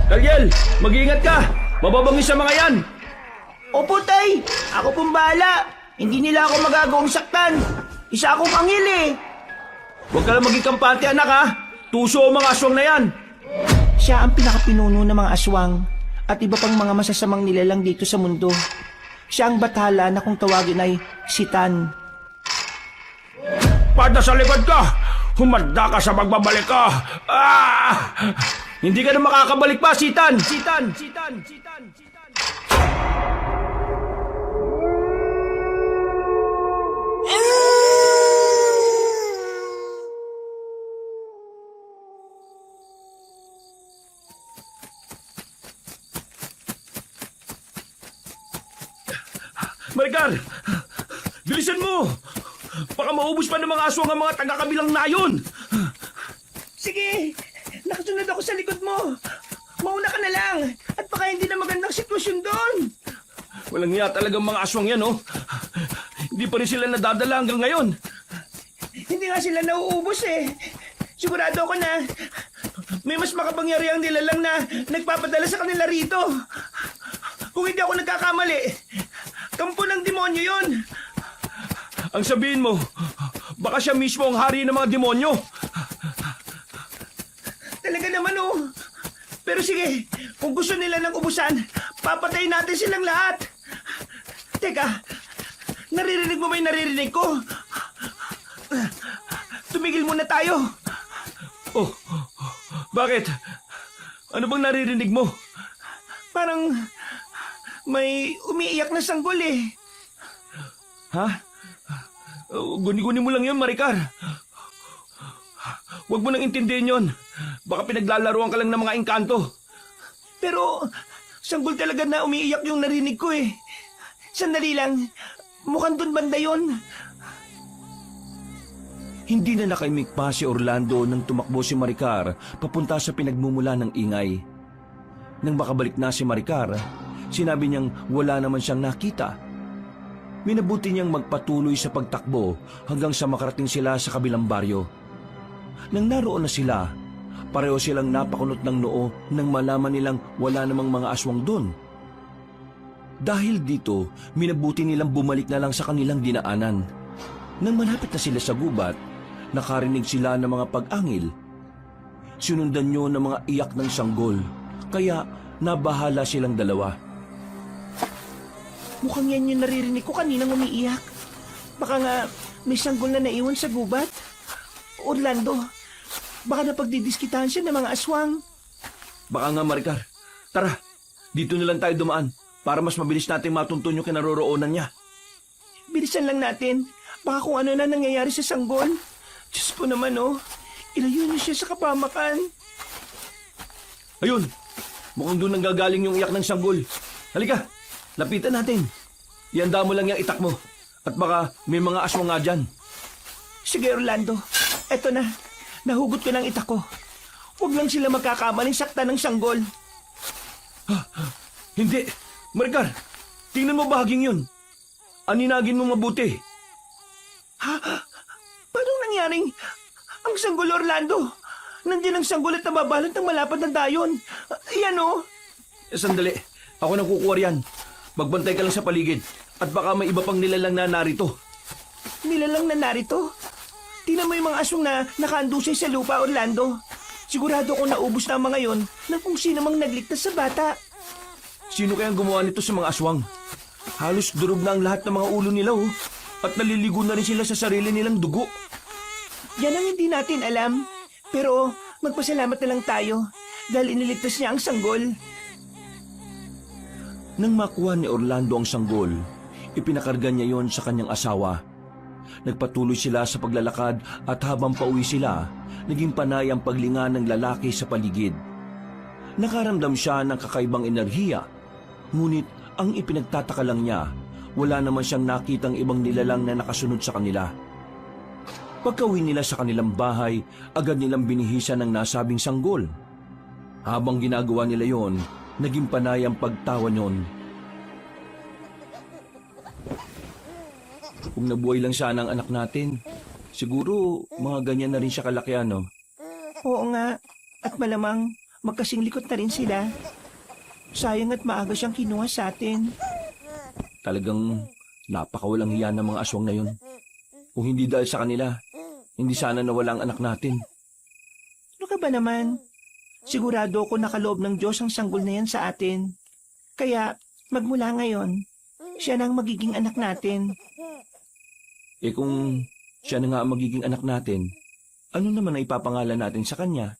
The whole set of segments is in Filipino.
Daliel, mag-iingat ka! Mababangis sa mga yan! Opo, tay! Ako pong bahala! Hindi nila ako magagawang saktan! Isa akong angil eh! Huwag ka lang maging kampante, anak, ha? Tuso ang mga aswang na yan! Siya ang pinakapinuno ng mga aswang at iba pang mga masasamang nilalang dito sa mundo. Siya ang bathala na kung tawagin ay Sitan. Pada sa likod ka! Humanda ka sa magbabalik ka! Ah! Hindi ka na makakabalik pa, Sitan! Sitan! Sitan! Sitan! Sitan! Maricar! Bilisan mo! Baka maubos pa ng mga aswang ang mga taga-kabilang nayon! Sige! Nakasunod ako sa likod mo! Mauna ka na lang! At baka hindi na magandang sitwasyon doon! Walang niya talagang mga aswang yan, oh! Hindi pa rin sila nadadala hanggang ngayon! Hindi nga sila nauubos eh! Sigurado ako na may mas makapangyarihang nilalang na nagpapadala sa kanila rito! Kung hindi ako nagkakamali, kampo ng demonyo yon! Ang sabihin mo, baka siya mismo ang hari ng mga demonyo! Talaga naman oh! Pero sige, kung gusto nila ng ubusan, papatayin natin silang lahat! Teka, naririnig mo ba yung naririnig ko? Tumigil muna tayo! Oh, bakit? Ano bang naririnig mo? Parang may umiiyak na sanggol eh. Ha? Guni-guni mo lang yun, Maricar. Huwag mo nang intindihin yun. Baka pinaglalaruan ka lang ng mga engkanto. Pero sanggol talaga na umiiyak yung narinig ko eh. Sandali lang, mukhang dun banda yun. Hindi na nakaimik pa si Orlando nang tumakbo si Maricar papunta sa pinagmumula ng ingay. Nang makabalik na si Maricar, sinabi niyang wala naman siyang nakita. Minabuti niyang magpatuloy sa pagtakbo hanggang sa makarating sila sa kabilang baryo. Nang naroon na sila, pareho silang napakunot ng noo nang malaman nilang wala namang mga aswang doon. Dahil dito, minabuti nilang bumalik na lang sa kanilang dinaanan. Nang malapit na sila sa gubat, nakarinig sila ng mga pag-angil. Sinundan niyo ng mga iyak ng sanggol, kaya nabahala silang dalawa. Mukhang yan yung naririnig ko kaninang umiiyak. Baka nga may sanggol na naiwan sa gubat. Orlando, baka napagdidiskitahan siya ng mga aswang. Baka nga, Maricar. Tara, dito na lang tayo dumaan para mas mabilis nating matuntun yung kinaroroonan niya. Bilisan lang natin. Baka kung ano na nangyayari sa sanggol. Diyos ko naman oh, ilayo niyo siya sa kapamakan. Ayun, mukhang doon nanggagaling yung iyak ng sanggol. Halika, lapitan natin. Ihanda mo lang yung itak mo. At baka may mga aswang nga dyan. Sige Orlando, eto na. Nahugot ko ng itak ko. Huwag lang sila magkakamaling sakta ng sanggol. Hindi, Maricar, tingnan mo bahaging yun. Aninagin mo mabuti. Ha? Paano nangyaring ang sanggol Orlando? Nandiyan ang sanggol at nababalot ng malapad na dayon. Yan oh. Sandali, ako nang kukuha riyan. Magbantay ka lang sa paligid. At baka may iba pang nilalang na narito. Nilalang na narito? Tingnan mo yung mga aswang na nakaandusay sa lupa, Orlando. Sigurado kong naubos na ang mga yon ng kung sino mang nagligtas sa bata. Sino kayang gumawa nito sa mga aswang? Halos durog na ang lahat ng mga ulo nila, oh. At naliligo na rin sila sa sarili nilang dugo. Yan ang hindi natin alam. Pero magpasalamat na lang tayo dahil iniligtas niya ang sanggol. Nang makuha ni Orlando ang sanggol, ipinakarga niya yon sa kanyang asawa. Nagpatuloy sila sa paglalakad at habang pauwi sila, naging panay ang paglinga ng lalaki sa paligid. Nakaramdam siya ng kakaibang enerhiya, ngunit ang ipinagtataka lang niya, wala naman siyang nakitang ibang nilalang na nakasunod sa kanila. Pagkauwi nila sa kanilang bahay, agad nilang binihisan ng nasabing sanggol. Habang ginagawa nila yon, naging panay ang pagtawa niyon. Kung nabuhay lang sana ang anak natin, siguro mga ganyan na rin siya kalaki, ano? Oo nga, at malamang magkasing likot na rin sila. Sayang at maaga siyang kinuha sa atin. Talagang napakawalang hiya ng mga aswang na yun. Kung hindi dahil sa kanila, hindi sana nawala ang anak natin. Ano ka ba naman? Sigurado ako nakaloob ng Diyos ang sanggol na yan sa atin. Kaya magmula ngayon, siya na ang magiging anak natin. Eh kung siya na nga ang magiging anak natin, ano naman ang ipapangalan natin sa kanya?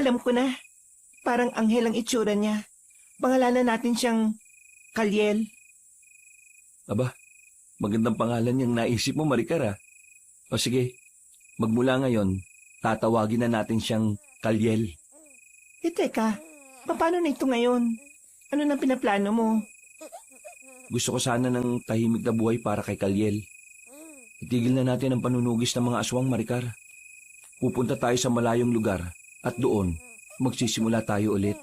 Alam ko na. Parang anghel ang itsura niya. Pangalanan natin siyang Kalyel. Aba, magandang pangalan yung naisip mo, Maricar, ah. O sige, magmula ngayon, tatawagin na natin siyang Kalyel. Teka, paano na ito ngayon? Ano nang pinaplano mo? Gusto ko sana ng tahimik na buhay para kay Kalyel. Itigil na natin ang panunugis ng mga aswang, Maricar. Pupunta tayo sa malayong lugar at doon, magsisimula tayo ulit.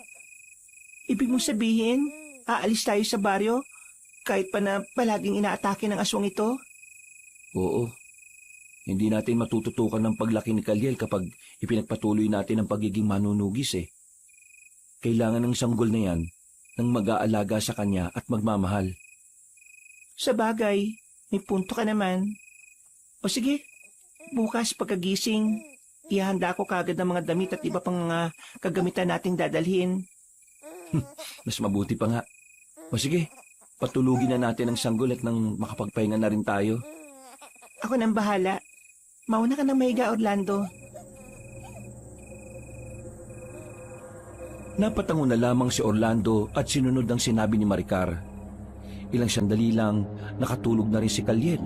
Ibig mong sabihin, aalis tayo sa baryo kahit pa na palaging inaatake ng aswang ito? Oo. Hindi natin matututukan ng paglaki ni Kalyel kapag ipinagpatuloy natin ang pagiging manunugis eh. Kailangan ng sanggol na yan ng mag-aalaga sa kanya at magmamahal. Sa bagay, may punto ka naman. O sige, bukas pagkagising, ihanda ko kagad ng mga damit at iba pang mga kagamitan nating dadalhin. Mas mabuti pa nga. O sige, patulugin na natin ang sanggol at nang makapagpahinga na rin tayo. Ako nang bahala. Mauna ka ng mahiga, Orlando. Napatango na lamang si Orlando at sinunod ang sinabi ni Maricar. Ilang sandali lang, nakatulog na rin si Kalyel.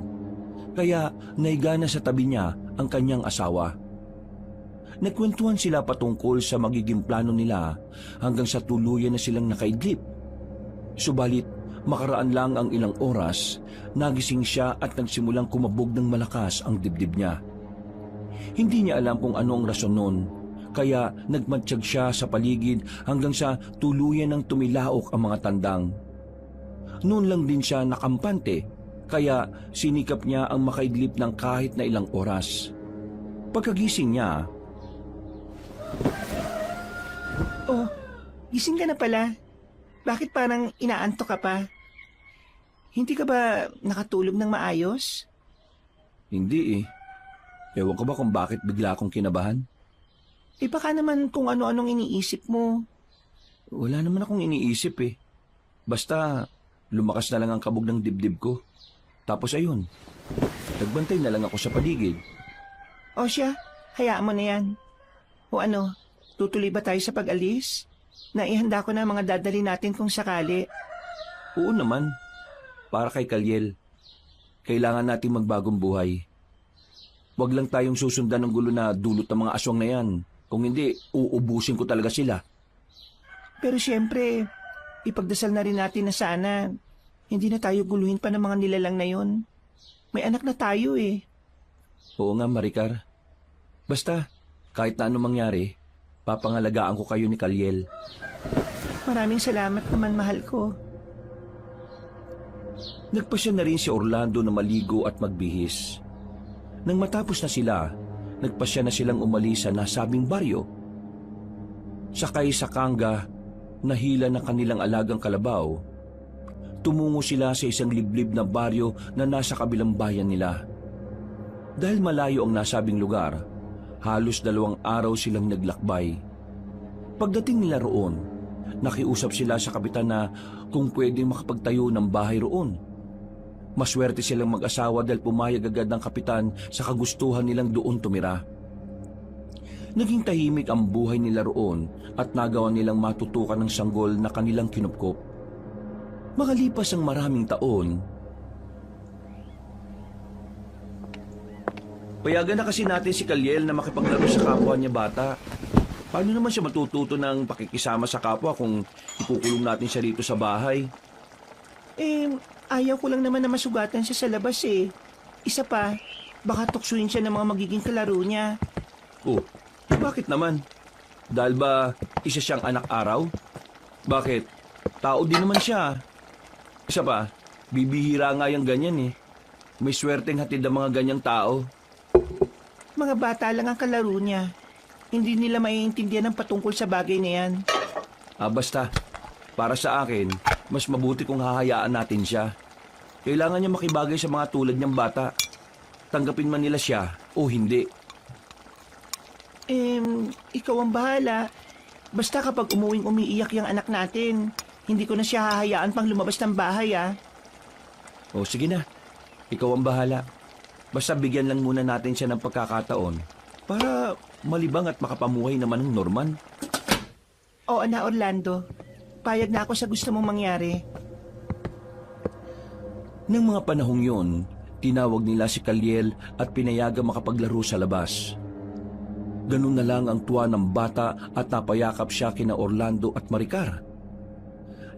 Kaya naiga na sa tabi niya ang kanyang asawa. Nagkwentuhan sila patungkol sa magiging plano nila hanggang sa tuluyan na silang nakaidlip. Subalit, makaraan lang ang ilang oras, nagising siya at nagsimulang kumabog ng malakas ang dibdib niya. Hindi niya alam kung ano ang rason nun, kaya nagmatsyag siya sa paligid hanggang sa tuluyan ng tumilaok ang mga tandang. Noon lang din siya nakampante, kaya sinikap niya ang makaidlip ng kahit na ilang oras. Pagkagising niya, Oh, gising ka na pala. Bakit parang inaantok ka pa? Hindi ka ba nakatulog ng maayos? hindi eh. Ewan ko ba kung bakit bigla akong kinabahan? Baka naman kung ano-anong iniisip mo. Wala naman akong iniisip eh. Basta lumakas na lang ang kabog ng dibdib ko. Tapos ayun, nagbantay na lang ako sa paligid. O siya, hayaan mo na yan. O ano, tutuloy ba tayo sa pag-alis? Naihanda ko na mga dadali natin kung sakali. Oo naman, para kay Kalyel. Kailangan nating magbagong buhay. Huwag lang tayong susundan ng gulo na dulot ng mga aswang na yan. Kung hindi, uubusin ko talaga sila. Pero siyempre, ipagdasal na rin natin na sana hindi na tayo guluhin pa ng mga nilalang na yon. May anak na tayo eh. Oo nga, Maricar. Basta, kahit na anong mangyari, papangalagaan ko kayo ni Kalyel. Maraming salamat naman, mahal ko. Nagpasya na rin si Orlando na maligo at magbihis. Nang matapos na sila, nagpasya na silang umalis sa nasabing baryo. Sakay sa kangga, nahila ng kanilang alagang kalabaw. Tumungo sila sa isang liblib na baryo na nasa kabilang bayan nila. Dahil malayo ang nasabing lugar, halos 2 araw silang naglakbay. Pagdating nila roon, nakiusap sila sa kapitan na kung pwedeng makapagtayo ng bahay roon. Maswerte silang mag-asawa dahil pumayag agad ng kapitan sa kagustuhan nilang doon tumira. Naging tahimik ang buhay nila roon at nagawa nilang matutukan ng sanggol na kanilang kinupkop. Makalipas ang maraming taon, payagan na kasi natin si Kalyel na makipaglaro sa kapwa niya bata. Paano naman siya matututo ng pakikisama sa kapwa kung ikukulong natin siya rito sa bahay? Ayaw ko lang naman na masugatan siya sa labas eh. Isa pa, baka tuksuin siya ng mga magiging kalaro niya. Oh, bakit naman? Dahil ba isa siyang anak araw? Bakit? Tao din naman siya. Isa pa, bibihira nga yung ganyan eh. May swerteng hatid ang mga ganyang tao. Mga bata lang ang kalaro niya. Hindi nila maiintindihan ang patungkol sa bagay na yan. Basta, para sa akin, mas mabuti kung hahayaan natin siya. Kailangan niya makibagay sa mga tulad niyang bata. Tanggapin man nila siya o hindi. Ikaw ang bahala. Basta kapag umuwing umiiyak yung anak natin, hindi ko na siya hahayaan pang lumabas ng bahay, ah. O sige na, ikaw ang bahala. Basta bigyan lang muna natin siya ng pagkakataon para malibang at makapamuhay naman ng Norman. Oo na, Orlando. Payag na ako sa gusto mong mangyari. Nang mga panahong yun, tinawag nila si Kaliel at pinayagang makapaglaro sa labas. Ganun na lang ang tuwa ng bata at napayakap siya kina Orlando at Maricar.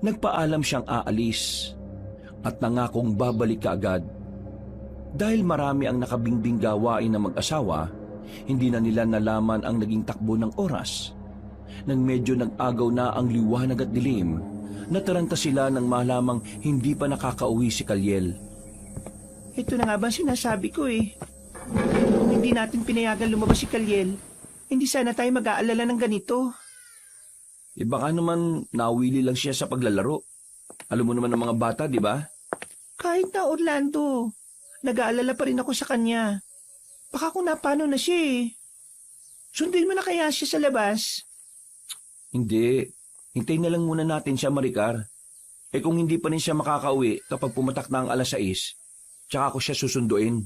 Nagpaalam siyang aalis at nangakong babalik kaagad. Dahil marami ang nakabingbing gawain ng mag-asawa, hindi na nila nalaman ang naging takbo ng oras. Nang medyo nag-agaw na ang liwanag at dilim, nataranta sila nang malamang hindi pa nakakauwi si Kaliel. Ito na nga ba sinasabi ko eh. Kung hindi natin pinayagan lumabas si Kaliel, hindi sana tayo mag-aalala ng ganito. Baka naman nawili lang siya sa paglalaro. Alam mo naman ng mga bata, di ba? Kahit na Orlando, nag-aalala pa rin ako sa kanya. Baka kung napano na siya eh. Sundin mo na kaya siya sa labas? Hindi. Hintayin na lang muna natin siya, Maricar. Kung hindi pa rin siya makakauwi kapag pumatak na ang alas 6, tsaka ako siya susunduin.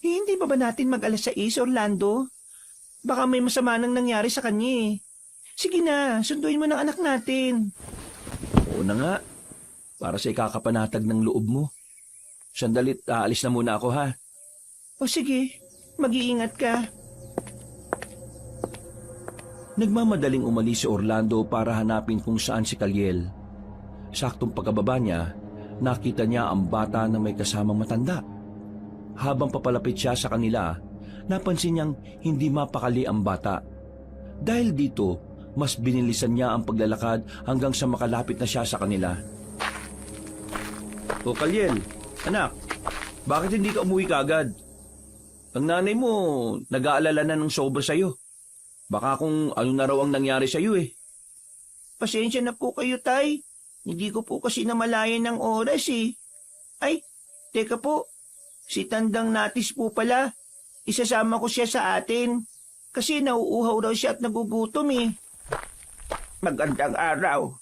Hindi ba natin mag-alas 6, Orlando? Baka may masama nang nangyari sa kanya eh. Sige na, sunduin mo ng anak natin. Oo na nga. Para sa ikakapanatag ng loob mo. Sandalit, aalis na muna ako ha. O sige, mag-iingat ka. Nagmamadaling umalis si Orlando para hanapin kung saan si Kaliel. Saktong pagkababa niya, nakita niya ang bata na may kasamang matanda. Habang papalapit siya sa kanila, napansin niyang hindi mapakali ang bata. Dahil dito, mas binilisan niya ang paglalakad hanggang sa makalapit na siya sa kanila. O Kaliel, anak, bakit hindi ka umuwi kaagad? Ang nanay mo, nag-aalala na ng sobra sa'yo. Baka kung ano na raw ang nangyari sa'yo eh. Pasensya na po kayo, Tay. Hindi ko po kasi namalayan ng oras eh. Ay, teka po. Si Tandang Natis po pala. Isasama ko siya sa atin. Kasi nauuhaw raw siya at nagugutom eh. Magandang araw.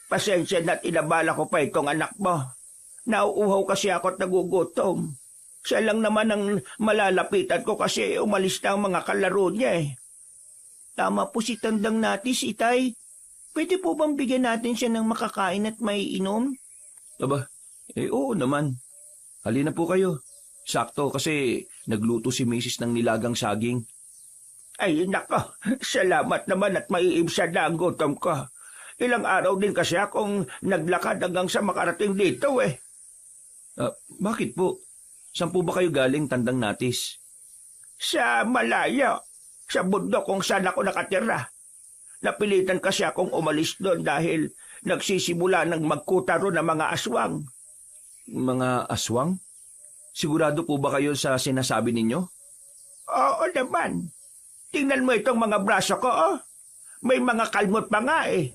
Pasensya na't inabala ko pa itong anak mo. Nauuhaw kasi ako at nagugutom. Siya lang naman ang malalapitan ko kasi umalis na ang mga kalaro niya eh. Tama po si Tandang Natis, Itay. Pwede po bang bigyan natin siya ng makakain at may inom? Aba, oo naman. Halina po kayo. Sakto kasi nagluto si Mrs. ng nilagang saging. Ay, nako. Salamat naman at maiibsa na ang gutom ko. Ilang araw din kasi akong naglakad hanggang sa makarating dito eh. Bakit po? Saan po ba kayo galing, Tandang Natis? Sa malayo. Sa bundok kung saan ako nakatira. Napilitan kasi akong umalis doon dahil nagsisimula ng magkutaro ng mga aswang. Mga aswang? Sigurado po ba kayo sa sinasabi ninyo? Oo naman. Tingnan mo itong mga braso ko, oh. May mga kalmot pa nga eh.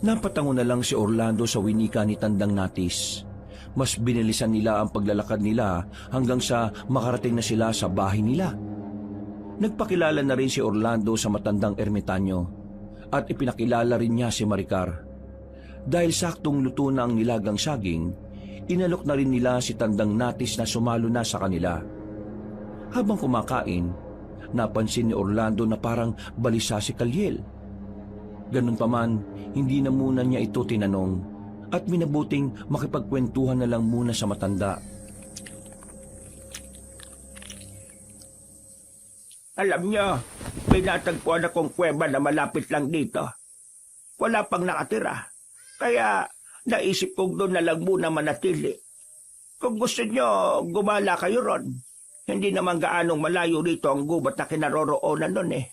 Napatango na lang si Orlando sa winika ni Tandang Natis. Mas binilisan nila ang paglalakad nila hanggang sa makarating na sila sa bahay nila. Nagpakilala na rin si Orlando sa matandang ermitanyo at ipinakilala rin niya si Maricar. Dahil saktong luto na ang nilagang saging, inalok na rin nila si Tandang Natis na sumalo na sa kanila. Habang kumakain, napansin ni Orlando na parang balisa si Kaliel. Ganun pa man, hindi na muna niya ito tinanong at minabuting makipagkwentuhan na lang muna sa matanda. Alam niyo, may natagpuan akong kuweba na malapit lang dito. Wala pang nakatira. Kaya naisip kong doon na lang muna manatili. Kung gusto niyo, gumala kayo ron. Hindi naman gaanong malayo rito ang gubat na kinaroroonan nun eh.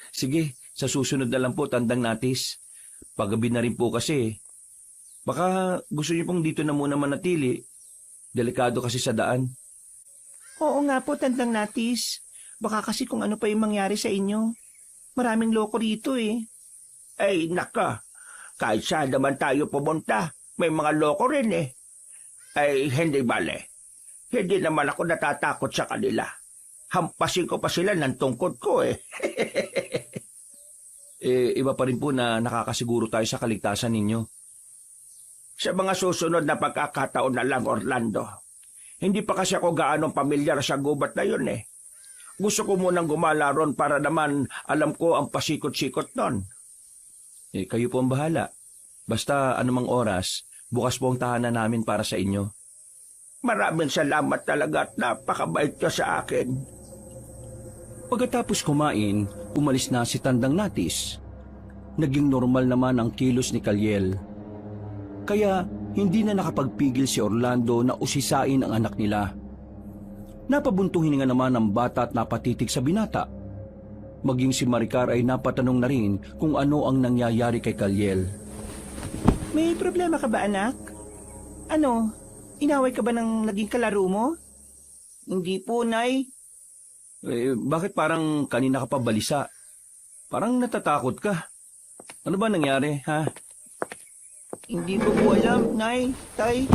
Sige, sa susunod na lang po, Tandang Natis. Paggabi na rin po kasi. Baka gusto niyo pong dito na muna manatili. Delikado kasi sa daan. Oo nga po, Tandang Natis. Baka kasi kung ano pa yung mangyari sa inyo. Maraming loko rito eh. Ay, naka. Kahit saan naman tayo pumunta, may mga loko rin eh. Ay, hindi bale. Hindi naman ako natatakot sa kanila. Hampasin ko pa sila ng tungkod ko eh. Iba pa rin po na nakakasiguro tayo sa kaligtasan ninyo. Sa mga susunod na pagkakataon na lang, Orlando. Hindi pa kasi ako gaanong pamilyar sa gubat na yun eh. Gusto ko munang gumala ron para naman alam ko ang pasikot-sikot nun. Kayo po ang bahala. Basta anumang oras, bukas po ang tahanan namin para sa inyo. Maraming salamat talaga at napakabait ka sa akin. Pagkatapos kumain, umalis na si Tandang Natis. Naging normal naman ang kilos ni Kaliel. Kaya hindi na nakapagpigil si Orlando na usisain ang anak nila. Napabuntong hininga naman ang bata at napatitig sa binata. Maging si Maricar ay napatanong na rin kung ano ang nangyayari kay Kaliel. May problema ka ba, anak? Ano? Inaway ka ba ng naging kalaro mo? Hindi po, Nay. Bakit parang kanina ka pa balisa? Parang natatakot ka. Ano ba nangyari, ha? Hindi ko po alam, Nay, Tay.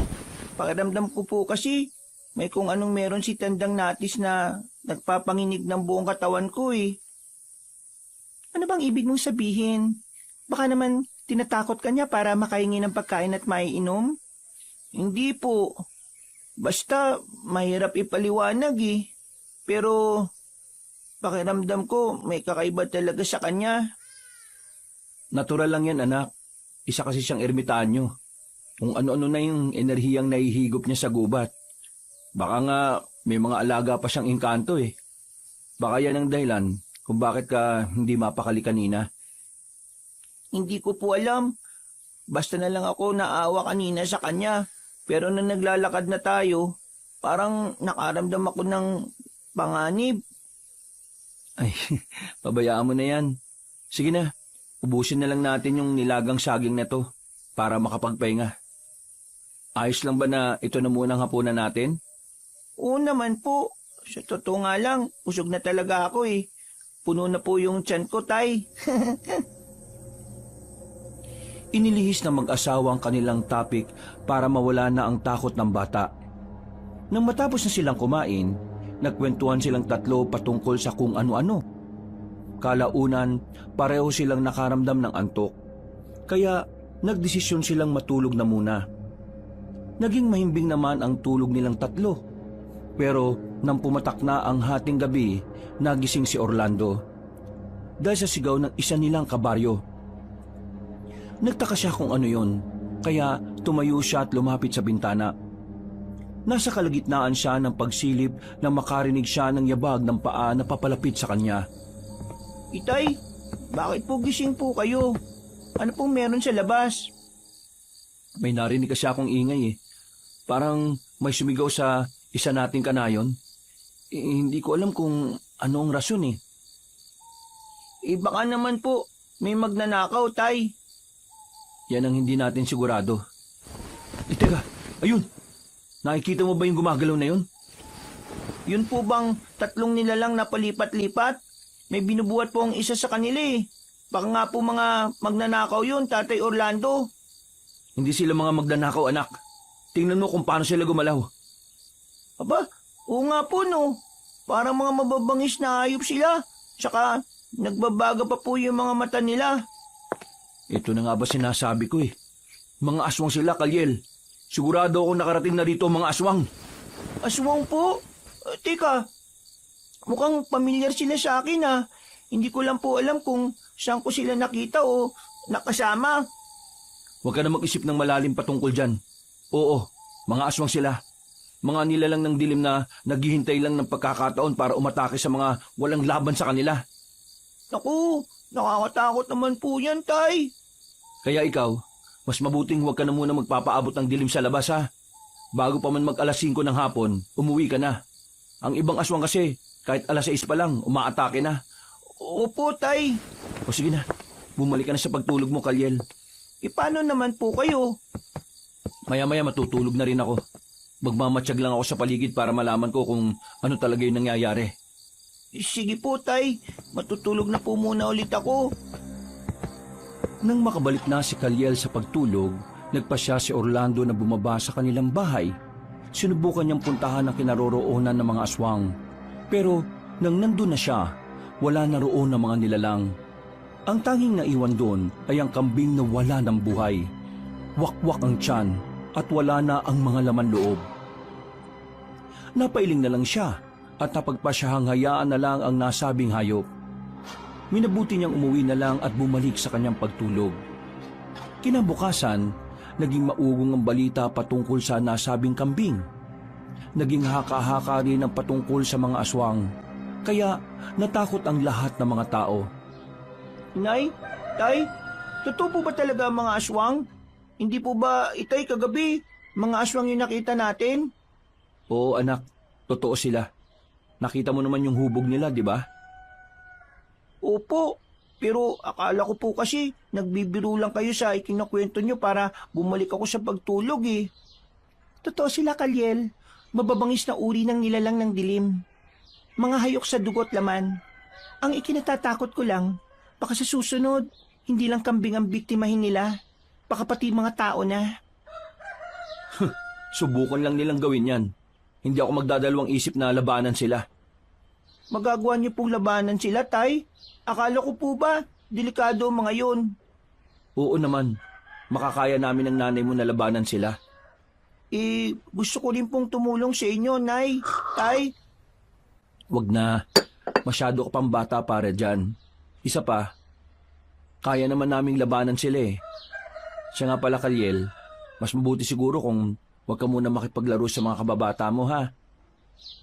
Pakiramdam ko po kasi may kung anong meron si Tandang Natis na nagpapanginig ng buong katawan ko eh. Ano bang ibig mong sabihin? Baka naman tinatakot ka niya para makahingi ng pagkain at maiinom? Hindi po. Basta mahirap ipaliwanag eh. Pero pakiramdam ko may kakaiba talaga sa kanya. Natural lang yan, anak. Isa kasi siyang ermitanyo. Kung ano-ano na yung enerhiyang nahihigop niya sa gubat. Baka nga may mga alaga pa siyang engkanto eh. Baka yan ang dahilan kung bakit ka hindi mapakali kanina. Hindi ko po alam. Basta na lang ako naawa kanina sa kanya. Pero nang naglalakad na tayo, parang nakaramdam ako ng panganib. Ay, pabayaan mo na yan. Sige na, ubusin na lang natin yung nilagang saging na to para makapagpahinga. Ayos lang ba na ito na muna ang hapunan natin? Oo naman po. Sa totoo nga lang, usog na talaga ako eh. Puno na po yung tiyan ko, Tay. Inilihis ng mag-asawa ang kanilang topic para mawala na ang takot ng bata. Nang matapos na silang kumain, nagkwentuhan silang tatlo patungkol sa kung ano-ano. Kalaunan, pareho silang nakaramdam ng antok. Kaya nagdesisyon silang matulog na muna. Naging mahimbing naman ang tulog nilang tatlo. Pero nang pumatak na ang hating gabi, nagising si Orlando. Dahil sa sigaw ng isa nilang kabaryo. Nagtaka siya kung ano yon, kaya tumayo siya at lumapit sa bintana. Nasa kalagitnaan siya ng pagsilip nang makarinig siya ng yabag ng paa na papalapit sa kanya. Itay, bakit po gising po kayo? Ano pong meron sa labas? May narinig kasi akong ingay eh. Parang may sumigaw sa isa nating kanayon. Hindi ko alam kung ano ang rason eh. Baka naman po, may magnanakaw, Tay. Yan ang hindi natin sigurado. Teka, ayun! Nakikita mo ba yung gumagalaw na yun? Yun po bang tatlong nilalang na palipat-lipat? May binubuhat po ang isa sa kanila eh. Baka nga po mga magnanakaw yun, Tatay Orlando. Hindi sila mga magnanakaw, anak. Tingnan mo kung paano sila gumalaw. Aba, oo nga po no. Parang mga mababangis na hayop sila. Tsaka nagbabaga pa po yung mga mata nila. Ito na nga ba sinasabi ko eh. Mga aswang sila, Kaliel. Sigurado ako nakarating na dito mga aswang. Aswang po? Teka, mukhang pamilyar sila sa akin ah. Hindi ko lang po alam kung saan ko sila nakita o nakasama. Huwag ka na mag-isip ng malalim patungkol dyan. Oo, mga aswang sila. Mga nilalang ng dilim na naghihintay lang ng pagkakataon para umatake sa mga walang laban sa kanila. Naku, nakakatakot naman po yan, Tay. Kaya ikaw, mas mabuting huwag ka na muna magpapaabot ng dilim sa labas ha. Bago pa man mag-alas 5 ng hapon, umuwi ka na. Ang ibang aswang kasi, kahit alas 6 pa lang, umaatake na. Opo, Tay. O sige na, bumalik ka na sa pagtulog mo, Kaliel. Paano naman po kayo? Maya-maya matutulog na rin ako. Magmamatsyag lang ako sa paligid para malaman ko kung ano talaga yung nangyayari. Sige po, Tay. Matutulog na po muna ulit ako. Nang makabalik na si Kaliel sa pagtulog, nagpasya si Orlando na bumaba sa kanilang bahay. Sinubukan niyang puntahan ang kinaroroonan ng mga aswang. Pero nang nandun na siya, wala na roon ng mga nilalang. Ang tanging naiwan doon ay ang kambing na wala ng buhay. Wakwak ang tiyan at wala na ang mga laman loob. Napailing na lang siya at napagpasyahang hayaan na lang ang nasabing hayop. Minabuti niyang umuwi na lang at bumalik sa kanyang pagtulog. Kinabukasan, naging maugong ang balita patungkol sa nasabing kambing. Naging haka-haka rin ang patungkol sa mga aswang. Kaya natakot ang lahat ng mga tao. Nay, Tay, totoo po ba talaga ang mga aswang? Hindi po ba, Itay, kagabi, mga aswang yung nakita natin? Oo anak, totoo sila. Nakita mo naman yung hubog nila, di ba? Opo, pero akala ko po kasi nagbibiro lang kayo sa ikinakwento nyo para bumalik ako sa pagtulog eh. Totoo sila, Kaliel. Mababangis na uri ng nilalang ng dilim. Mga hayok sa dugot laman. Ang ikinatatakot ko lang, baka sa susunod, hindi lang kambing ang biktimahin nila, baka pati mga tao na. Subukan lang nilang gawin yan. Hindi ako magdadalawang isip na labanan sila. Magagawa niyo pong labanan sila, Tay? Akala ko po ba, delikado ang mga yon. Oo naman, makakaya namin ng nanay mo na labanan sila. Gusto ko rin pong tumulong sa inyo, Nay. Tay? Wag na, masyado ka pang bata para dyan. Isa pa, kaya naman naming labanan sila eh. Siya nga pala, Kaliel, mas mabuti siguro kung wag ka muna makipaglaro sa mga kababata mo ha.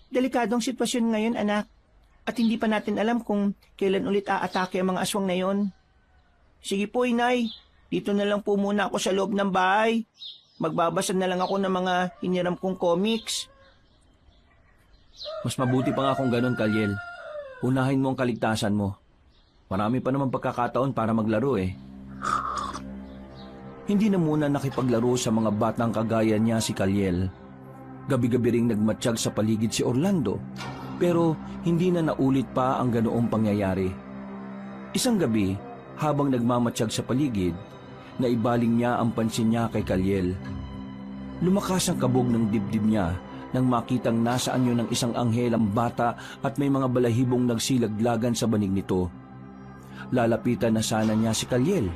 Delikadong sitwasyon ngayon, anak. At hindi pa natin alam kung kailan ulit aatake ang mga aswang na yon. Sige po, Inay. Dito na lang po muna ako sa loob ng bahay. Magbabasa na lang ako ng mga hiniram kong comics. Mas mabuti pa nga kung ganun, Kaliel. Unahin mo ang kaligtasan mo. Marami pa naman pagkakataon para maglaro eh. Hindi na muna nakipaglaro sa mga batang kagaya niya si Kaliel. Gabi-gabi ring nagmatsyag sa paligid si Orlando. Pero hindi na naulit pa ang ganoong pangyayari. Isang gabi, habang nagmamatsyag sa paligid, naibaling niya ang pansin niya kay Kaliel. Lumakas ang kabog ng dibdib niya nang makitang nasa anyo ng isang anghel ang bata at may mga balahibong nagsilaglagan sa banig nito. Lalapitan na sana niya si Kaliel,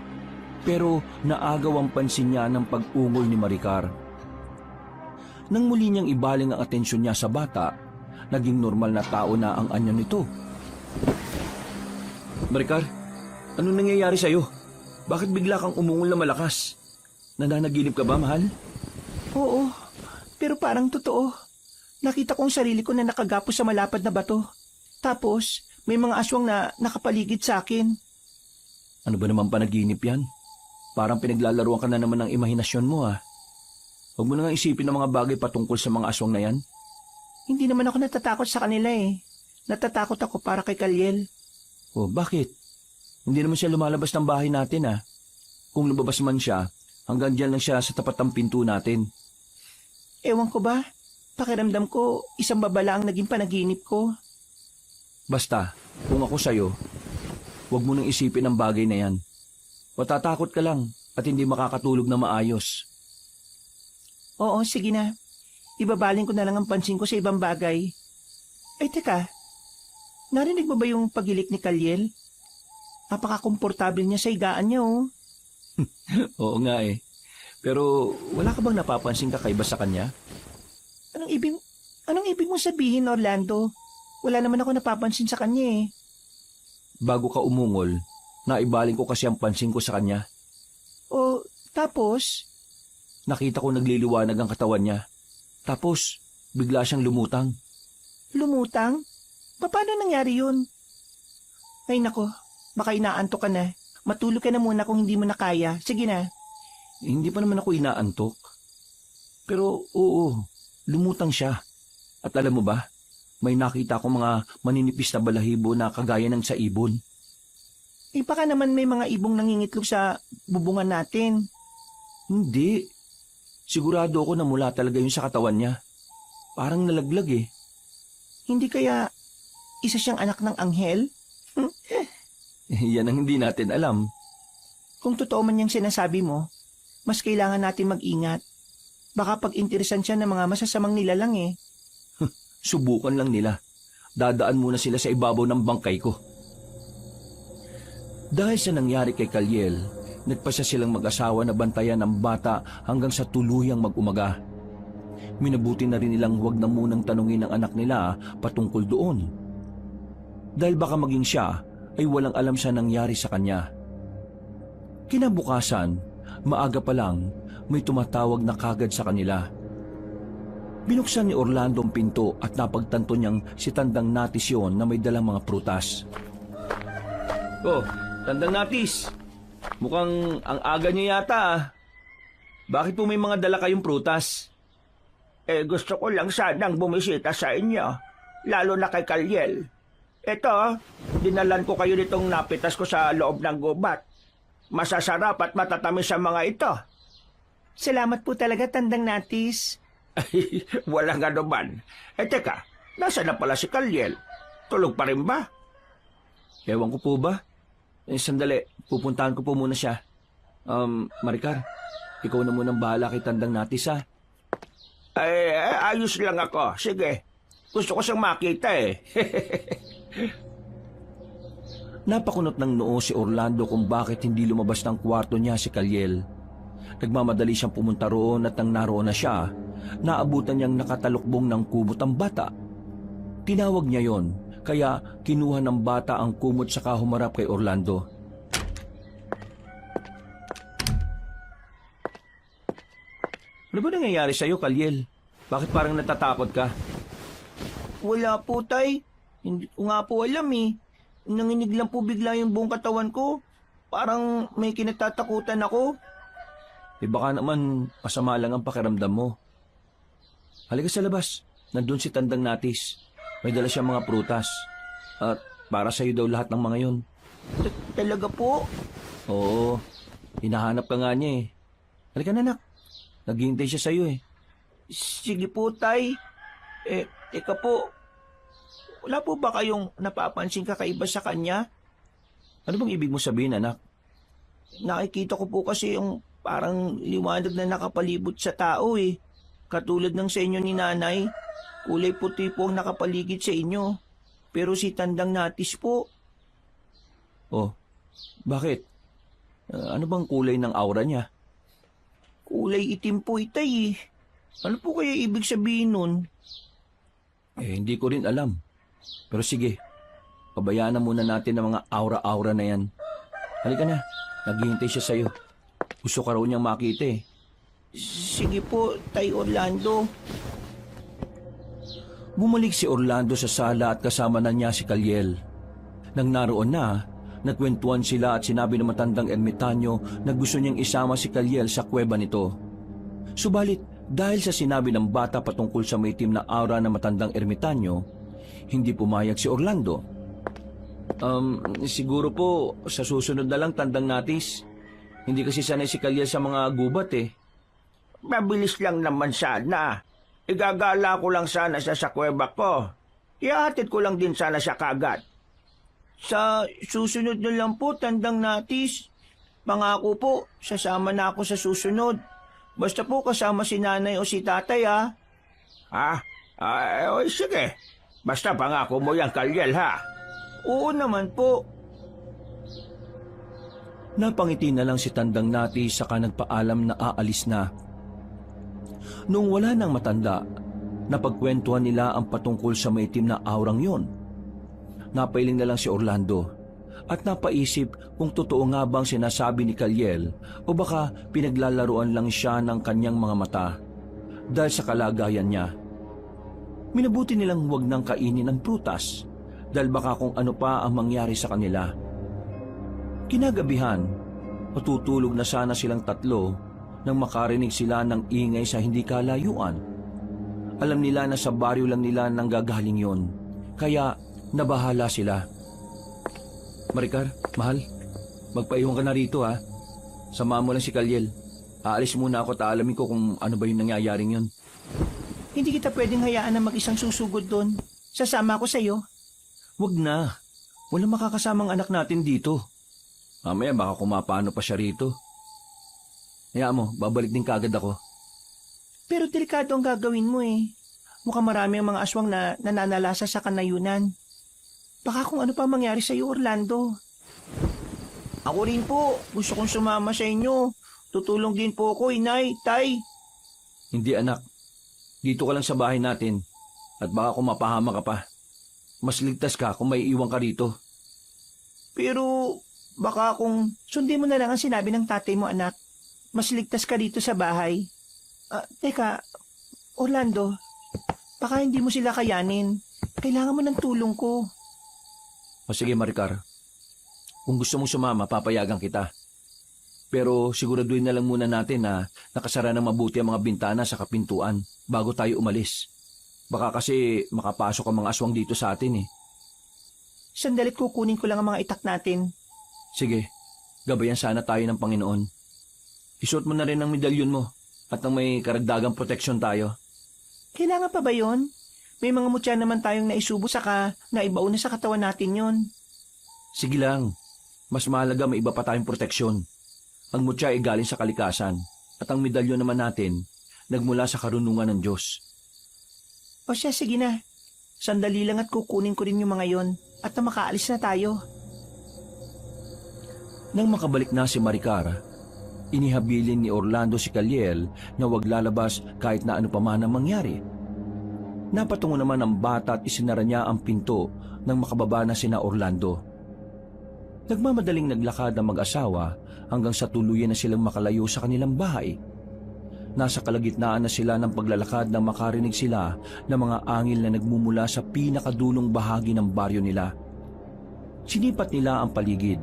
pero naagaw ang pansin niya ng pag-ungol ni Maricar. Nang muli niyang ibaling ang atensyon niya sa bata, naging normal na tao na ang anyo nito. Maricar, anong nangyayari sa'yo? Bakit bigla kang umungol na malakas? Nananaginip ka ba, mahal? Oo, pero parang totoo. Nakita kong sarili ko na nakagapos sa malapad na bato. Tapos, may mga aswang na nakapaligid sa akin. Ano ba naman panaginip yan? Parang pinaglalaruan ka na naman ng imahinasyon mo ah. Huwag mo na nga isipin ng mga bagay patungkol sa mga aswang na yan. Hindi naman ako natatakot sa kanila eh. Natatakot ako para kay Kaliel. Oh, bakit? Hindi naman siya lumalabas ng bahay natin ah. Kung lumabas man siya, hanggang dyan lang siya sa tapat ng pinto natin. Ewan ko ba? Pakiramdam ko, isang babala ang naging panaginip ko. Basta, kung ako sa'yo, huwag mo nang isipin ang bagay na yan. Matatakot ka lang at hindi makakatulog na maayos. Oo, sige na. Ibabaling ko na lang ang pansin ko sa ibang bagay. Ay, teka. Narinig mo ba yung pagilik ni Kaliel? Napaka-komportable niya sa higaan niya, oh. Oo nga eh. Pero wala ka bang napapansin kakaiba sa kanya? Anong ibig mong sabihin, Orlando? Wala naman ako napapansin sa kanya eh. Bago ka umungol, naibaling ko kasi ang pansin ko sa kanya. O, tapos? Nakita ko nagliliwanag ang katawan niya. Tapos, bigla siyang lumutang. Lumutang? Paano nangyari yun? Ay nako, baka inaantok ka na. Matulog ka na muna kung hindi mo na kaya. Sige na. Hindi pa naman ako inaantok. Pero oo, lumutang siya. At alam mo ba, may nakita akong mga maninipis na balahibo na kagaya ng sa ibon. Eh baka naman may mga ibong nangingitlog sa bubungan natin. Hindi. Sigurado ako na mula talaga yun sa katawan niya. Parang nalaglag eh. Hindi kaya isa siyang anak ng anghel? Yan ang hindi natin alam. Kung totoo man yung sinasabi mo, mas kailangan natin mag-ingat. Baka pag-interesan siya ng mga masasamang nilalang eh. Subukan lang nila. Dadaan muna sila sa ibabaw ng bangkay ko. Dahil sa nangyari kay Kaliel, nagpasya silang mag-asawa na bantayan ng bata hanggang sa tuluyang mag-umaga. Minabuti na rin nilang huwag na munang tanungin ang anak nila patungkol doon. Dahil baka maging siya ay walang alam sa nangyari sa kanya. Kinabukasan, maaga pa lang, may tumatawag na kagad sa kanila. Binuksan ni Orlando ang pinto at napagtanto niyang si Tandang Natis yon na may dalang mga prutas. Oh, Tandang Natis, mukhang ang aga niyo yata ah. Bakit po may mga dala kayong prutas? Gusto ko lang sanang bumisita sa inyo, lalo na kay Kaliel. Ito, dinalan ko kayo nitong napitas ko sa loob ng gubat. Masasarap at matatamis sa mga ito. Salamat po talaga, Tandang Natis. Ay, walang anuman. Teka, nasa na pala si Kaliel? Tulog pa rin ba? Ewan ko po ba? Sandali, pupuntahan ko po muna siya. Maricar, ikaw na munang bahala kay Tandang Natis ha. Ayos lang ako. Sige, gusto ko siyang makita eh. Napakunot ng noo si Orlando kung bakit hindi lumabas ng kwarto niya si Kaliel. Nagmamadali siyang pumunta roon at nang naroon na siya, naabutan niyang nakatalukbong ng kumot ang bata. Tinawag niya yon, kaya kinuha ng bata ang kumot saka humarap kay Orlando. Ano ba nangyayari sa'yo, Kaliel? Bakit parang natatakot ka? Wala po, Tay. Hindi ko nga po alam eh. Nanginig lang po bigla yung buong katawan ko. Parang may kinatatakutan ako. Baka naman masama lang ang pakiramdam mo. Halika sa labas. Nandun si Tandang Natis. May dala siyang mga prutas. At para sa'yo daw lahat ng mga yon. Talaga po? Oo. Hinahanap ka nga niya eh. Halika na, anak. Naghihintay siya sa'yo eh. Sige po, Tay. Teka po. Wala po ba kayong napapansin kakaiba sa kanya? Ano bang ibig mo sabihin, anak? Nakikita ko po kasi yung parang liwanag na nakapalibot sa tao eh. Katulad ng sa inyo ni Nanay. Kulay puti po ang nakapaligid sa inyo. Pero si Tandang Natis po. Oh, bakit? Ano bang kulay ng aura niya? Kulay itim po, Itay eh. Ano po kaya ibig sabihin nun? Hindi ko rin alam. Pero sige, pabayaan na muna natin ang mga aura-aura na yan. Halika na, naghihintay siya sa'yo. Gusto ka raw niyang makita eh. Sige po, Tay Orlando. Bumalik si Orlando sa sala at kasama na niya si Kaliel. Nang naroon na, nagkwentuhan sila at sinabi ng matandang ermitanyo na gusto niyang isama si Kaliel sa kuweba nito. Subalit, dahil sa sinabi ng bata patungkol sa may itim na aura ng matandang ermitanyo, hindi pumayag si Orlando. Siguro po sa susunod na lang, Tandang Natis. Hindi kasi sanay si Kaliel sa mga gubat eh. Mabilis lang naman sana. Igagala ko lang sana siya sa kuweba ko. Ihahatid ko lang din sana siya kagad. Sa susunod na lang po, Tandang Natis. Pangako po, sasama na ako sa susunod. Basta po kasama si Nanay o si Tatay ha. Sige. Basta pangako mo yan, Kaliel ha. Oo naman po. Napangiti na lang si Tandang Natis saka nagpaalam na aalis na. Nung wala nang matanda, napagkwentuhan nila ang patungkol sa maitim na aurang yon. Napailing na lang si Orlando at napaisip kung totoo nga bang sinasabi ni Kaliel o baka pinaglalaruan lang siya ng kanyang mga mata dahil sa kalagayan niya. Minabuti nilang huwag nang kainin ang prutas dahil baka kung ano pa ang mangyari sa kanila. Kinagabihan, matutulog na sana silang tatlo nang makarinig sila ng ingay sa hindi kalayuan. Alam nila na sa baryo lang nila nanggagaling yon, kaya nabahala sila. Maricar, mahal, magpaiwan ka na rito ha. Samahan mo lang si Kaliel. Aalis muna ako at aalamin ko kung ano ba yung nangyayaring yun. Hindi kita pwedeng hayaan na mag-isang susugod doon. Sasama ako sa'yo. Wag na. Walang makakasamang anak natin dito. Mamaya baka kumapano pa siya rito. Hayaan mo, babalik din kagad ako. Pero delikado ang gagawin mo eh. Mukhang marami ang mga aswang na nananalasa sa kanayunan. Baka kung ano pa mangyari sa'yo, Orlando. Ako rin po. Gusto kong sumama sa inyo. Tutulong din po ako, inay, tay. Hindi anak. Dito ka lang sa bahay natin. At baka kumapahama ka pa. Mas ligtas ka kung may iwan ka rito. Pero baka kung sundin mo na lang ang sinabi ng tatay mo, anak. Mas ligtas ka dito sa bahay. Teka, Orlando, baka hindi mo sila kayanin. Kailangan mo ng tulong ko. O sige Maricar, kung gusto mong sumama, papayagan kita. Pero siguraduhin na lang muna natin na nakasara ng mabuti ang mga bintana sa kapintuan bago tayo umalis. Baka kasi makapasok ang mga aswang dito sa atin eh. Sandalit kukunin ko lang ang mga itak natin. Sige, gabayan sana tayo ng Panginoon. Isuot mo na rin ang medalyon mo at nang may karagdagang proteksyon tayo. Kailangan pa ba yon? May mga mutya naman tayong naisubo saka naibaon na sa katawan natin yon. Sige lang, mas mahalaga may iba pa tayong proteksyon. Ang mutya ay galing sa kalikasan at ang medalyon naman natin nagmula sa karunungan ng Diyos. O siya, sige na. Sandali lang at kukunin ko rin yung mga yon at na makaalis na tayo. Nang makabalik na si Maricar, inihabilin ni Orlando si Kaliel na wag lalabas kahit na ano pa man ang mangyari. Napatungo naman ang bata at isinara niya ang pinto nang makababa na sina Orlando. Nagmamadaling naglakad ang mag-asawa hanggang sa tuluyan na silang makalayo sa kanilang bahay. Nasa kalagitnaan na sila ng paglalakad nang makarinig sila ng mga angil na nagmumula sa pinakadulong bahagi ng baryo nila. Sinipat nila ang paligid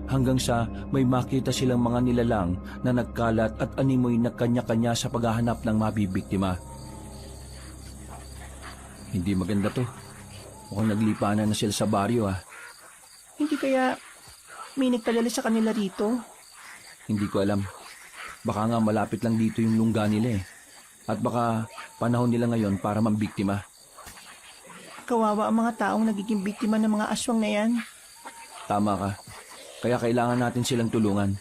hanggang sa may makita silang mga nilalang na nagkalat at animoy na kanya-kanya sa paghahanap ng mabibiktima. Hindi maganda to. Mukhang naglipanan na sila sa baryo Hindi kaya may nagpadala sa kanila rito? Hindi ko alam. Baka nga malapit lang dito yung lungga nila eh. At baka panahon nila ngayon para mambiktima. Kawawa ang mga taong nagiging biktima ng mga aswang na yan. Tama ka. Kaya kailangan natin silang tulungan.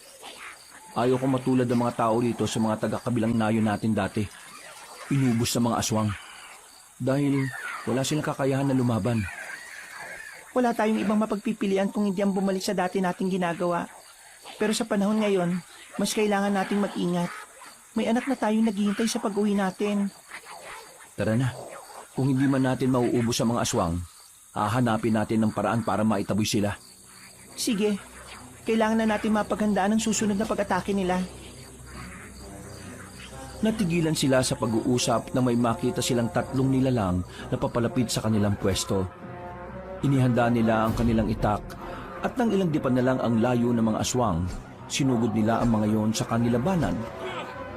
Ayaw ko matulad ng mga tao dito sa mga taga-kabilang nayo natin dati. Inubos sa mga aswang. Dahil wala silang kakayahan na lumaban. Wala tayong ibang mapagpipilian kung hindi ang bumalik sa dati nating ginagawa. Pero sa panahon ngayon, mas kailangan nating mag-ingat. May anak na tayong naghihintay sa pag-uwi natin. Tara na. Kung hindi man natin mauubos sa mga aswang, hahanapin natin ng paraan para maitaboy sila. Sige, kailangan na natin mapaghandaan ang susunod na pag-atake nila. Natigilan sila sa pag-uusap na may makita silang tatlong nilalang na papalapit sa kanilang pwesto. Inihanda nila ang kanilang itak at nang ilang dipan na lang ang layo ng mga aswang, sinugod nila ang mga yon sa kanilabanan.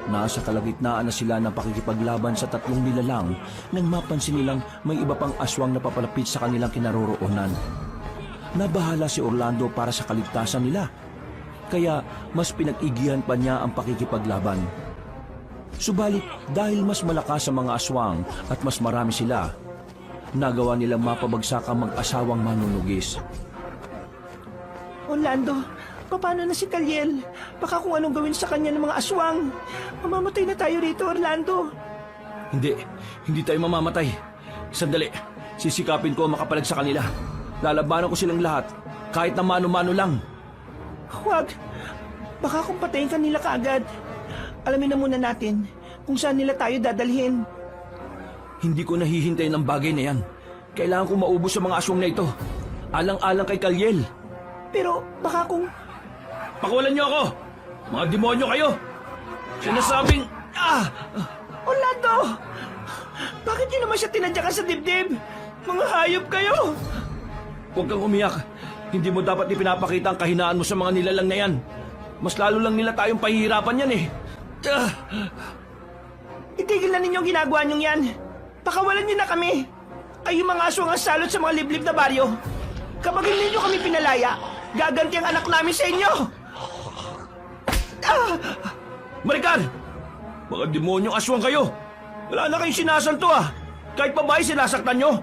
Nasa kalagitnaan na sila ng pakikipaglaban sa tatlong nilalang nang mapansin nilang may iba pang aswang na papalapit sa kanilang kinaroroonan. Nabahala si Orlando para sa kaligtasan nila, kaya mas pinag-igihan pa niya ang pakikipaglaban. Subalit dahil mas malakas ang mga aswang at mas marami sila, nagawa nilang mapabagsak ang mag-asawang manunugis. Orlando, paano na si Kaliel? Baka kung anong gawin sa kanya ng mga aswang. Mamamatay na tayo rito, Orlando. Hindi tayo mamamatay. Sandali, sisikapin ko makapalag sa kanila. Lalabanan ko silang lahat, kahit na mano-mano lang. Huwag. Baka kung patayin ka nila kaagad. Alamin na muna natin kung saan nila tayo dadalhin. Hindi ko nahihintay ng bagay na yan. Kailangan ko maubos sa mga aswang na ito. Alang-alang kay Kaliel. Pero baka kung... Pakawalan niyo ako! Mga demonyo kayo! Sinasabing... Orlando! Bakit niyo naman siya tinadyakan sa dibdib? Mga hayop kayo! Huwag kang umiyak. Hindi mo dapat ipinapakita ang kahinaan mo sa mga nilalang na yan. Mas lalo lang nila tayong pahihirapan yan eh. Itigil na ninyong ginagawa niyong yan. Pakawalan niyo na kami. Kayo mga aswang ang salot sa mga liblib na baryo. Kapag hindi niyo kami pinalaya, gaganti ang anak namin sa inyo. Maricar! Mga demonyong aswang kayo! Wala na kayong sinasanto ah! Kahit babae sinasaktan nyo!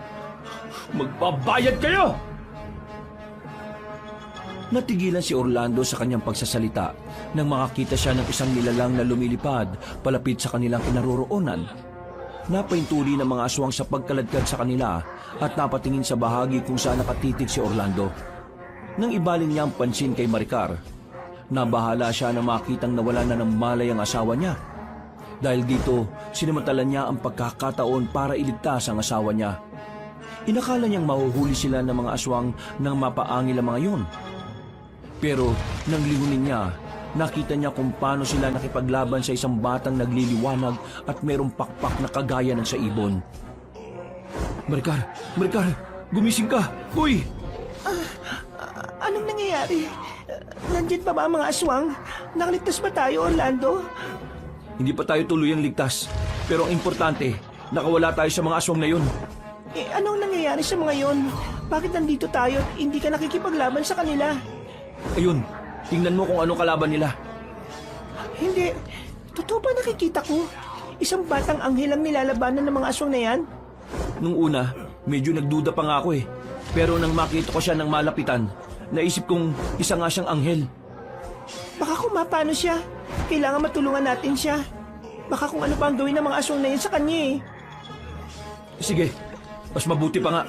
Magbabayad kayo! Natigilan si Orlando sa kanyang pagsasalita nang makakita siya ng isang nilalang na lumilipad palapit sa kanilang kinaroroonan. Napaintuli ng mga aswang sa pagkaladkad sa kanila at napatingin sa bahagi kung saan nakatitig si Orlando. Nang ibaling niya ang pansin kay Maricar, nabahala siya na makitang nawala na ng malay ang asawa niya. Dahil dito, sinamantala niya ang pagkakataon para iligtas ang asawa niya. Inakala niyang mahuhuli sila ng mga aswang nang mapaangil ang mga yun. Pero nang lingunin niya, nakita niya kung paano sila nakipaglaban sa isang batang nagliliwanag at merong pakpak na kagaya ng sa ibon. Maricar! Maricar! Gumising ka! Uy! Anong nangyayari? Nandiyan pa ba ang mga aswang? Nakaligtas ba tayo, Orlando? Hindi pa tayo tuluyang ligtas. Pero ang importante, nakawala tayo sa mga aswang na yun. Anong nangyayari sa mga yon? Bakit nandito tayo at hindi ka nakikipaglaban sa kanila? Ayun, tingnan mo kung anong kalaban nila. Hindi. Totoo ba nakikita ko? Isang batang anghel ang nilalabanan ng mga aswang na yan? Nung una, medyo nagduda pa nga ako eh. Pero nang makita ko siya ng malapitan, naisip kong isa nga siyang anghel. Baka kung mapano siya, kailangan matulungan natin siya. Baka kung ano pa ang gawin ng mga aswang na yan sa kanya eh. Sige, mas mabuti pa nga.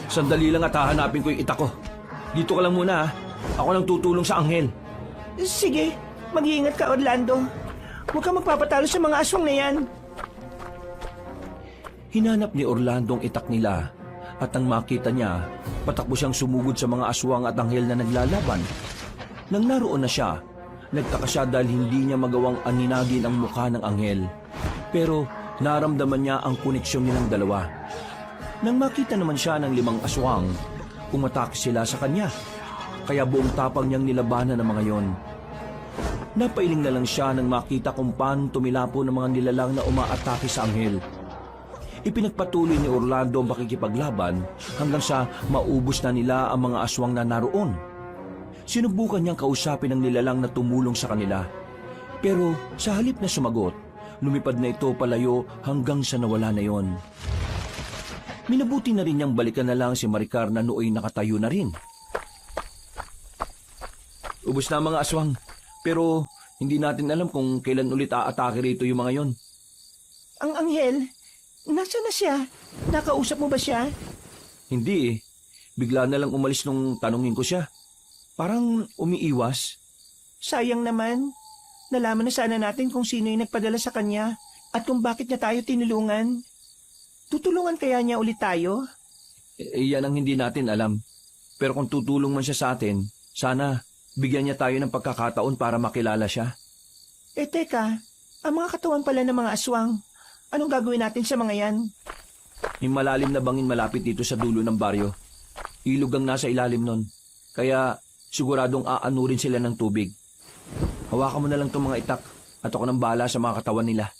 Sandali lang at hahanapin ko yung itak ko. Dito ka lang muna ha. Ako nang tutulong sa anghel. Sige, mag-iingat ka, Orlando. Huwag kang magpapatalo sa mga aswang na yan. Hinanap ni Orlando ang itak nila at nang makita niya, patakbo siyang sumugod sa mga aswang at anghel na naglalaban. Nang naroon na siya, nagtaka siya dahil hindi niya magawang aninagin ang mukha ng anghel. Pero naramdaman niya ang koneksyon nilang dalawa. Nang makita naman siya ng 5 aswang, umatake sila sa kanya. Kaya buong tapang niyang nilabanan ng mga yon. Napailing na lang siya nang makita kung paano tumilapo ng mga nilalang na umaatake sa anghel. Ipinagpatuloy ni Orlando ang pakikipaglaban hanggang sa maubos na nila ang mga aswang na naroon. Sinubukan niyang kausapin ang nilalang na tumulong sa kanila. Pero sa halip na sumagot, lumipad na ito palayo hanggang sa nawala na yon. Minabuti na rin niyang balikan na lang si Maricar na nooy nakatayo na rin. Ubus na ang mga aswang, pero hindi natin alam kung kailan ulit aatake rito yung mga yon. Ang anghel, nasaan na siya? Nakausap mo ba siya? Hindi eh. Bigla na lang umalis nung tanungin ko siya. Parang umiiwas. Sayang naman. Nalaman na sana natin kung sino yung nagpadala sa kanya at kung bakit niya tayo tinulungan. Tutulungan kaya niya ulit tayo? Yan ang hindi natin alam. Pero kung tutulong man siya sa atin, sana bigyan niya tayo ng pagkakataon para makilala siya. Teka, ang mga katawan pala ng mga aswang. Anong gagawin natin sa mga yan? May malalim na bangin malapit dito sa dulo ng baryo. Ilog ang nasa ilalim nun. Kaya siguradong aanurin sila ng tubig. Hawakan mo na lang itong mga itak at ako nang bahala sa mga katawan nila.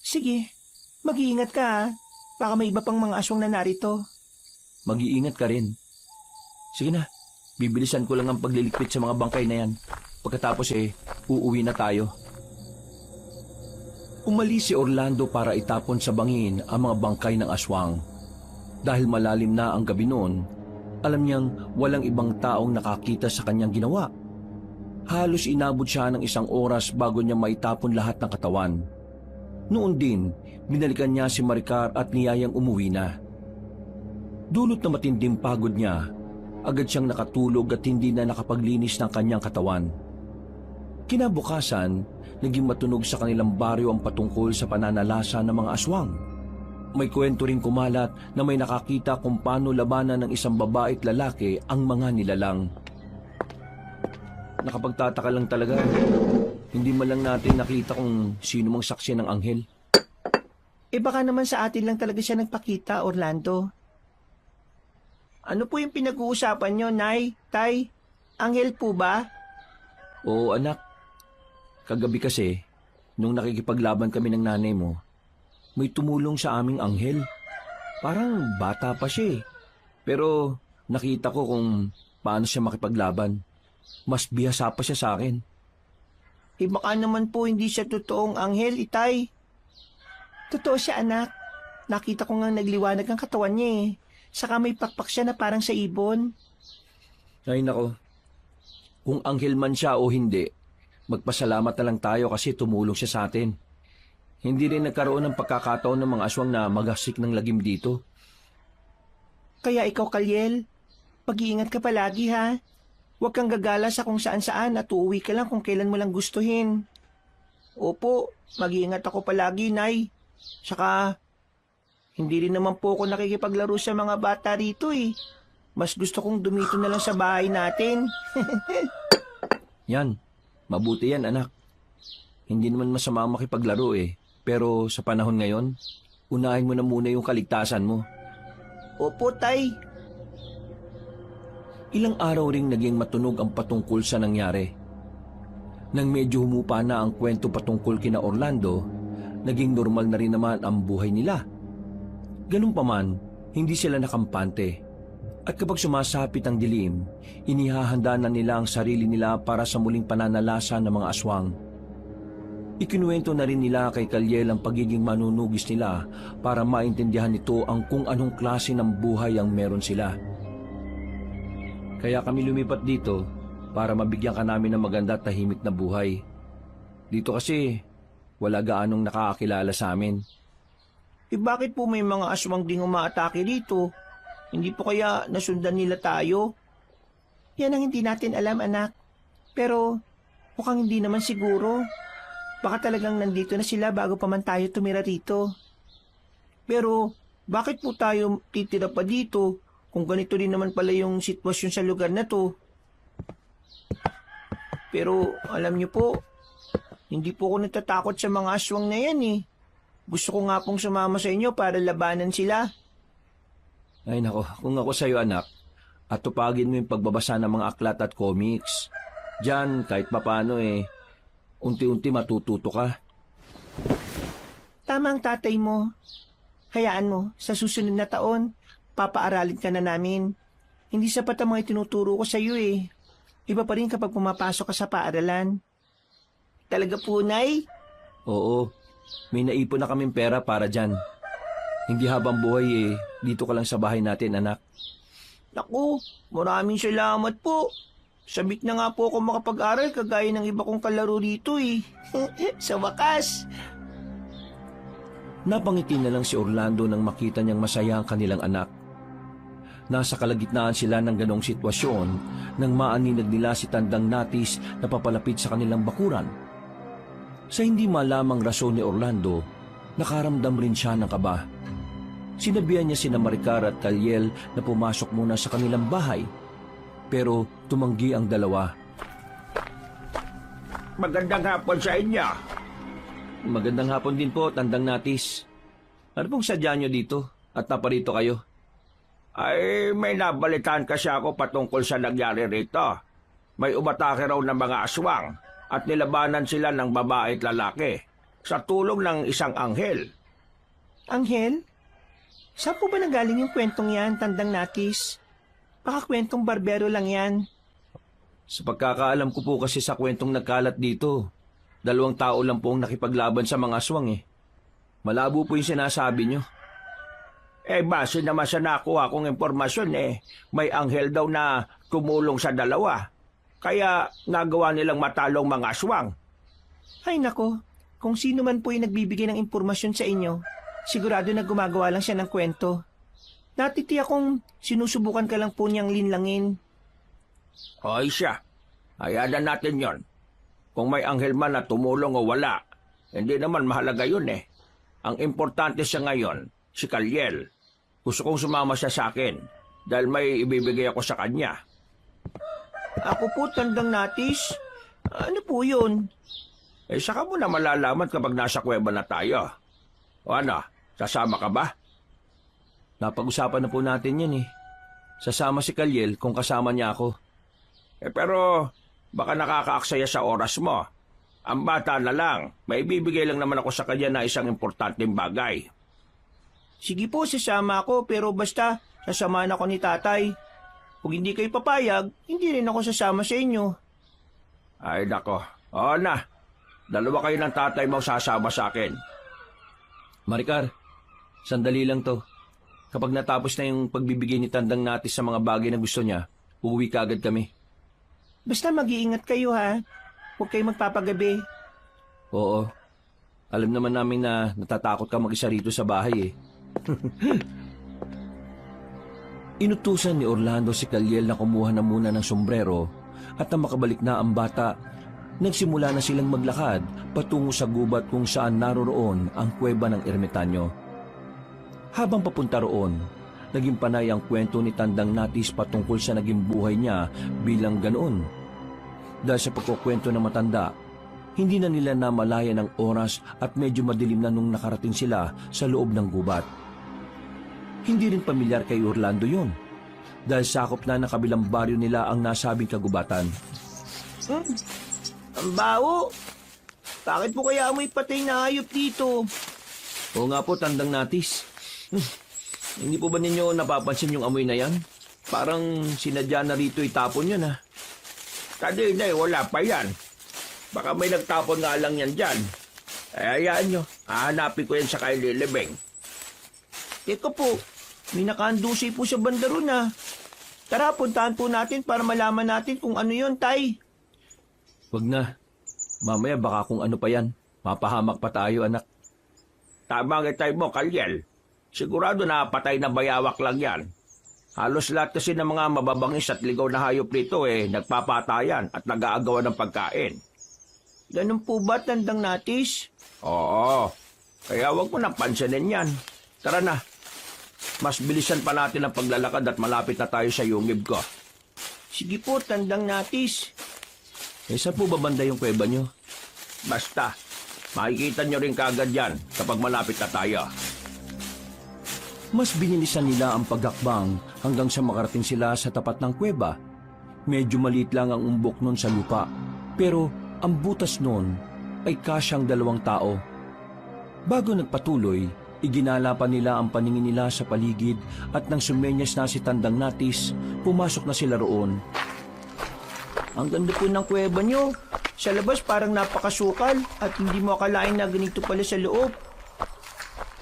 Sige, mag-iingat ka ha. Baka may iba pang mga aswang na narito. Mag-iingat ka rin. Sige na, bibilisan ko lang ang pagliligpit sa mga bangkay na yan. Pagkatapos uuwi na tayo. Umalis si Orlando para itapon sa bangin ang mga bangkay ng aswang. Dahil malalim na ang gabi noon, alam niyang walang ibang taong nakakita sa kanyang ginawa. Halos inabot siya ng 1 oras bago niya maitapon lahat ng katawan. Noon din, binalikan niya si Maricar at niyayang umuwi na. Dulot na matinding pagod niya, agad siyang nakatulog at hindi na nakapaglinis ng kanyang katawan. Kinabukasan, naging matunog sa kanilang baryo ang patungkol sa pananalasa ng mga aswang. May kwento ring kumalat na may nakakita kung paano labanan ng isang babae at lalaki ang mga nilalang. Nakapagtataka lang talaga. Hindi man lang natin nakita kung sino mang saksi ng anghel. Baka naman sa atin lang talaga siya nagpakita, Orlando. Ano po yung pinag-uusapan nyo, Nay? Tay? Anghel po ba? Oo anak. Kagabi kasi, nung nakikipaglaban kami ng nanay mo, may tumulong sa aming anghel. Parang bata pa siya eh. Pero nakita ko kung paano siya makipaglaban. Mas bihasa pa siya sa akin. Baka naman po hindi siya totoong anghel, Itay. Totoo siya, anak. Nakita ko nga nagliwanag ang katawan niya eh. Saka may pakpak siya na parang sa ibon. Ay nako, kung anghel man siya o hindi, magpasalamat na lang tayo kasi tumulong siya sa atin. Hindi rin nagkaroon ng pagkakataon ng mga aswang na maghasik ng lagim dito. Kaya ikaw, Kalyel, mag-iingat ka palagi ha. Huwag kang gagala sa kung saan-saan at uuwi ka lang kung kailan mo lang gustuhin. Opo, mag-iingat ako palagi, Nay. Saka, hindi rin naman po ako nakikipaglaro sa mga bata rito eh. Mas gusto kong dumito na lang sa bahay natin. Yan, mabuti yan anak. Hindi naman masama makipaglaro eh. Pero sa panahon ngayon, unahin mo na muna yung kaligtasan mo. Opo, Tay. Ilang araw ring naging matunog ang patungkol sa nangyari. Nang medyo humupa na ang kwento patungkol kina Orlando, naging normal na rin naman ang buhay nila. Ganun pa man, hindi sila nakampante. At kapag sumasapit ang dilim, inihahanda na nila ang sarili nila para sa muling pananalasa ng mga aswang. Ikinuwento na rin nila kay Kalyel ang pagiging manunugis nila para maintindihan nito ang kung anong klase ng buhay ang meron sila. Kaya kami lumipat dito para mabigyan ka namin ng maganda at tahimik na buhay. Dito kasi wala gaanong nakakakilala sa amin. Eh bakit po may mga aswang ding umaatake dito? Hindi po kaya nasundan nila tayo? Yan ang hindi natin alam, anak. Pero mukhang hindi naman siguro. Baka talagang nandito na sila bago pa man tayo tumira rito. Pero bakit po tayo titira pa dito kung ganito din naman pala yung sitwasyon sa lugar na to? Pero alam niyo po, hindi po ako natatakot sa mga aswang na yan eh. Gusto ko nga pong sumama sa inyo para labanan sila. Ay nako, kung ako sa'yo anak, at tupagin mo yung pagbabasa ng mga aklat at comics. Diyan, kahit papano unti-unti matututo ka. Tama ang tatay mo. Hayaan mo, sa susunod na taon, papaaralin ka na namin. Hindi sapat ang mga tinuturo ko sa iyo eh. Iba pa rin kapag pumapasok ka sa paaralan. Talaga po, Nay? Oo, may naipon na kaming pera para dyan. Hindi habang buhay dito ka lang sa bahay natin anak. Naku, maraming salamat po. Sabik na nga po ako makapag-aral kagaya ng iba kong kalaro rito eh. Sa wakas. Napangiti na lang si Orlando nang makita niyang masaya ang kanilang anak. Nasa kalagitnaan sila ng ganong sitwasyon nang maaninag nila si Tandang Natis na papalapit sa kanilang bakuran. Sa hindi malamang rason ni Orlando, nakaramdam rin siya ng kaba. Sinabihan niya sina Maricar at Kalyel na pumasok muna sa kanilang bahay. Pero tumanggi ang dalawa. Magandang hapon sa inyo. Magandang hapon din po, Tandang Natis. Ano pong sadya niyo dito at naparito kayo? Ay, may nabalitaan kasi ako patungkol sa nangyari rito. May umatake raw ng mga aswang at nilabanan sila ng babae at lalaki sa tulong ng isang anghel. Anghel? Saan po ba nanggaling yung kwentong yan, Tandang Natis? Baka kwentong barbero lang yan. Sa pagkakaalam ko po kasi sa kwentong nagkalat dito, 2 tao lang po ang nakipaglaban sa mga aswang eh. Malabo po yung sinasabi nyo. Base naman sa nakuha kong impormasyon may anghel daw na tumulong sa dalawa. Kaya nagawa nilang matalong mga aswang. Ay nako, kung sino man po yung nagbibigay ng impormasyon sa inyo, sigurado na gumagawa lang siya ng kwento. Natitiyak kong sinusubukan ka lang po niyang linlangin. Hoy siya, hayaan na natin yon. Kung may anghel man na tumulong o wala, hindi naman mahalaga yun eh. Ang importante siya ngayon, si Kalyel. Gusto kong sumama siya sa akin dahil may ibibigay ako sa kanya. Ako po, Tandang Natis. Ano po yun? Saka mo na malalaman kapag nasa kuweba na tayo. O ano, sasama ka ba? Napag-usapan na po natin yan eh. Sasama si Kalyel kung kasama niya ako. Pero baka nakakaaksaya sa oras mo. Ang bata na lang, may ibibigay lang naman ako sa kanya na isang importanteng bagay. Sige po, sasama ako pero basta sasamahan ako ni tatay. Kung hindi kayo papayag, hindi rin ako sasama sa inyo. Ay nako, oo na. 2 kayo ng tatay mo sasama sa akin. Maricar, sandali lang to. Kapag natapos na yung pagbibigay ni Tandang Natis sa mga bagay na gusto niya, uuwi ka agad kami. Basta mag-iingat kayo ha. Huwag kayong magpapagabi. Oo. Alam naman namin na natatakot ka mag-isa rito sa bahay eh. Inutusan ni Orlando si Kaliel na kumuha na muna ng sombrero at nang makabalik na ang bata, nagsimula na silang maglakad patungo sa gubat kung saan naroroon ang kuweba ng ermitanyo. Habang papunta roon, naging panay ang kwento ni Tandang Natis patungkol sa naging buhay niya bilang ganoon. Dahil sa pagkukwento ng matanda, hindi na nila namalayan ang oras at medyo madilim na nung nakarating sila sa loob ng gubat. Hindi rin pamilyar kay Orlando yon, dahil sakop na ng kabilang baryo nila ang nasabing kagubatan. Ang baho. Bakit po kaya amoy patay na hayop dito? Oo nga po, Tandang Natis. Hindi po ba ninyo napapansin yung amoy na yan? Parang sinadya na rito itapon yun ha. Kanina wala pa yan. Baka may nagtapon nga lang yan dyan. Hayaan nyo, hahanapin ko yan sa kay Lilibeng. Teka po, may nakaandusi po sa banda ron ha. Tara, puntahan po natin para malaman natin kung ano yon, Tay. Wag na. Mamaya baka kung ano pa yan. Mapahamak pa tayo, anak. Tama ang itay mo, Kaliel. Sigurado na patay na bayawak lang yan. Halos lahat kasi ng mga mababangis at ligaw na hayop rito nagpapatayan at nag-aagawan ng pagkain. Ganun po ba, Tandang Natis? Oo, kaya wag mo nang pansinin yan. Tara na, mas bilisan pa natin ang paglalakad at malapit na tayo sa yungib ko. Sige po, Tandang Natis. Saan po ba banda yung kuweba nyo? Basta, makikita nyo rin kagad yan kapag malapit na tayo. Mas binilisan nila ang paghakbang hanggang sa makarating sila sa tapat ng kuweba. Medyo maliit lang ang umbok nun sa lupa, pero ang butas nun ay kasyang 2 tao. Bago nagpatuloy, iginala pa nila ang paningin nila sa paligid at nang sumenyas na si Tandang Natis, pumasok na sila roon. Ang ganda po ng kuweba nyo. Sa labas parang napakasukal at hindi mo akalain na ganito pala sa loob.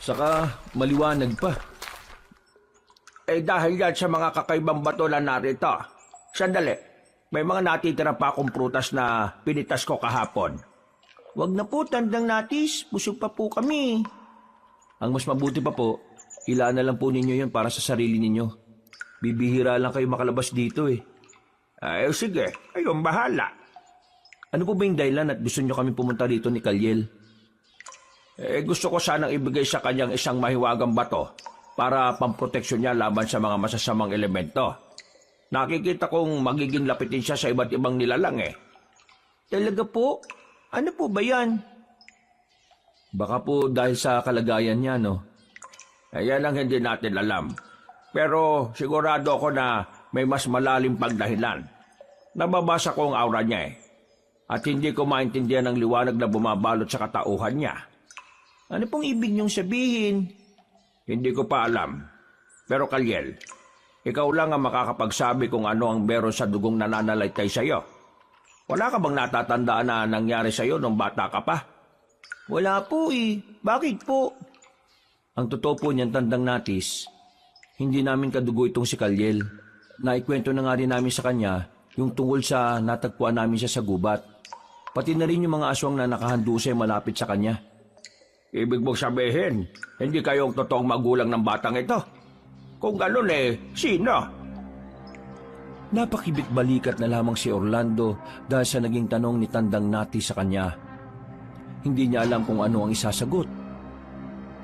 Saka maliwanag pa. Dahil yan sa mga kakaibang bato na narito. Sandali, may mga natitira pa akong prutas na pinitas ko kahapon. Wag na po, Tandang Natis. Busog pa po kami. Ang mas mabuti pa po, ilaan na lang po ninyo yun para sa sarili ninyo. Bibihira lang kayo makalabas dito eh. Sige, kayong bahala. Ano po ba yung dahilan at gusto nyo kami pumunta dito ni Kaliel? Gusto ko sanang ibigay sa kanyang isang mahiwagang bato para pamproteksyon niya laban sa mga masasamang elemento. Nakikita kong magiging lapitin siya sa iba't ibang nilalang Talaga po? Ano po ba yan? Baka po dahil sa kalagayan niya, no? Yan ang hindi natin alam. Pero sigurado ako na may mas malalim pagdahilan. Nababasa ko ang aura niya at hindi ko maintindihan ang liwanag na bumabalot sa katauhan niya. Ano pong ibig niyong sabihin? Hindi ko pa alam. Pero Kaliel, ikaw lang ang makakapagsabi kung ano ang meron sa dugong nananalaytay sa'yo. Wala ka bang natatandaan na nangyari sa'yo nung bata ka pa? Wala po eh. Bakit po? Ang totoo po niyan, Tandang Natis, hindi namin kadugo itong si Kaliel. Naikwento na nga rin namin sa kanya yung tungkol sa natagpuan namin siya sa gubat. Pati na rin yung mga aswang na nakahandusay malapit sa kanya. Ibig mong sabihin, hindi kayong totoong magulang ng batang ito? Kung ganun sino? Napakibit balikat na lamang si Orlando dahil sa naging tanong ni Tandang Natis sa kanya. Hindi niya alam kung ano ang isasagot.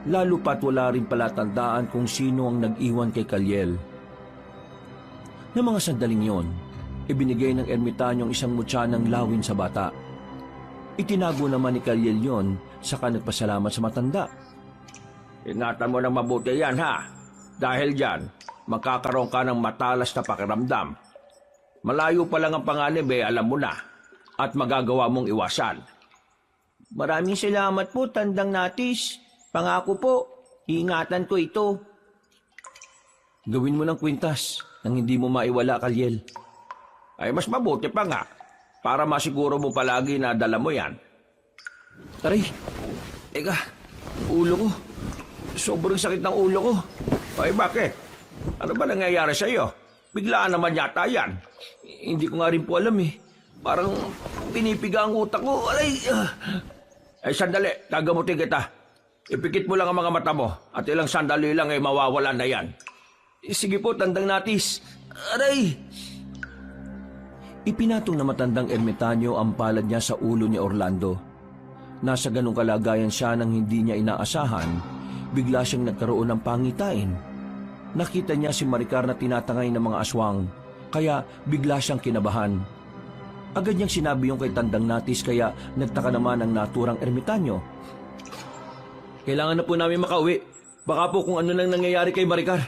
Lalo pat wala rin pala tandaan kung sino ang nag-iwan kay Kaliel. Na mga sandaling yon, ibinigay ng ermitanyong isang mutya ng lawin sa bata. Itinago naman ni Kaliel yon, saka nagpasalamat sa matanda. Ingatan mo na mabuti yan ha. Dahil dyan, magkakaroon ka ng matalas na pakiramdam. Malayo pa lang ang panganib alam mo na. At magagawa mong iwasan. Maraming salamat po, Tandang Natis. Pangako po, iingatan ko ito. Gawin mo ng kwintas nang hindi mo maiwala, Kaliel. Ay mas mabuti pa nga. Para masiguro mo palagi na dala mo yan. Taray! Teka, ulo ko. sobrang sakit ng ulo ko. Ay, bakit? Ano ba nangyayari sa iyo? Biglaan naman yata yan. Hindi ko nga rin po alam eh. Parang pinipiga ang utak ko. Aray! Ay, sandali. Gagamutin kita. Ipikit mo lang ang mga mata mo at ilang sandali lang ay mawawalan na yan. Sige po, Tandang Natis. Aray! Ipinatong na matandang ermitanyo ang palad niya sa ulo ni Orlando. Nasa ganong kalagayan siya nang hindi niya inaasahan, bigla siyang nagkaroon ng pangitain. Nakita niya si Maricar na tinatangay ng mga aswang, kaya bigla siyang kinabahan. Agad niyang sinabi yung kay Tandang Natis kaya nagtaka naman ang naturang ermitanyo. Kailangan na po namin makauwi. Baka po kung ano nang nangyayari kay Maricar.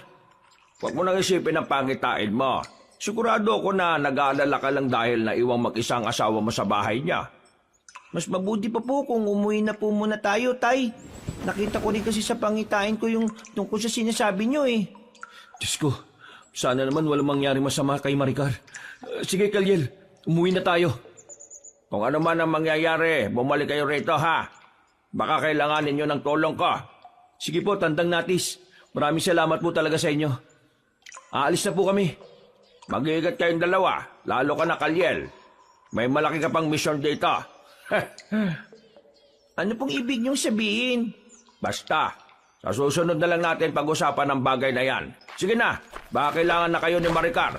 Huwag mo nang isipin ang pangitain mo. Sigurado ako na nag-aalala ka lang dahil na iwang mag-isang asawa mo sa bahay niya. Mas mabuti pa po kung umuwi na po muna tayo, Tay. Nakita ko rin kasi sa pangitain ko yung tungkol sa sinasabi nyo eh. Diyos ko, sana naman walang mangyari masama kay Maricar. Sige, Kalyel, umuwi na tayo. Kung ano man ang mangyayari, bumalik kayo rito ha. Baka kailangan ninyo ng tulong ko. Sige po, Tandang Natis. Maraming salamat po talaga sa inyo. Aalis na po kami. Mag-iingat kayong dalawa, lalo ka na Kalyel. May malaki ka pang misyon dito. Ano pong ibig niyong sabihin? Basta, sa susunod na lang natin pag-usapan ang bagay na yan. Sige na, baka kailangan na kayo ni Maricar.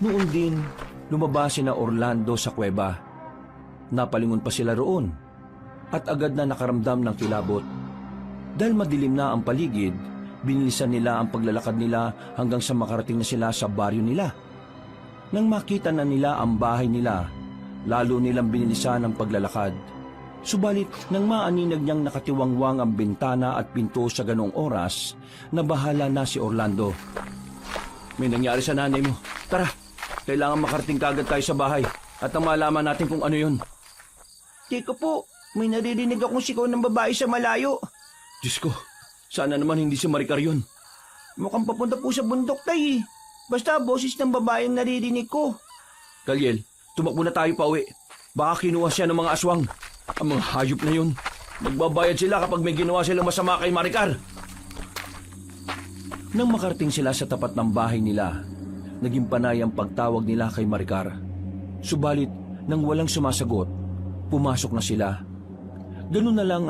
Noon din, lumabas sina Orlando sa kuweba. Napalingon pa sila roon at agad na nakaramdam ng kilabot. Dahil madilim na ang paligid, binilisan nila ang paglalakad nila hanggang sa makarating na sila sa baryo nila. Nang makita na nila ang bahay nila, lalo nilang binilisan ang paglalakad. Subalit, nang maaninag niyang nakatiwangwang ang bintana at pinto sa ganong oras, nabahala na si Orlando. May nangyari sa nanay mo. Tara, kailangan makarating kagad tayo sa bahay at ang malaman natin kung ano yun. Teka po, may naririnig akong sigaw ng babae sa malayo. Diyos ko, sana naman hindi si Maricar yun. Mukhang papunta po sa bundok, Tay. Basta boses ng babae ang naririnig ko. Kalyel, tumakbo na tayo pa uwi. Baka kinuha siya ng mga aswang. Ang mga hayop na yun. Magbabayad sila kapag may ginawa silang masama kay Maricar. Nang makarating sila sa tapat ng bahay nila, naging panay ang pagtawag nila kay Maricar. Subalit, nang walang sumasagot, pumasok na sila. Ganun na lang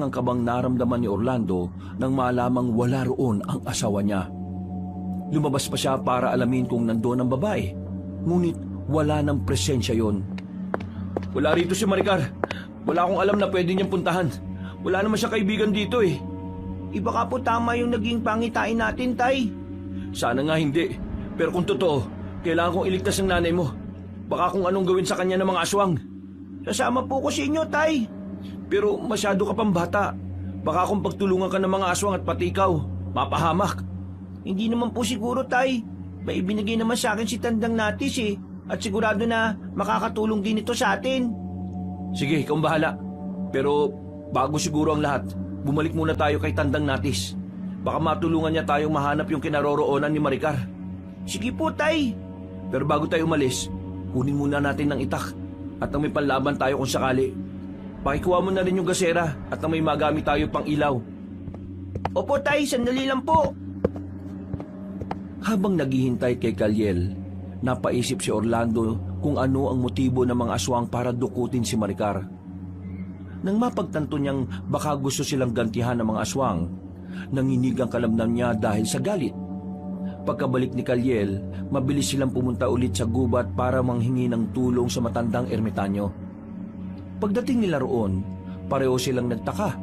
ang kabang naramdaman ni Orlando nang malamang wala roon ang asawa niya. Lumabas pa siya para alamin kung nandoon ang babae, ngunit wala ng presensya yon. Wala rito si Maricar. Wala akong alam na pwede niyang puntahan. Wala naman siya kaibigan dito eh. Iba ka po tama yung naging pangitain natin, Tay. Sana nga hindi. Pero kung totoo, kailangan kong iligtas ang nanay mo. Baka kung anong gawin sa kanya ng mga aswang. Sasama po ko sa inyo, Tay. Pero masyado ka pang bata. Baka kung pagtulungan ka ng mga aswang at pati ikaw, mapahamak. Hindi naman po siguro, Tay. May ibinigay naman sa akin si Tandang Natis eh. At sigurado na makakatulong din ito sa atin. Sige, ikaw ang bahala. Pero bago siguro ang lahat, bumalik muna tayo kay Tandang Natis. Baka matulungan niya tayong mahanap yung kinaroroonan ni Maricar. Sige po, Tay. Pero bago tayo umalis, kunin muna natin ng itak at ang may panlaban tayo kung sakali. Pakikuha mo na rin yung gasera at ang may magamit tayo pang ilaw. Opo, Tay. Sandali lang po. Habang naghihintay kay Kalyel, napaisip si Orlando kung ano ang motibo ng mga aswang para dukutin si Maricar. Nang mapagtanto niyang baka gusto silang gantihan ng mga aswang, nanginig ang kalamnan niya dahil sa galit. Pagkabalik ni Kalyel, mabilis silang pumunta ulit sa gubat para manghingi ng tulong sa matandang ermitanyo. Pagdating nila roon, pareho silang nagtaka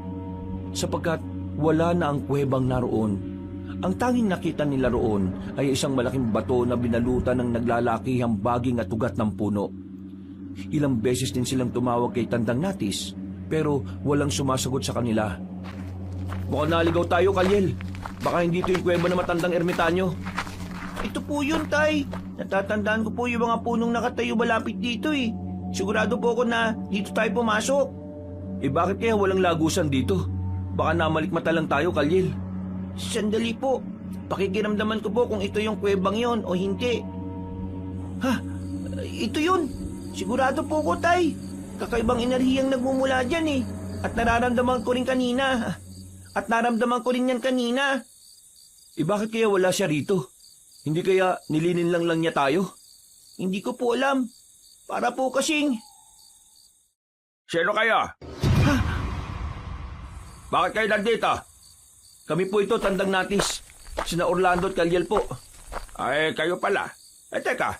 sapagkat wala na ang kuwebang naroon. Ang tanging nakita nila roon ay isang malaking bato na binalutan ng naglalakihang baging at ugat ng puno. Ilang beses din silang tumawag kay Tandang Natis, pero walang sumasagot sa kanila. Mukhang naligaw tayo, Kalyel. Baka hindi ito yung kuweba ng matandang ermitanyo. Ito po yun, Tay. Natatandaan ko po yung mga punong nakatayo malapit dito eh. Sigurado po ako na dito tayo pumasok. Bakit kaya walang lagusan dito? Baka namalikmata lang tayo, Kalyel. Sandali po. Pakikiramdaman ko po kung ito yung kuwebang yon o hindi. Ha? Ito yun. Sigurado po ko, Tay. Kakaibang enerhiyang nagmumula dyan eh. At nararamdaman ko rin kanina. At naramdaman ko rin yan kanina. Bakit kaya wala siya rito? Hindi kaya nilinin lang niya tayo? Hindi ko po alam. Para po kasing... Sino kayo? Bakit kayo nandito? Kami po ito, Tandang Natis. Sina Orlando at Kalyel po. Ay, kayo pala. Teka,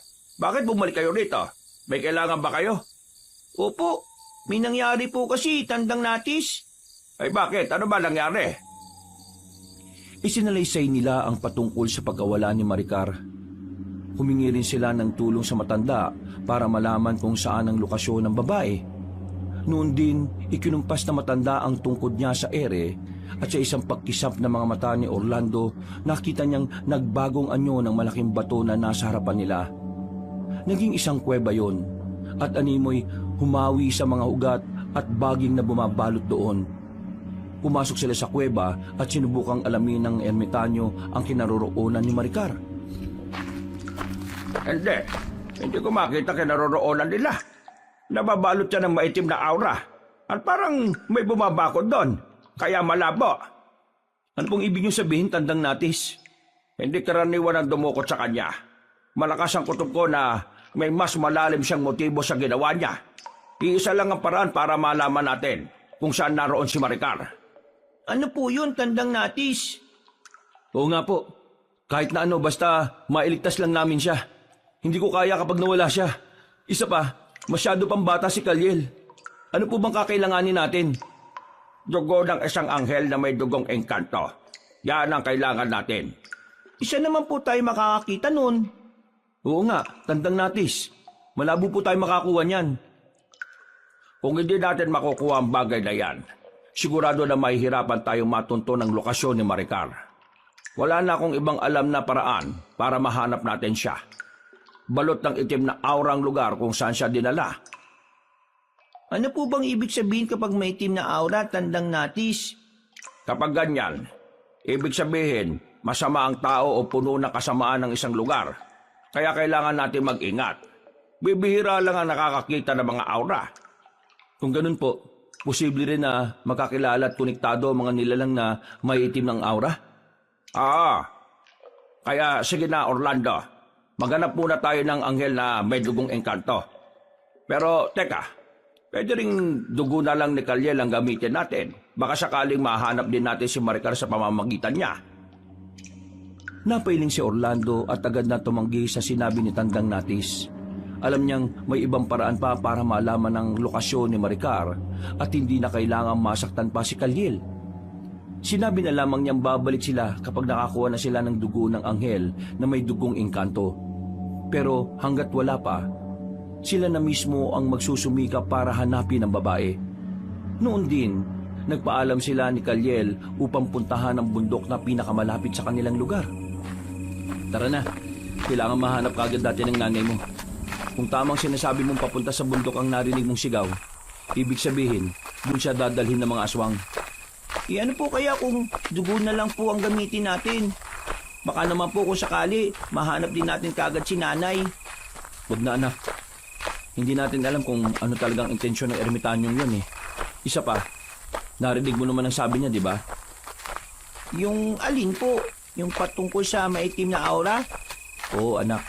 bakit bumalik kayo rito? May kailangan ba kayo? Opo, may nangyari po kasi, Tandang Natis. Ay, bakit? Ano ba nangyari? Isinalaysay nila ang patungkol sa pagkawala ni Maricar. Humingi rin sila ng tulong sa matanda para malaman kung saan ang lokasyon ng babae. Noon din, ikinumpas na matanda ang tungkod niya sa ere at sa isang pagkisap ng mga mata ni Orlando, nakita niyang nagbagong anyo ng malaking bato na nasa harapan nila. Naging isang kuweba yon at animoy humawi sa mga ugat at baging na bumabalot doon. Pumasok sila sa kuweba at sinubukang alamin ng ermitanyo ang kinaroroonan ni Maricar. Hindi ko makita kinaroroonan nila. Nababalot siya ng maitim na aura. At parang may bumabakod doon. Kaya malabo. Ano pong ibig niyo sabihin, Tandang Natis? Hindi karaniwan ang dumukot sa kanya. Malakas ang kutob ko na may mas malalim siyang motibo sa ginawa niya. Iisa lang ang paraan para malaman natin kung saan naroon si Maricar. Ano po yun, Tandang Natis? Oo nga po. Kahit na ano, basta mailigtas lang namin siya. Hindi ko kaya kapag nawala siya. Isa pa, masyado pang bata si Kalyel. Ano po bang kakailanganin natin? Dugo ng isang anghel na may dugong engkanto. Yan ang kailangan natin. Isa naman po tayo makakakita nun. Oo nga, Tandang Natis. Malabo po tayo makakuha niyan. Kung hindi natin makukuha ang bagay na yan, sigurado na mahihirapan tayong matunto ng lokasyon ni Maricar. Wala na akong ibang alam na paraan para mahanap natin siya. Balot ng itim na aurang lugar kung saan siya dinala. Ano po bang ibig sabihin kapag may itim na aura, Tandang Natis? Kapag ganyan, ibig sabihin masama ang tao o puno ng kasamaan ng isang lugar. Kaya kailangan natin mag-ingat. Bibihira lang ang nakakakita ng mga aura. Kung ganun po, posible rin na makakilala at konektado ang mga nilalang na may itim ng aura? Kaya sige na, Orlando. Maghanap muna tayo ng anghel na may dugong engkanto. Pero teka, pwede ring dugo na lang ni Kalyel ang gamitin natin. Baka sakaling mahanap din natin si Maricar sa pamamagitan niya. Napailing si Orlando at agad na tumanggi sa sinabi ni Tandang Natis. Alam niyang may ibang paraan pa para malaman ang lokasyon ni Maricar at hindi na kailangang masaktan pa si Kalyel. Sinabi na lamang niyang babalik sila kapag nakakuha na sila ng dugo ng anghel na may dugong engkanto. Pero hanggat wala pa, sila na mismo ang magsusumikap para hanapin ang babae. Noon din, nagpaalam sila ni Kalyel upang puntahan ang bundok na pinakamalapit sa kanilang lugar. Tara na, kailangan mahanap kagad natin ng nanay mo. Kung tamang sinasabi mong papunta sa bundok ang narinig mong sigaw, ibig sabihin, doon siya dadalhin ng mga aswang. Ano po kaya kung dugo na lang po ang gamitin natin? Baka naman po kung sakali, mahanap din natin kagad si nanay. Huwag na anak. Hindi natin alam kung ano talagang intensyon ng ermitanyong yun eh. Isa pa, narinig mo naman ang sabi niya, di ba? Yung alin po? Yung patungkol sa maitim na aura? Oo anak,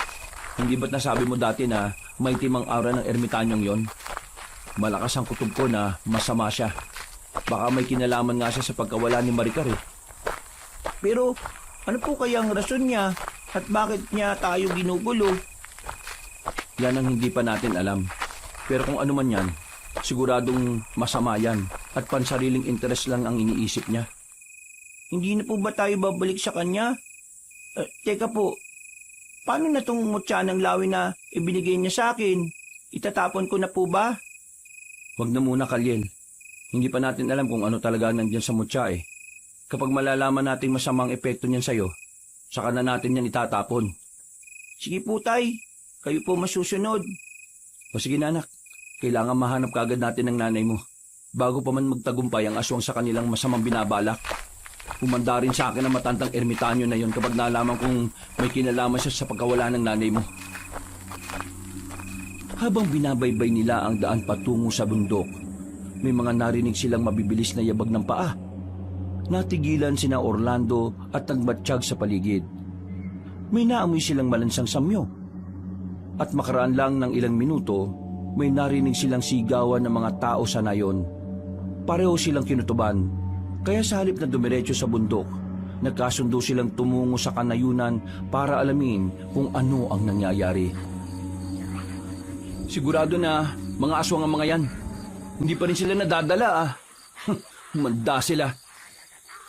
hindi ba't nasabi mo dati na maitim ang aura ng ermitanyong yon? Malakas ang kutob ko na masama siya. Baka may kinalaman nga siya sa pagkawala ni Maricar eh. Pero ano po kaya ang rason niya at bakit niya tayo ginugulo? Yan ang hindi pa natin alam. Pero kung ano man yan, siguradong masama yan at pansariling interes lang ang iniisip niya. Hindi na po ba tayo babalik sa kanya? Teka po, paano na itong mutya ng lawi na ibinigay niya sa akin? Itatapon ko na po ba? Huwag na muna, Kalyel. Hindi pa natin alam kung ano talaga nandyan sa mutya eh. Kapag malalaman natin masamang epekto niyan sa'yo, saka na natin yan itatapon. Sige po tay, kayo po masusunod. O sige na anak, kailangan mahanap kagad natin ng nanay mo. Bago pa man magtagumpay ang aswang sa kanilang masamang binabalak. Humanda rin sa akin ang matandang ermitanyo na yon kapag nalaman kung may kinalaman siya sa pagkawala ng nanay mo. Habang binabaybay nila ang daan patungo sa bundok, may mga narinig silang mabibilis na yabag ng paa. Natigilan sina Orlando at nagmatsyag sa paligid. May naamoy silang malansang samyo. At makaraan lang ng ilang minuto, may narinig silang sigawan ng mga tao sa nayon. Pareho silang kinutuban, kaya sa halip na dumiretso sa bundok, nagkasundo silang tumungo sa kanayunan para alamin kung ano ang nangyayari. Sigurado na mga aswang ang mga yan. Hindi pa rin sila nadadala Manda sila.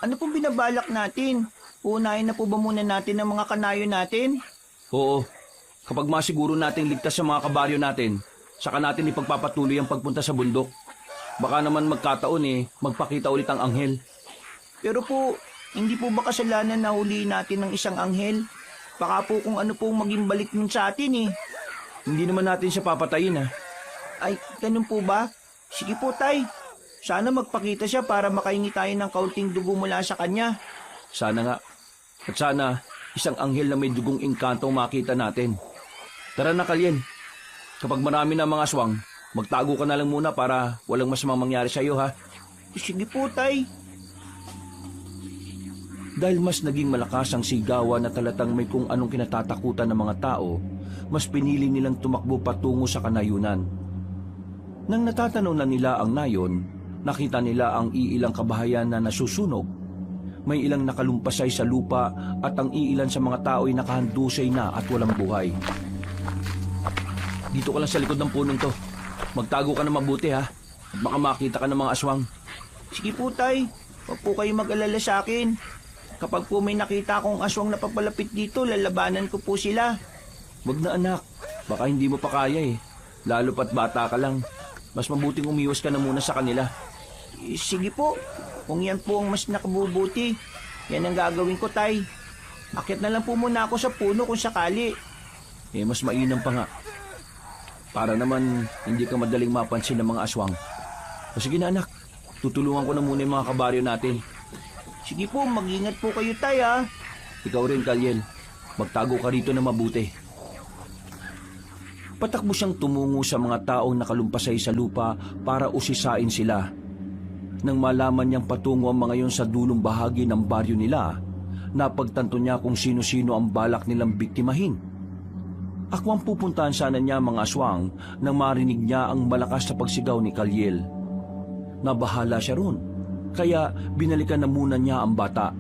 Ano pong binabalak natin? Unahin na po ba muna natin ang mga kanayo natin? Oo, kapag masiguro nating ligtas sa mga kabaryo natin, saka natin ipagpapatuloy ang pagpunta sa bundok. Baka naman magkataon magpakita ulit ang anghel. Pero po, hindi po ba kasalanan na huliin natin ng isang anghel? Baka po kung ano pong maging balik nun sa atin Hindi naman natin siya papatayin Ay, ganun po ba? Sige po, Tay. Sana magpakita siya para makahingi tayo ng kaunting dugo mula sa kanya. Sana nga. At sana, isang anghel na may dugong engkanto ang makita natin. Tara na, Kalyen. Kapag marami na mga aswang, magtago ka na lang muna para walang masamang mangyari sa iyo, ha? Sige po, Tay. Dahil mas naging malakas ang sigawan na talatang may kung anong kinatatakutan ng mga tao, mas pinili nilang tumakbo patungo sa kanayunan. Nang natatanaw na nila ang nayon, nakita nila ang iilang kabahayan na nasusunog. May ilang nakalumpasay sa lupa at ang iilan sa mga tao ay nakahandusay na at walang buhay. Dito ka lang sa likod ng punong to. Magtago ka na mabuti, ha? At baka makita ka ng mga aswang. Sige po, Tay. Huwag po kayo mag-alala sa akin. Kapag po may nakita akong aswang na papalapit dito, lalabanan ko po sila. Wag na, anak. Baka hindi mo pa kaya Lalo pat bata ka lang. Mas mabuting umiwas ka na muna sa kanila. Sige po. Kung yan po ang mas nakabubuti, yan ang gagawin ko, Tay. Akyat na lang po muna ako sa puno kung sakali. Mas mainam pa nga. Para naman hindi ka madaling mapansin ng mga aswang. O sige na, anak. Tutulungan ko na muna yung mga kabaryo natin. Sige po, mag-ingat po kayo, Tay, ha? Ikaw rin, Kalyel. Magtago ka rito na mabuti. Patakbo siyang tumungo sa mga taong nakalumpasay sa lupa para usisain sila. Nang malaman niyang patungo ang mga yon sa dulong bahagi ng baryo nila, napagtanto niya kung sino-sino ang balak nilang biktimahin. Akwang pupuntahan sana niya mga aswang nang marinig niya ang malakas na pagsigaw ni Kalyel. Nabahala siya roon, kaya binalikan na muna niya ang bata.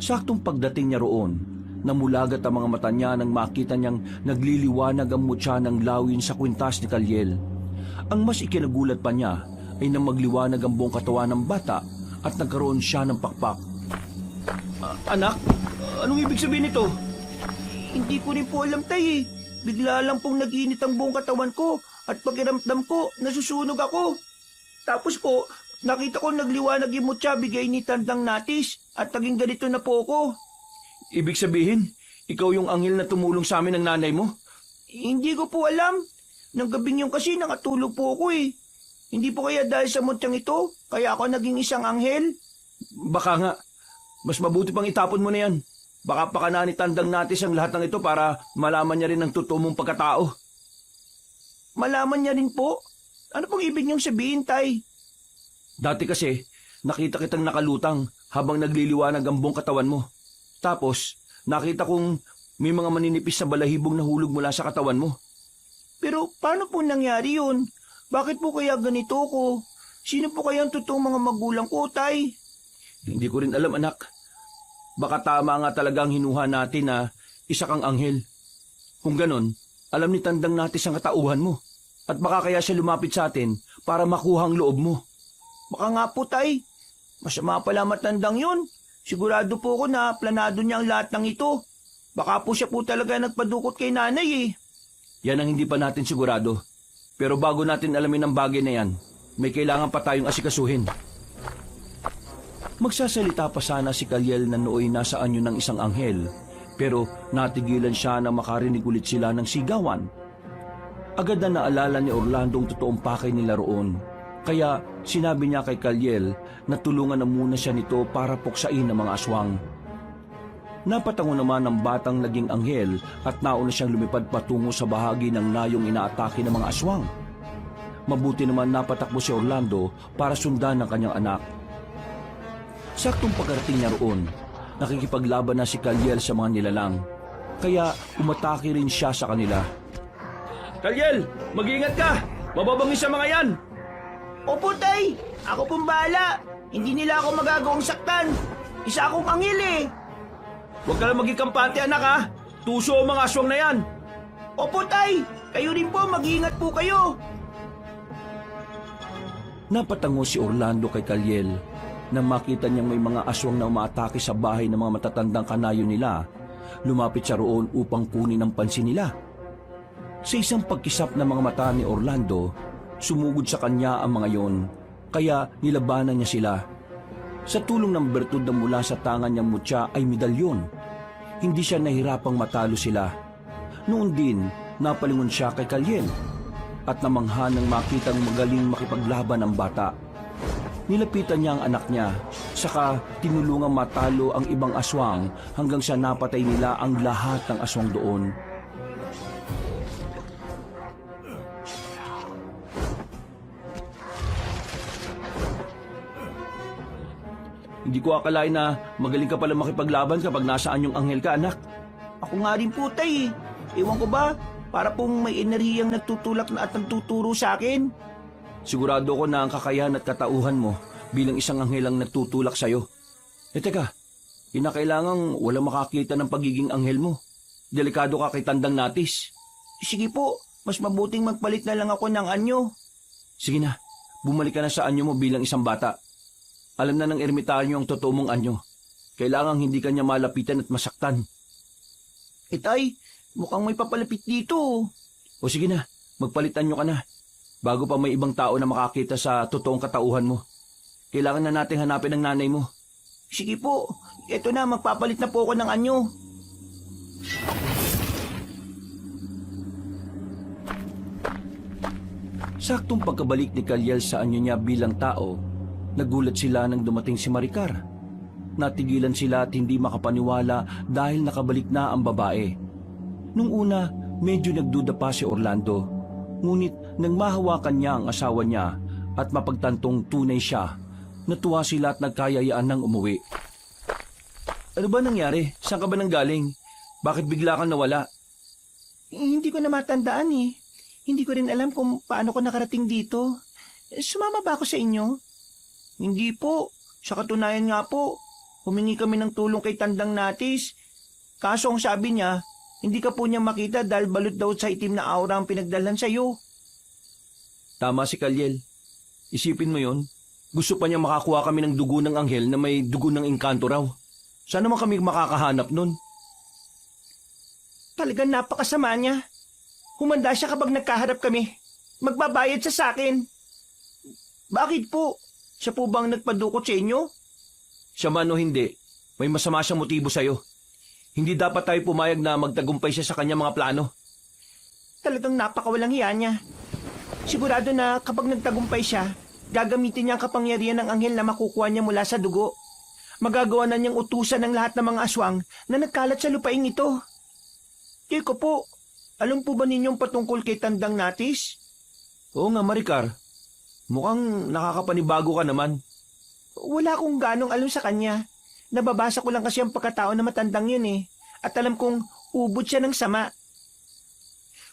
Saktong pagdating niya roon, namulagat ang mga mata niya nang makita niyang nagliliwanag ang mutya ng lawin sa kwintas ni Kalyel. Ang mas ikinagulat pa niya ay nang magliwanag ang buong katawan ng bata at nagkaroon siya ng pakpak. Anak, anong ibig sabihin nito? Hindi ko rin po alam, Tay, Bigla lang pong nag-init ang buong katawan ko at pakiramdam ko, nasusunog ako. Tapos po, nakita ko nagliwanag yung mutya bigay ni Tandang Natis at naging ganito na po ako. Ibig sabihin, ikaw yung anghel na tumulong sa amin ng nanay mo? Hindi ko po alam. Nang gabing yung kasi nakatulog po ako Hindi po kaya dahil sa mutyang ito, kaya ako naging isang anghel? Baka nga. Mas mabuti pang itapon mo na yan. Baka pakana ni Tandang Natis ang lahat ng ito para malaman niya rin ang totoo mong pagkatao. Malaman niya rin po? Ano pong ibig niyong sabihin, Tay? Dati kasi, nakita kitang nakalutang habang nagliliwanag ang buong katawan mo. Tapos, nakita kong may mga maninipis na balahibong nahulog mula sa katawan mo. Pero paano po nangyari yun? Bakit po kaya ganito ko? Sino po kaya ang totoong mga magulang ko, Tay? Hindi ko rin alam, anak. Baka tama nga talagang hinuha natin na isa kang anghel. Kung ganon, alam ni Tandang Natis ang katauhan mo. At baka kaya siya lumapit sa atin para makuha ang loob mo. Baka nga po, Tay. Masama pala matandang yun. Sigurado po ko na planado niya ang lahat ng ito. Baka po siya po talaga nagpadukot kay nanay Yan ang hindi pa natin sigurado. Pero bago natin alamin ang bagay na yan, may kailangan pa tayong asikasuhin. Magsasalita pa sana si Kalyel na nooy nasa anyo ng isang anghel, pero natigilan siya na makarinig ulit sila ng sigawan. Agad na naalala ni Orlando ang totoong pakay nila roon, kaya sinabi niya kay Kalyel na tulungan na muna siya nito para puksain ang mga aswang. Napatango naman ang batang naging anghel at nauna siyang lumipad patungo sa bahagi ng nayong inaatake ng mga aswang. mabuti naman napatakbo si Orlando para sundan ang kanyang anak. Saktong pagkarating niya roon, nakikipaglaban na si Kaliel sa mga nilalang, kaya umatake rin siya sa kanila. Kaliel, mag-iingat ka! Mababangis sa mga yan! Opo, tay! Ako pong bahala! Hindi nila ako magagawang saktan! Isa akong anghel eh! Huwag ka lang maging kampante, anak ha! Tuso ang mga aswang na yan! Opo, tay! Kayo rin po, mag-iingat po kayo! Napatango si Orlando kay Kaliel nang makita niyang may mga aswang na umaatake sa bahay ng mga matatandang kanayo nila. Lumapit siya roon upang kunin ang pansin nila. Sa isang pagkisap ng mga mata ni Orlando, sumugod sa kanya ang mga yon, kaya nilabanan niya sila. Sa tulong ng bertud na mula sa tangan niyang mutya ay medalyon. Hindi siya nahirapang matalo sila. Noon din, napalingon siya kay Kaliel at namangha nang makitang magaling makipaglaban ang bata. Nilapitan niya ang anak niya, saka tinulungang matalo ang ibang aswang hanggang sa napatay nila ang lahat ng aswang doon. Hindi ko akalain na magaling ka pala makipaglaban kapag nasaan yung anghel ka, anak. Ako nga rin po, tay. Ewan ko ba, para pong may enerhiyang nagtutulak na at nagtuturo sa akin. Sigurado ko na ang kakayahan at katauhan mo bilang isang anghel ang nagtutulak sa'yo. Teka, kinakailangang walang makakita ng pagiging anghel mo. Delikado ka kay Tandang Natis. Sige po, mas mabuting magpalit na lang ako ng anyo. Sige na, bumalik ka na sa anyo mo bilang isang bata. Alam na ng ermitaryo ang totoo mong anyo. Kailangang hindi ka niya malapitan at masaktan. Tay, mukhang may papalapit dito. O sige na, magpalit anyo ka na. Bago pa may ibang tao na makakita sa totoong katauhan mo. Kailangan na nating hanapin ang nanay mo. Sige po, eto na, magpapalit na po ako ng anyo. Saktong pagkabalik ni Kaliel sa anyo niya bilang tao, nagulat sila nang dumating si Maricar. Natigilan sila at hindi makapaniwala dahil nakabalik na ang babae. Nung una, medyo nagduda pa si Orlando. Ngunit nang mahawakan niya ang asawa niya at mapagtantong tunay siya, natuwa sila at nagkayayaan ng umuwi. Ano ba nangyari? Saan ka ba nanggaling? Bakit bigla kang nawala? Hindi ko na matandaan eh. Hindi ko rin alam kung paano ko nakarating dito. Sumama ba ako sa inyo? Hindi po. Sa katunayan nga po, humingi kami ng tulong kay Tandang Natis. Kaso ang sabi niya, hindi ka po niya makita dahil balot daw sa itim na aura ang pinagdalhan sa iyo. Tama si Kaliel. Isipin mo yon. Gusto pa niya makakuha kami ng dugo ng anghel na may dugo ng engkanto raw. Saan naman kami makakahanap nun? Talagang napakasama niya. Humanda siya kapag nagkaharap kami. Magbabayad siya sa akin. Bakit po? Siya po bang nagpadukot sa inyo? Siya man o hindi, may masama siyang motibo sa'yo. Hindi dapat tayo pumayag na magtagumpay siya sa kanyang mga plano. Talagang napakawalang hiya niya. Sigurado na kapag nagtagumpay siya, gagamitin niya ang kapangyarihan ng anghel na makukuha niya mula sa dugo. Magagawa na niyang utusan ng lahat ng mga aswang na nagkalat sa lupaing ito. Teko po, alam po ba ninyong patungkol kay Tandang Natis? Oo nga, Maricar. Mukhang nakakapanibago ka naman. Wala akong ganong alam sa kanya. Nababasa ko lang kasi ang pagkatao na matandang yun eh. At alam kong ubod siya ng sama.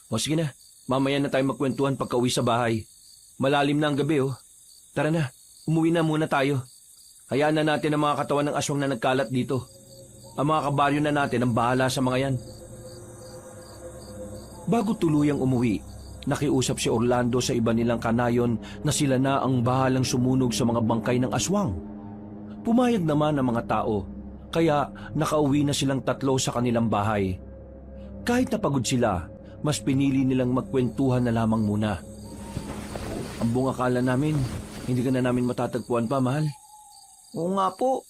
O sige na, mamaya na tayo magkwentuhan pagka-uwi sa bahay. Malalim na ang gabi oh. Tara na, umuwi na muna tayo. Hayaan na natin ang mga katawan ng aswang na nagkalat dito. Ang mga kabaryo na natin ang bahala sa mga yan. Bago tuluyang umuwi, nakiusap si Orlando sa iba nilang kanayon na sila na ang bahalang sumunog sa mga bangkay ng aswang. Pumayag naman ang mga tao, kaya nakauwi na silang tatlo sa kanilang bahay. Kahit napagod sila, mas pinili nilang magkwentuhan na lamang muna. Ang buong akala namin, hindi ka na namin matatagpuan pa, mahal. Oo nga po.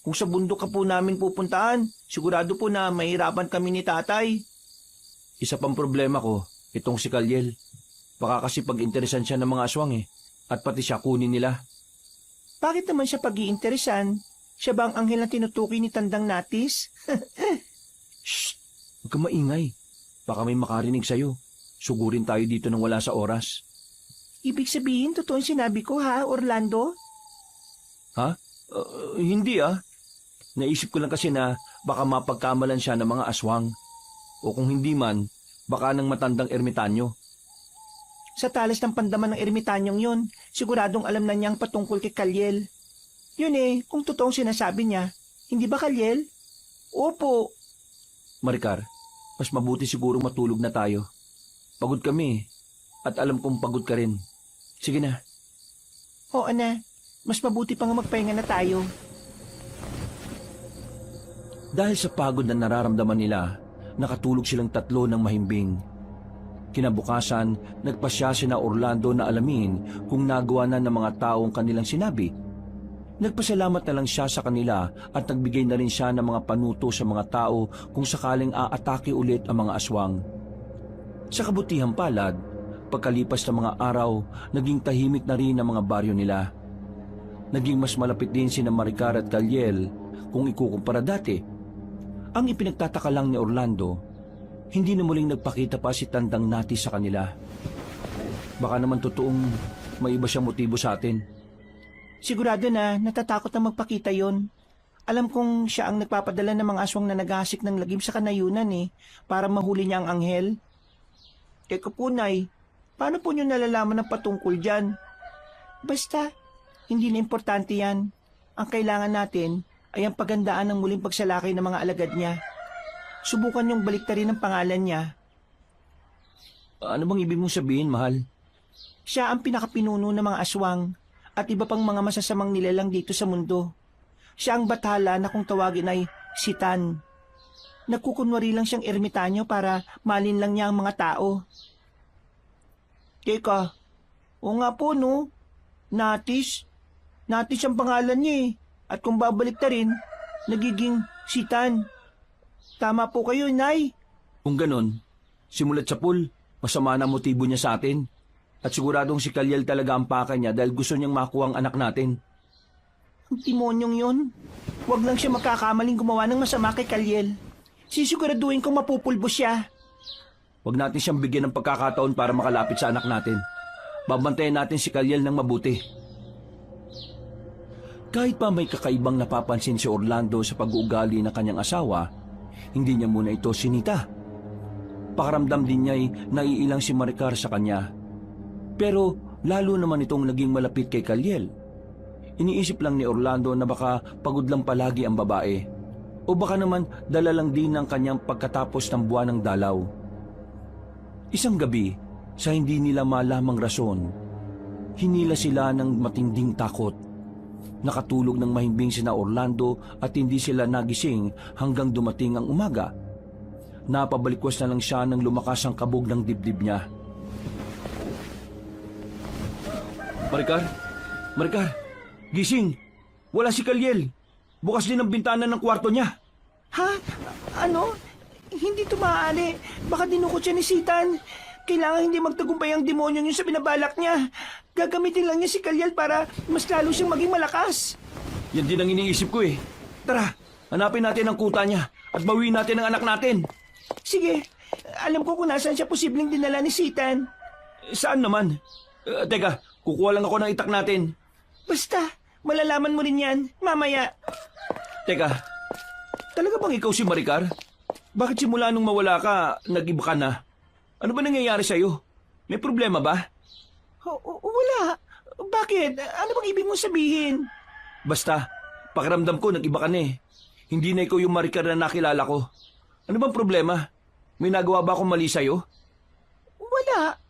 Kung sa bundok ka po namin pupuntahan, sigurado po na mahirapan kami ni tatay. Isa pang problema ko, itong si Kaliel. Baka kasi pag-interesan siya ng mga aswang at pati siya kunin nila. Bakit naman siya pag-iinteresan? Siya ba ang anghel na tinutukoy ni Tandang Natis? Shh! Huwag kang maingay. Baka may makarinig sa'yo. Sugurin tayo dito nang wala sa oras. Ibig sabihin, totoo yung sinabi ko ha, Orlando? Ha? Hindi ah. Naisip ko lang kasi na baka mapagkamalan siya ng mga aswang. O kung hindi man, baka ng matandang ermitanyo. Sa talas ng pandaman ng ermitanyong yun, siguradong alam na niyang patungkol kay Kalyel. Yun kung totoong sinasabi niya. Hindi ba, Kalyel? Opo. Maricar, mas mabuti siguro matulog na tayo. Pagod kami at alam kong pagod ka rin. Sige na. Oo na, mas mabuti pa nga magpahinga na tayo. Dahil sa pagod na nararamdaman nila, nakatulog silang tatlo ng mahimbing. Kinabukasan, nagpasya sina Orlando na alamin kung nagawa na ng mga taong kanilang sinabi. Nagpasalamat na lang siya sa kanila at nagbigay na rin siya ng mga panuto sa mga tao kung sakaling aatake ulit ang mga aswang. Sa kabutihang palad, pagkalipas ng mga araw, naging tahimik na rin ang mga baryo nila. Naging mas malapit din sina Maricar at Kalyel kung ikukumpara dati. Ang ipinagtataka lang ni Orlando, hindi na muling nagpakita pa si Tandang Nati sa kanila. Baka naman totoong may iba siyang motibo sa atin. Sigurado na natatakot na magpakita yon. Alam kong siya ang nagpapadala ng mga aswang na naghahasik ng lagim sa kanayunan para mahuli niya ang anghel. Teka po, Nay, paano po niyo nalalaman ng patungkol dyan? Basta, hindi na importante yan. Ang kailangan natin ay ang pagandaan ng muling pagsalakay ng mga alagad niya. Subukan niyong baliktarin ang pangalan niya. Ano bang ibig mong sabihin, mahal? Siya ang pinakapinuno ng mga aswang at iba pang mga masasamang nilalang dito sa mundo. Siya ang bathala na kung tawagin ay Sitan. Nagkukunwari lang siyang ermitanyo para malin lang niya ang mga tao. Teka, o nga po no, Natis. Natis ang pangalan niya At kung babalik ta rin, nagiging Sitan. Tama po kayo, Nay. Kung ganon, simulat sa pool, masama na motibo niya sa atin. At siguradong si Kalyel talaga ang paka niya dahil gusto niyang makuha ang anak natin. Ang timonyong yon. Huwag lang siya makakamaling gumawa ng masama kay Kalyel. Sisiguraduhin kong mapupulbo siya. Huwag natin siyang bigyan ng pagkakataon para makalapit sa anak natin. Babantayan natin si Kalyel ng mabuti. Kahit pa may kakaibang napapansin si Orlando sa pag-uugali ng kanyang asawa, hindi niya muna ito sinita. Pakaramdam din niya ay naiilang si Maricar sa kanya. Pero lalo naman itong naging malapit kay Kalyel. Iniisip lang ni Orlando na baka pagod lang palagi ang babae. O baka naman dala lang din ng kanyang pagkatapos ng buwan ng dalaw. Isang gabi, sa hindi nila malamang rason, hinila sila ng matinding takot. Nakatulog ng mahimbing sina Orlando at hindi sila nagising hanggang dumating ang umaga. Napabalikwas na lang siya nang lumakas ang kabog ng dibdib niya. Maricar! Maricar! Gising! Wala si Kalyel! Bukas din ang bintana ng kwarto niya! Ha? Ano? Hindi ito maaari. Baka dinukot siya ni Sitan. Kailangan hindi magtagumpay ang demonyo niyo sa binabalak niya. Gagamitin lang niya si Kalyel para mas lalo siyang maging malakas. Yan din ang iniisip ko Tara, hanapin natin ang kuta niya at bawiin natin ang anak natin. Sige, alam ko kung nasaan siya posibleng dinala ni Sitan. Saan naman? Teka, kukuha lang ako ng itak natin. Basta, malalaman mo rin yan, mamaya. Teka, talaga bang ikaw si Maricar? Bakit simula nung mawala ka, nag-iba ka na? Ano ba nangyayari sa'yo? May problema ba? Wala. Bakit? Ano bang ibig mong sabihin? Basta, pakiramdam ko nag-iba ka na Hindi na ikaw yung Maricar na nakilala ko. Ano bang problema? May nagawa ba akong mali sa'yo? Wala.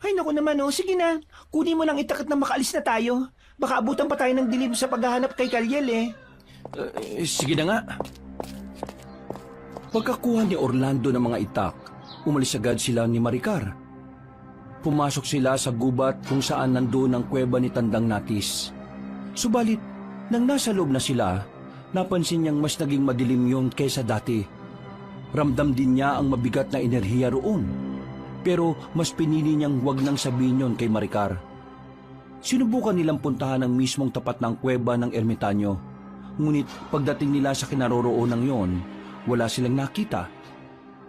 Ay naku naman sige na. Kunin mo lang itak at na makaalis na tayo. Baka abutan pa tayo ng dilim sa paghahanap kay Kalyel Sige na nga. Pagkakuha ni Orlando ng mga itak, umalis agad sila ni Maricar. Pumasok sila sa gubat kung saan nandoon ang kuweba ni Tandang Natis. Subalit, nang nasa loob na sila, napansin niyang mas naging madilim yon kaysa dati. Ramdam din niya ang mabigat na enerhiya roon. Pero mas pinili niyang huwag nang sabihin yon kay Maricar. Sinubukan nilang puntahan ang mismong tapat ng kuweba ng ermitanyo. Ngunit pagdating nila sa kinaroroonan yon, wala silang nakita.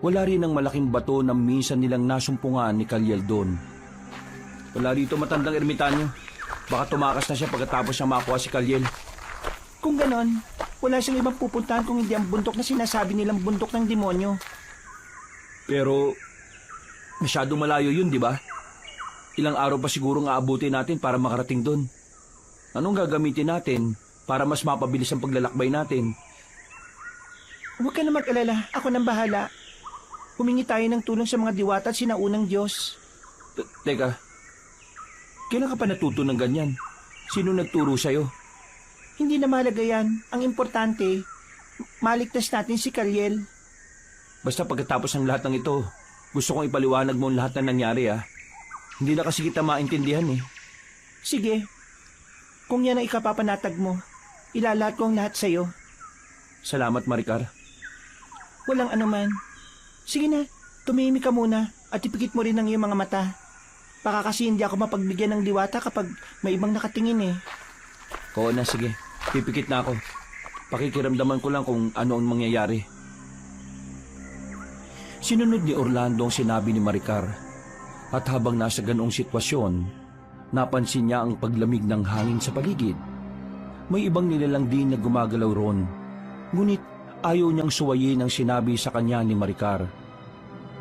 Wala rin ang malaking bato na minsan nilang nasumpungan ni Kalyel doon. Wala rito matandang ermitanyo. Baka tumakas na siya pagkatapos niya makuha si Kalyel. Kung ganon, wala siyang ibang pupuntahan kung hindi ang bundok na sinasabi nilang bundok ng demonyo. Pero, masyado malayo yun, di ba? Ilang araw pa siguro nga aabutin natin para makarating doon. Anong gagamitin natin para mas mapabilis ang paglalakbay natin? Huwag ka na mag-alala, ako nang bahala. Humingi tayo ng tulong sa mga diwata at sinaunang Diyos. Teka, kailan ka pa natuto ng ganyan? Sino nagturo sa'yo? Hindi na mahalaga yan. Ang importante, maligtas natin si Kalyel. Basta pagkatapos ng lahat ng ito, gusto kong ipaliwanag mo ang lahat na nangyari Hindi na kasi kita maintindihan Sige, kung yan ang ikapapanatag mo, ilalahat ko ang lahat sa'yo. Salamat, Maricar. Walang anuman. Sige na, tumimik ka muna at ipikit mo rin ang iyong mga mata. Baka kasi hindi ako mapagbigyan ng diwata kapag may ibang nakatingin Oo na, sige. Pipikit na ako. Pakikiramdaman ko lang kung ano ang mangyayari. Sinunod ni Orlando ang sinabi ni Maricar. At habang nasa ganoong sitwasyon, napansin niya ang paglamig ng hangin sa paligid. May ibang nilalang din na gumagalaw ron. Ngunit ayaw niyang suwayin ang sinabi sa kanya ni Maricar.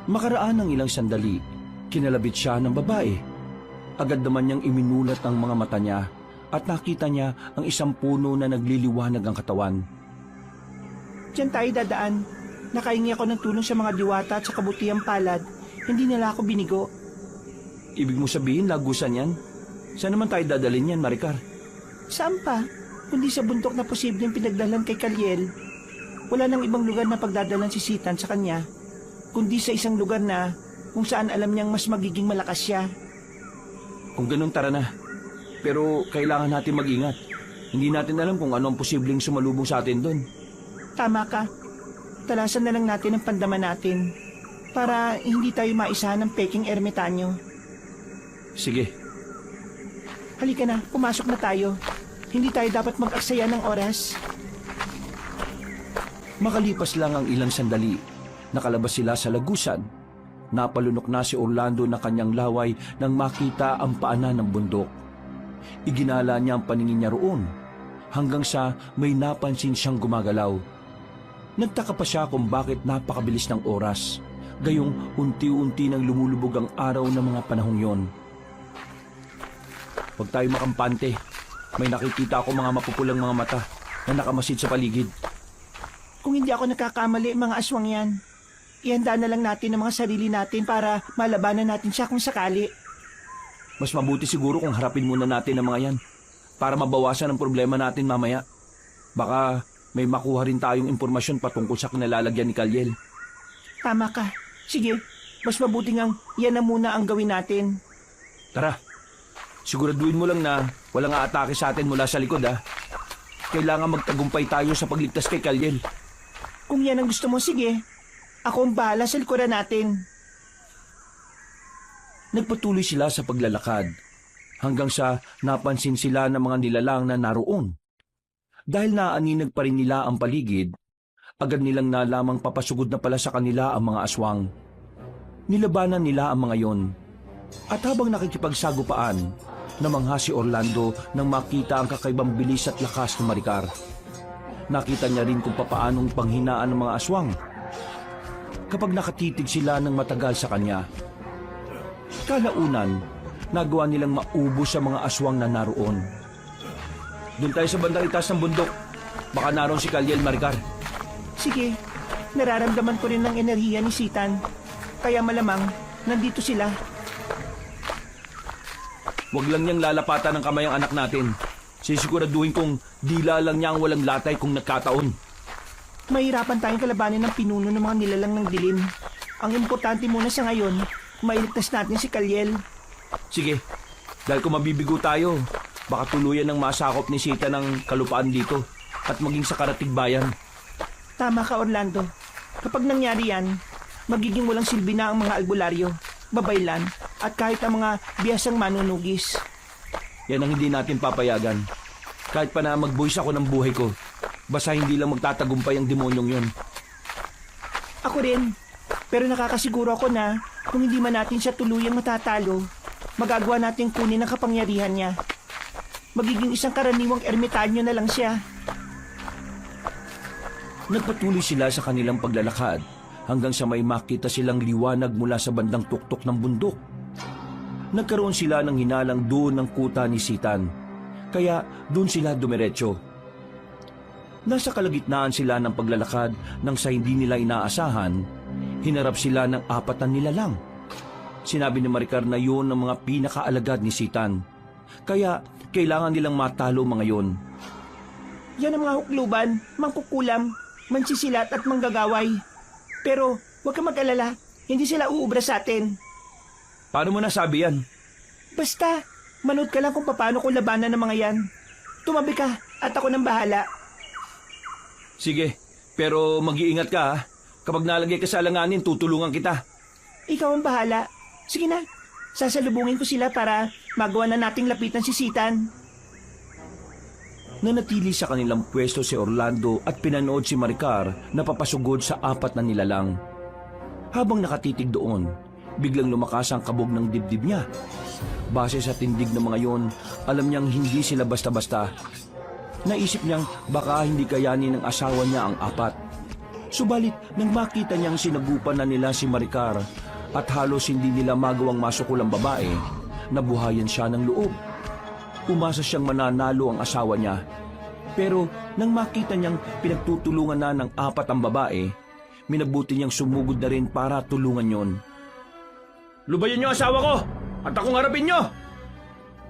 Makaraan ng ilang sandali, kinalabit siya ng babae. Agad naman niyang iminulat ang mga mata niya at nakita niya ang isang puno na nagliliwanag ang katawan. Diyan tayo dadaan. Nakahingi ako ng tulong sa mga diwata at sa kabutihang palad. Hindi nila ako binigo. Ibig mo sabihin lagusan yan? Saan naman tayo dadalhin yan, Maricar? Saan pa? Kundi sa bundok na posibleng pinagdalan kay Kalyel. Wala nang ibang lugar na pagdadalan si Sitan sa kanya, kundi sa isang lugar na kung saan alam niyang mas magiging malakas siya. Kung ganun, tara na. Pero kailangan natin mag-ingat. Hindi natin alam kung ano ang posibleng sumalubong sa atin doon. Tama ka. Talasan na lang natin ang pandaman natin para hindi tayo maisahan ng peking ermitanyo. Sige. Halika na, pumasok na tayo. Hindi tayo dapat mag-aksaya ng oras. Makalipas lang ang ilang sandali, nakalabas sila sa lagusan. Napalunok na si Orlando na kanyang laway nang makita ang paanan ng bundok. Iginala niya ang paningin niya roon, hanggang sa may napansin siyang gumagalaw. Nagtaka pa siya kung bakit napakabilis ng oras, gayong unti-unti nang lumulubog ang araw ng mga panahong yon. Huwag tayo makampante. May nakikita ako mga mapupulang mga mata na nakamasid sa paligid. Kung hindi ako nagkakamali, mga aswang yan. Ihanda na lang natin ang mga sarili natin para malabanan natin siya kung sakali. Mas mabuti siguro kung harapin muna natin ang mga yan para mabawasan ang problema natin mamaya. Baka may makuha rin tayong impormasyon patungkol sa kinalalagyan ni Kalyel. Tama ka. Sige, mas mabuti ngang yan na muna ang gawin natin. Tara, siguraduhin mo lang na walang aatake sa atin mula sa likod Kailangan magtagumpay tayo sa pagligtas kay Kalyel. Kung yan ang gusto mo, sige. Ako ang bahala sa likuran natin. Nagpatuloy sila sa paglalakad hanggang sa napansin sila ng mga nilalang na naroon. Dahil naaninag pa rin nila ang paligid, agad nilang nalamang papasugod na pala sa kanila ang mga aswang. Nilabanan nila ang mga yon. At habang nakikipagsagupaan, namangha si Orlando nang makita ang kakaibang bilis at lakas ng Maricar. Nakita niya rin kung papaanong panghinaan ng mga aswang kapag nakatitig sila ng matagal sa kanya. Kalaunan, nagawa nilang maubos sa mga aswang na naroon. Doon tayo sa bandang itaas ng bundok. Baka naroon si Kalyel, Maricar. Sige, nararamdaman ko rin ng enerhiya ni Sitan. Kaya malamang, nandito sila. Huwag lang niyang lalapatan ng kamay ang anak natin. Sisiguraduhin kong dila lang niya ang walang latay kung nagkataon. Mahirapan tayong kalabanin ng pinuno ng mga nilalang ng dilim. Ang importante muna sa ngayon, mailigtas natin si Kalyel. Sige, dahil kung mabibigo tayo, baka tuluyan ng masakop ni Sita ng kalupaan dito at maging sa karatig bayan. Tama ka, Orlando. Kapag nangyari yan, magiging walang silbi na ang mga albularyo, babaylan, at kahit ang mga biyasang manunugis. Yan ang hindi natin papayagan. Kahit pa na magbuwis ako ng buhay ko, basta hindi lang magtatagumpay ang demonyong yon. Ako rin. Pero nakakasiguro ako na kung hindi man natin siya tuluyang matatalo, magagawa nating kunin ang kapangyarihan niya. Magiging isang karaniwang ermitanyo na lang siya. Nagpatuloy sila sa kanilang paglalakad hanggang sa may makita silang liwanag mula sa bandang tuktok ng bundok. Nagkaroon sila ng hinalang doon ng kuta ni Sitan, kaya doon sila dumiretso. Nasa kalagitnaan sila ng paglalakad nang sa hindi nila inaasahan, hinarap sila ng 4 na nilalang. Sinabi ni Maricar na yun ang mga pinakaalagad ni Sitan, kaya kailangan nilang matalo mga yon. Yan ang mga hukluban, mangkukulam, mansisilat at manggagaway. Pero huwag ka mag-alala, hindi sila uubra sa atin. Paano mo nasabi yan? Basta, manood ka lang kung paano ko labanan ng mga yan. Tumabi ka at ako nang bahala. Sige, pero mag-iingat ka ha. Kapag nalagay ka sa alanganin, tutulungan kita. Ikaw ang bahala. Sige na, sasalubungin ko sila para magawa na nating lapitan si Sitan. Nanatili sa kanilang pwesto si Orlando at pinanood si Maricar na papasugod sa 4 na nilalang. Habang nakatitig doon, biglang lumakas ang kabog ng dibdib niya. Base sa tindig ng mga yon, alam niyang hindi sila basta-basta. Naisip niyang baka hindi kayanin ng asawa niya ang 4. Subalit nang makita niyang sinagupan na nila si Maricar at halos hindi nila magawang masukol ang babae, nabuhayan siya ng loob. Umasa siyang mananalo ang asawa niya. Pero nang makita niyang pinagtutulungan na ng 4 ang babae, minabuti niyang sumugod na rin para tulungan yon. Lubayan niyo ang asawa ko at akong harapin niyo!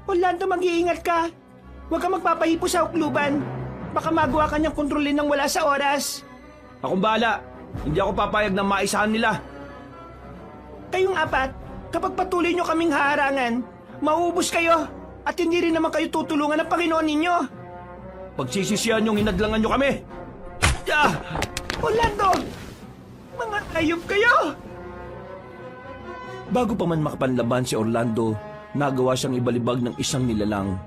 Orlando, mag-iingat ka. Huwag ka magpapahipo sa hukluban. Baka magawa ka niyang kontrolin ng wala sa oras. Akong bahala. Hindi ako papayag na maisahan nila. Kayong 4, kapag patuloy niyo kaming haharangan, mauubos kayo at hindi rin naman kayo tutulungan ng Panginoon ninyo. Pagsisisihan niyong hinadlangan niyo kami. Ah! Orlando! Mga ayop kayo! Bago pa man makapanlaban si Orlando, nagawa siyang ibalibag ng isang nilalang.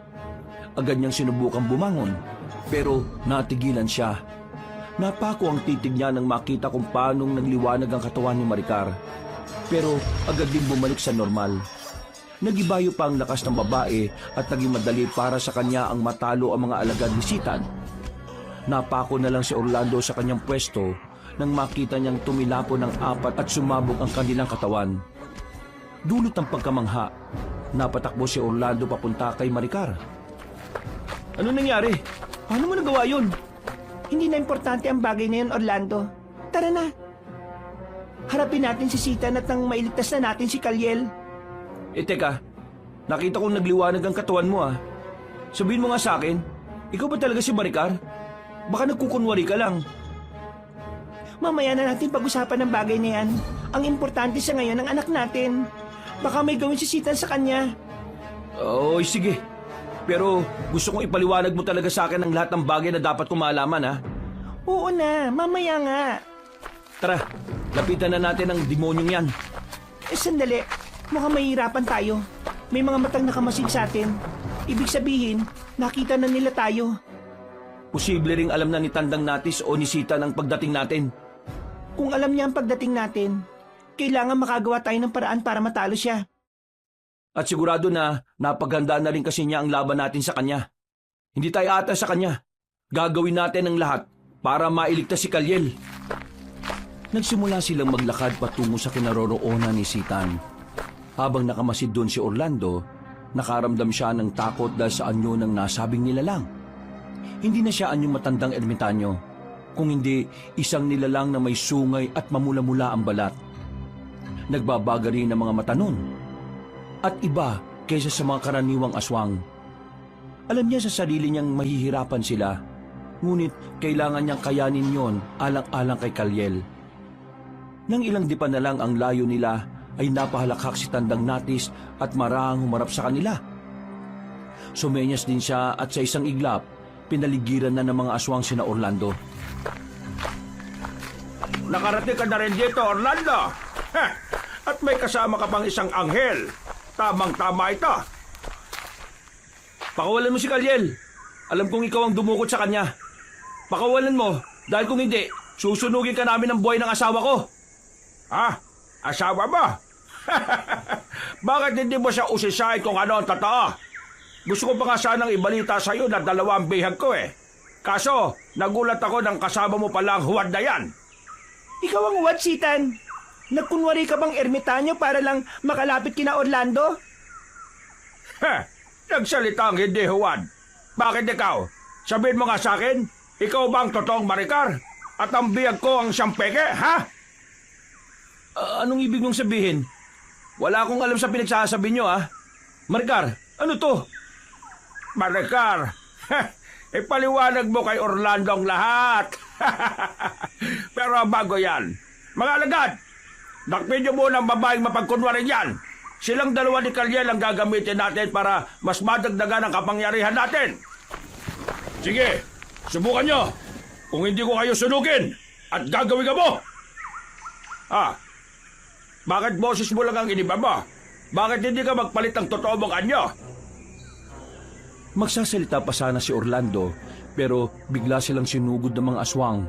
Agad niyang sinubukang bumangon, pero natigilan siya. Napako ang titig niya nang makita kung paanong nagliwanag ang katawan ni Maricar. Pero agad din bumalik sa normal. Nagibayo pa ang lakas ng babae at naging madali para sa kanya ang matalo ang mga alagad ni Sitan. Napako na lang si Orlando sa kanyang pwesto nang makita niyang tumilapo ng 4 at sumabog ang kanilang katawan. Dulot ng pagkamangha, napatakbo si Orlando papunta kay Maricar. Ano nangyari? Paano mo nagawa yun? Hindi na importante ang bagay na yun, Orlando. Tara na. Harapin natin si Sitan at nang mailigtas na natin si Kaliel. Teka, nakita kong nagliwanag ang katawan mo ah. Sabihin mo nga sa akin, ikaw ba talaga si Maricar? Baka nagkukunwari ka lang. Mamaya na natin pag-usapan ng bagay na yan. Ang importante sa ngayon ang anak natin. Baka may gawin si Sitan sa kanya. Oy, sige. Pero gusto kong ipaliwanag mo talaga sa akin ang lahat ng bagay na dapat kong malaman ha. Oo na, mamaya nga. Tara, lapitan na natin ang demonyong yan. Sandali, mukhang mahihirapan tayo. May mga matang nakamasid sa atin. Ibig sabihin, nakita na nila tayo. Posible ring alam na ni Tandang Natis o ni Sitan ang pagdating natin. Kung alam niya ang pagdating natin, kailangan makagawa tayo ng paraan para matalo siya. At sigurado na napaghandaan na rin kasi niya ang laban natin sa kanya. Hindi tayo ata sa kanya. Gagawin natin ang lahat para mailigtas si Kaliel. Nagsimula silang maglakad patungo sa kinaroroonan ni Sitan. Habang nakamasid doon si Orlando, nakaramdam siya ng takot dahil sa anyo ng nasabing nilalang. Hindi na siya anyong matandang ermitanyo, kung hindi isang nilalang na may sungay at mamula-mula ang balat. Nagbabaga rin ang mga mata nun, at iba kaysa sa mga karaniwang aswang. Alam niya sa sarili niyang mahihirapan sila, ngunit kailangan niyang kayanin yon alang-alang kay Kaliel. Nang ilang dipa na lang ang layo nila, ay napahalakhak si Tandang Natis at marahang humarap sa kanila. Sumenyas din siya at sa isang iglap, pinaligiran na ng mga aswang sina Orlando. Nakarating ka na rin dito, Orlando. Heh, at may kasama ka pang isang anghel. Tamang-tama ito. Pakawalan mo si Kaliel. Alam kong ikaw ang dumukot sa kanya. Pakawalan mo, dahil kung hindi, susunugin ka namin ng buhay ng asawa ko. Ha? Asawa mo? Bakit hindi mo siya usisahin kung ano ang totoo? Gusto ko pa nga sanang ibalita sa'yo na 2 ang bihag ko eh. Kaso, nagulat ako nang kasama mo palang huwad na yan. Ikaw ang what, Sitan? Nagkunwari ka bang ermitanyo para lang makalapit kina Orlando? Heh, nagsalita ang hindi huwad. Bakit ikaw? Sabihin mo nga sa akin, ikaw ba ang totoong Maricar? At ang bihag ko ang siyang peke, ha? Anong ibig mong sabihin? Wala akong alam sa pinagsasabi nyo, ah. Maricar, ano to? Maricar, ipaliwanag mo kay Orlando ang lahat. Pero bago yan, mga alagad, dakpin niyo muna ang babaeng mapagkunwaring yan. Silang 2 ni Kalyel ang gagamitin natin para mas madagdagan ang kapangyarihan natin. Sige, subukan nyo. Kung hindi ko kayo sunugin at gagawin ka mo. Bakit boses mo lang ang iniba mo? Bakit hindi ka magpalit ng totoo mong anyo? Magsasalita pa sana si Orlando, pero bigla silang sinugod ng mga aswang.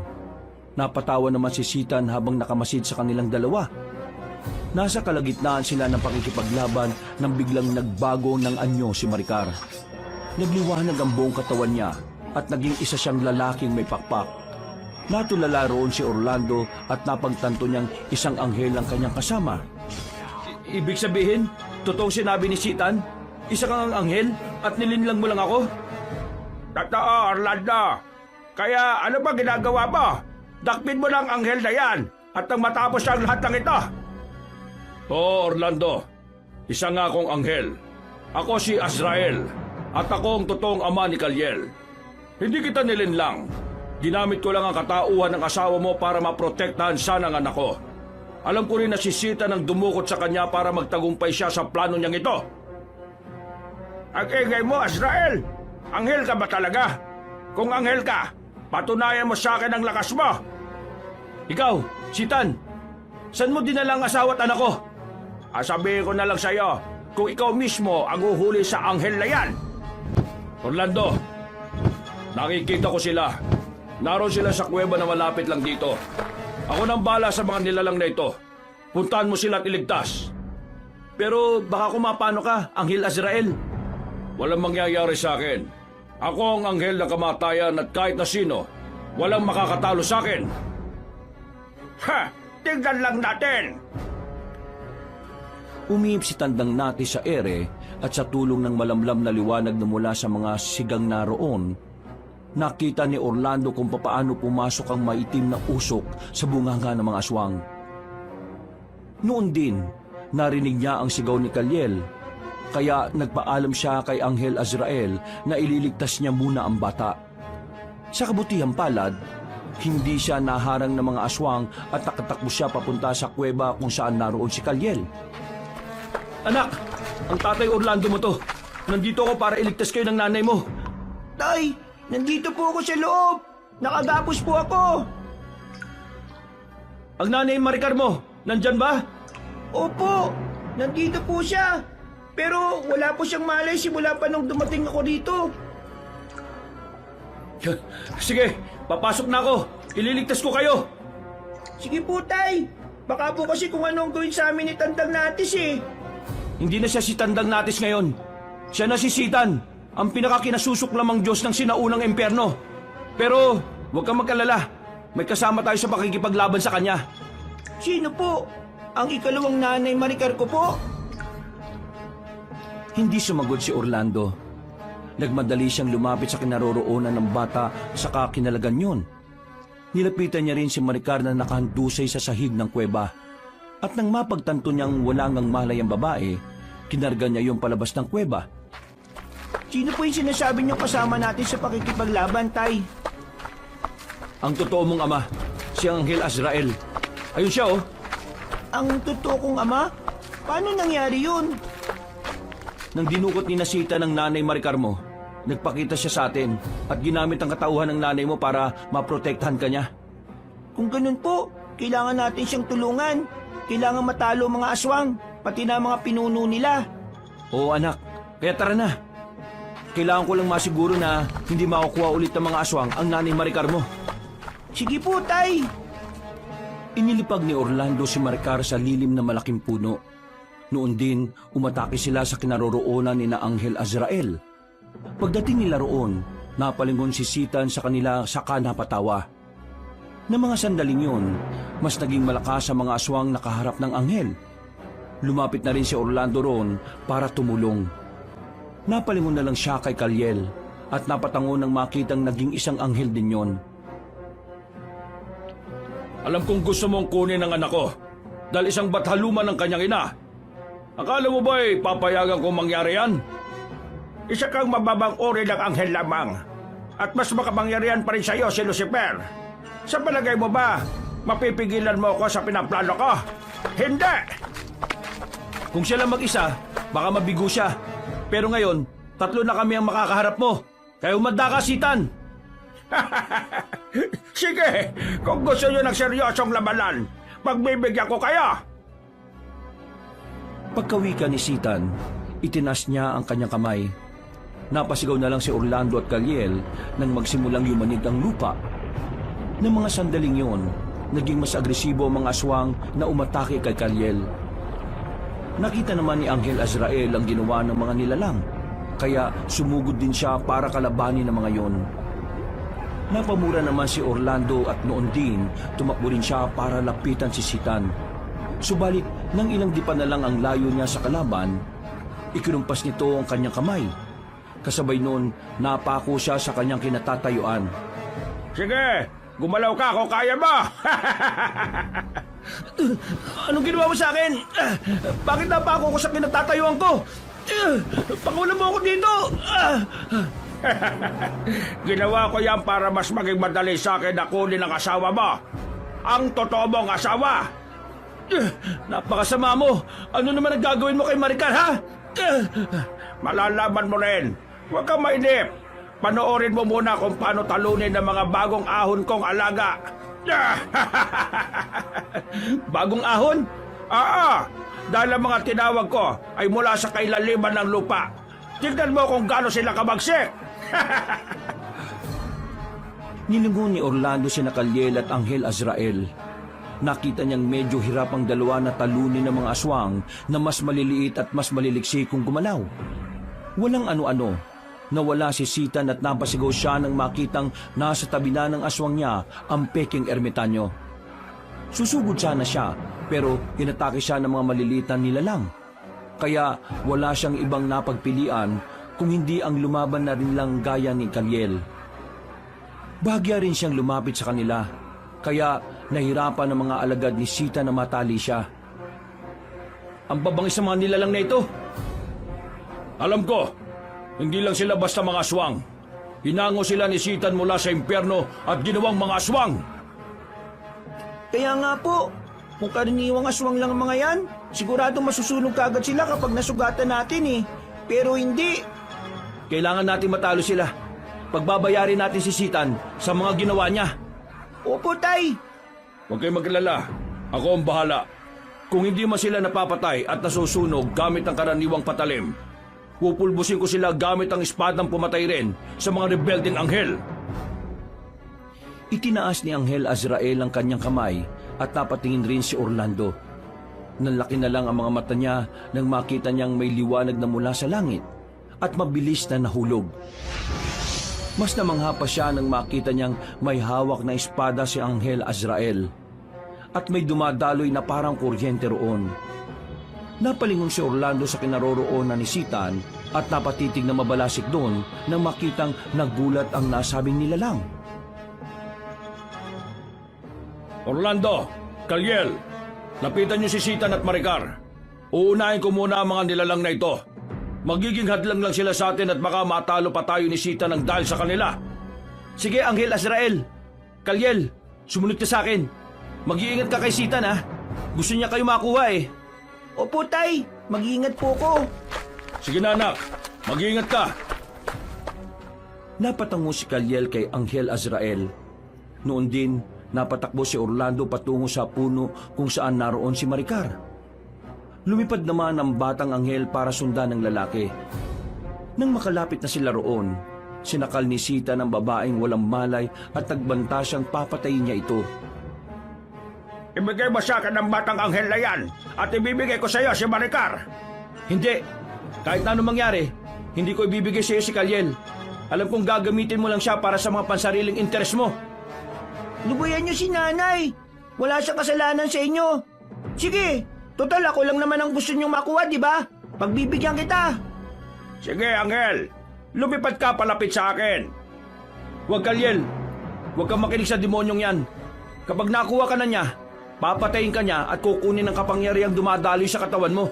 Napatawa naman si Sitan habang nakamasid sa kanilang 2. Nasa kalagitnaan sila ng pakikipaglaban nang biglang nagbago ng anyo si Maricar. Nagliwanag ang buong katawan niya at naging isa siyang lalaking may pakpak. Natulala roon si Orlando at napagtanto niyang isang anghel ang kanyang kasama. Ibig sabihin, totoong sinabi ni Sitan, isa kang anghel at nilinlang mo lang ako? Totoo, Orlando. Kaya ano ba ginagawa mo? Dakpin mo lang ang anghel na yan at nang matapos ang lahat ng ito. Oo, Orlando. Isa nga akong anghel. Ako si Azrael at ako ang totoong ama ni Kalyel. Hindi kita nilinlang. Ginamit ko lang ang katauhan ng asawa mo para maprotektahan sana ang anak ko. Alam ko rin na si Sitan ang dumukot sa kanya para magtagumpay siya sa plano niyang ito. Ang ingay mo, Azrael! Anghel ka ba talaga? Kung anghel ka, patunayan mo sa akin ang lakas mo! Ikaw, Sitan, saan mo dinala ang asawa at anak ko? Sabihin ko na lang sa'yo, kung ikaw mismo ang uhuli sa anghel na yan. Orlando, nakikita ko sila. Naroon sila sa kuweba na malapit lang dito. Ako nang bala sa mga nilalang na ito. Puntahan mo sila at iligtas. Pero baka kumapano ka, Anghel Azrael. Walang mangyayari sa akin. Ako ang anghel ng kamatayan at kahit na sino, walang makakatalo sa akin. Ha! Tingnan lang natin! Umihip si Tandang Nati sa ere at sa tulong ng malamlam na liwanag na mula sa mga sigang naroon, nakita ni Orlando kung papaano pumasok ang maitim na usok sa bunganga ng mga aswang. Noon din, narinig niya ang sigaw ni Kalyel, kaya nagpaalam siya kay Anghel Azrael na ililigtas niya muna ang bata. Sa kabutihang palad, hindi siya naharang ng mga aswang at nakatakbo siya papunta sa kuweba kung saan naroon si Kalyel. Anak, ang tatay Orlando mo to. Nandito ako para iligtas kayo ng nanay mo. Tay, nandito po ako sa loob. Nakagapos po ako. Ang nanay Maricar mo, nandyan ba? Opo, nandito po siya. Pero wala po siyang malay simula pa nung dumating ako dito. Sige, papasok na ako. Ililigtas ko kayo. Sige po, Tay. Baka po kasi kung anong gawin sa amin ni Tandang Natis eh. Hindi na siya si Tandang Natis ngayon. Siya na si Sitan, ang pinakakinasusok lamang Diyos ng sinaunang impyerno. Pero huwag kang mag-alala. May kasama tayo sa pakikipaglaban sa kanya. Sino po? Ang ikalawang nanay Maricar ko po? Hindi sumagot si Orlando. Nagmadali siyang lumapit sa kinaroroonan ng bata sa kakinalagan yun. Nilapitan niya rin si Maricar na nakahandusay sa sahig ng kuweba. At nang mapagtanto niyang wala ngang malay ang babae, kinarga niya yung palabas ng kuweba. Sino po yung sinasabi niyong kasama natin sa pakikipaglaban, Tay? Ang totoo mong ama, si Anghel Azrael. Ayun siya, oh. Ang totoo kong ama? Paano nangyari yun? Nang dinukot ni Nasita ng nanay Maricar mo, nagpakita siya sa atin at ginamit ang katauhan ng nanay mo para maprotektahan ka niya. Kung ganun po, kailangan natin siyang tulungan. Kailangan matalo ang mga aswang, pati na mga pinuno nila. Oo anak, kaya tara na. Kailangan ko lang masiguro na hindi makukuha ulit ng mga aswang ang nanay Maricar mo. Sige po, Tay. Inilipag ni Orlando si Maricar sa lilim na malaking puno. Noon din, umatake sila sa kinaroroonan ni na Anghel Azrael. Pagdating nila roon, napalingon si Sitan sa kanila saka napatawa. Na mga sandaling yun, mas naging malakas ang mga aswang nakaharap ng anghel. Lumapit na rin si Orlando roon para tumulong. Napalingon na lang siya kay Kaliel at napatango nang makitang naging isang anghel din yon. Alam kong gusto mong kunin ang anak ko dahil isang bathaluman ng kanyang ina. Akala mo ba'y papayagan kong mangyari yan? Isa kang mababang uri ng anghel lamang. At mas makapangyarihan pa rin sa'yo si Lucifer. Sa palagay mo ba, mapipigilan mo ako sa pinaplano ko? Hindi! Kung siya lang mag-isa, baka mabigo siya. Pero ngayon, 3 na kami ang makakaharap mo. Kaya umanda ka, Sitan! Sige, kung gusto nyo ng seryosong labanan, pagbibigyan ko kayo! Pagkawika ni Sitan, itinas niya ang kanyang kamay. Napasigaw na lang si Orlando at Kaliel nang magsimulang yumanig ang lupa. Ng mga sandaling yon, naging mas agresibo ang mga aswang na umatake kay Kaliel. Nakita naman ni Anghel Azrael ang ginawa ng mga nilalang, kaya sumugod din siya para kalabanin ang mga yon. Napamura naman si Orlando at noon din tumakbo rin siya para lapitan si Sitan. Subalit, nang ilang dipa na lang ang layo niya sa kalaban, ikinumpas nito ang kanyang kamay. Kasabay noon, napako siya sa kanyang kinatatayuan. Sige, gumalaw ka kung kaya mo! Anong ginawa mo sa akin? Bakit napako ko sa kinatatayuan ko? Pakulam mo ako dito! Ginawa ko yan para mas maging madali sa akin na kunin ang asawa mo. Ang totoo mong asawa. Napakasama mo! Ano naman ang gagawin mo kay Maricar, ha? Malalaman mo rin. Huwag kang mainip. Panoorin mo muna kung paano talunin ng mga bagong ahon kong alaga. Bagong ahon? Oo, dahil ang mga tinawag ko ay mula sa kailaliman ng lupa. Tignan mo kung gaano sila kabagsik. Nilingon ni Orlando sina Kaliel at Anghel Azrael. Nakita niyang medyo hirap ang dalawa na talunin ng mga aswang na mas maliliit at mas maliliksi kung gumalaw. Walang ano-ano. Nawala si Sitan at napasigaw siya nang makitang nasa tabi na ng aswang niya ang peking ermitanyo. Susugod sana siya pero inatake siya ng mga maliliit na nilalang. Kaya wala siyang ibang napagpilian kung hindi ang lumaban na rin lang gaya ni Kaliel. Bahagya rin siyang lumapit sa kanila, kaya nahirapan ng mga alagad ni Sita na matali siya. Ang babangis sa mga nilalang na ito. Alam ko, hindi lang sila basta mga aswang. Hinango sila ni Sitan mula sa impyerno at ginawang mga aswang. Kaya nga po, kung karaniwang aswang lang ang mga yan, sigurado masusunog kaagad sila kapag nasugatan natin eh. Pero hindi. Kailangan natin matalo sila. Pagbabayarin natin si Sitan sa mga ginawa niya. Opo, Tay. Huwag kayong maglala. Ako ang bahala. Kung hindi man sila napapatay at nasusunog gamit ang karaniwang patalim, pupulbusin ko sila gamit ang espadang pumatay rin sa mga rebelding anghel. Itinaas ni Anghel Azrael ang kanyang kamay at napatingin rin si Orlando. Nanlaki na lang ang mga mata niya nang makita niyang may liwanag na mula sa langit at mabilis na nahulog. Mas namangha pa siya nang makita niyang may hawak na espada si Anghel Azrael at may dumadaloy na parang kuryente roon. Napalingon si Orlando sa kinaroroonan ni Sitan at napatitig na mabalasik doon nang makitang nagulat ang nasabing nilalang. Orlando, Kaliel, lapitan niyo si Sitan at Maricar. Uunahin ko muna ang mga nilalang na ito. Magiging hadlang lang sila sa atin at baka matalo pa tayo ni Sitan ng dahil sa kanila. Sige, Anghel Azrael. Kaliel, sumunod ka sa akin. Mag-iingat ka kay Sitan, ha? Gusto niya kayo makuha eh. Opo, Tay. Mag-iingat po ko. Sige na anak, mag-iingat ka. Napatango si Kaliel kay Anghel Azrael. Noon din, napatakbo si Orlando patungo sa puno kung saan naroon si Maricar. Lumipad naman ang batang anghel para sundan ng lalaki. Nang makalapit na sila roon, sinakal ni Sita ng babaeng walang malay at nagbanta siyang papatayin niya ito. Ibigay mo sa akin ang batang anghel na yan at ibibigay ko sa iyo si Maricar. Hindi. Kahit na anong mangyari, hindi ko ibibigay sa iyo si Kalyel. Alam kong gagamitin mo lang siya para sa mga pansariling interes mo. Lubayan niyo si nanay. Wala siyang kasalanan sa inyo. Sige, total ako lang naman ang gusto niyong makuha, di ba? Pagbibigyan kita. Sige, anghel. Lumipad ka palapit sa akin. Huwag, Kalyel. Huwag kang makinig sa demonyong yan. Kapag nakuha ka na niya, papatayin ka niya at kukunin ang kapangyarihang dumadaloy sa katawan mo.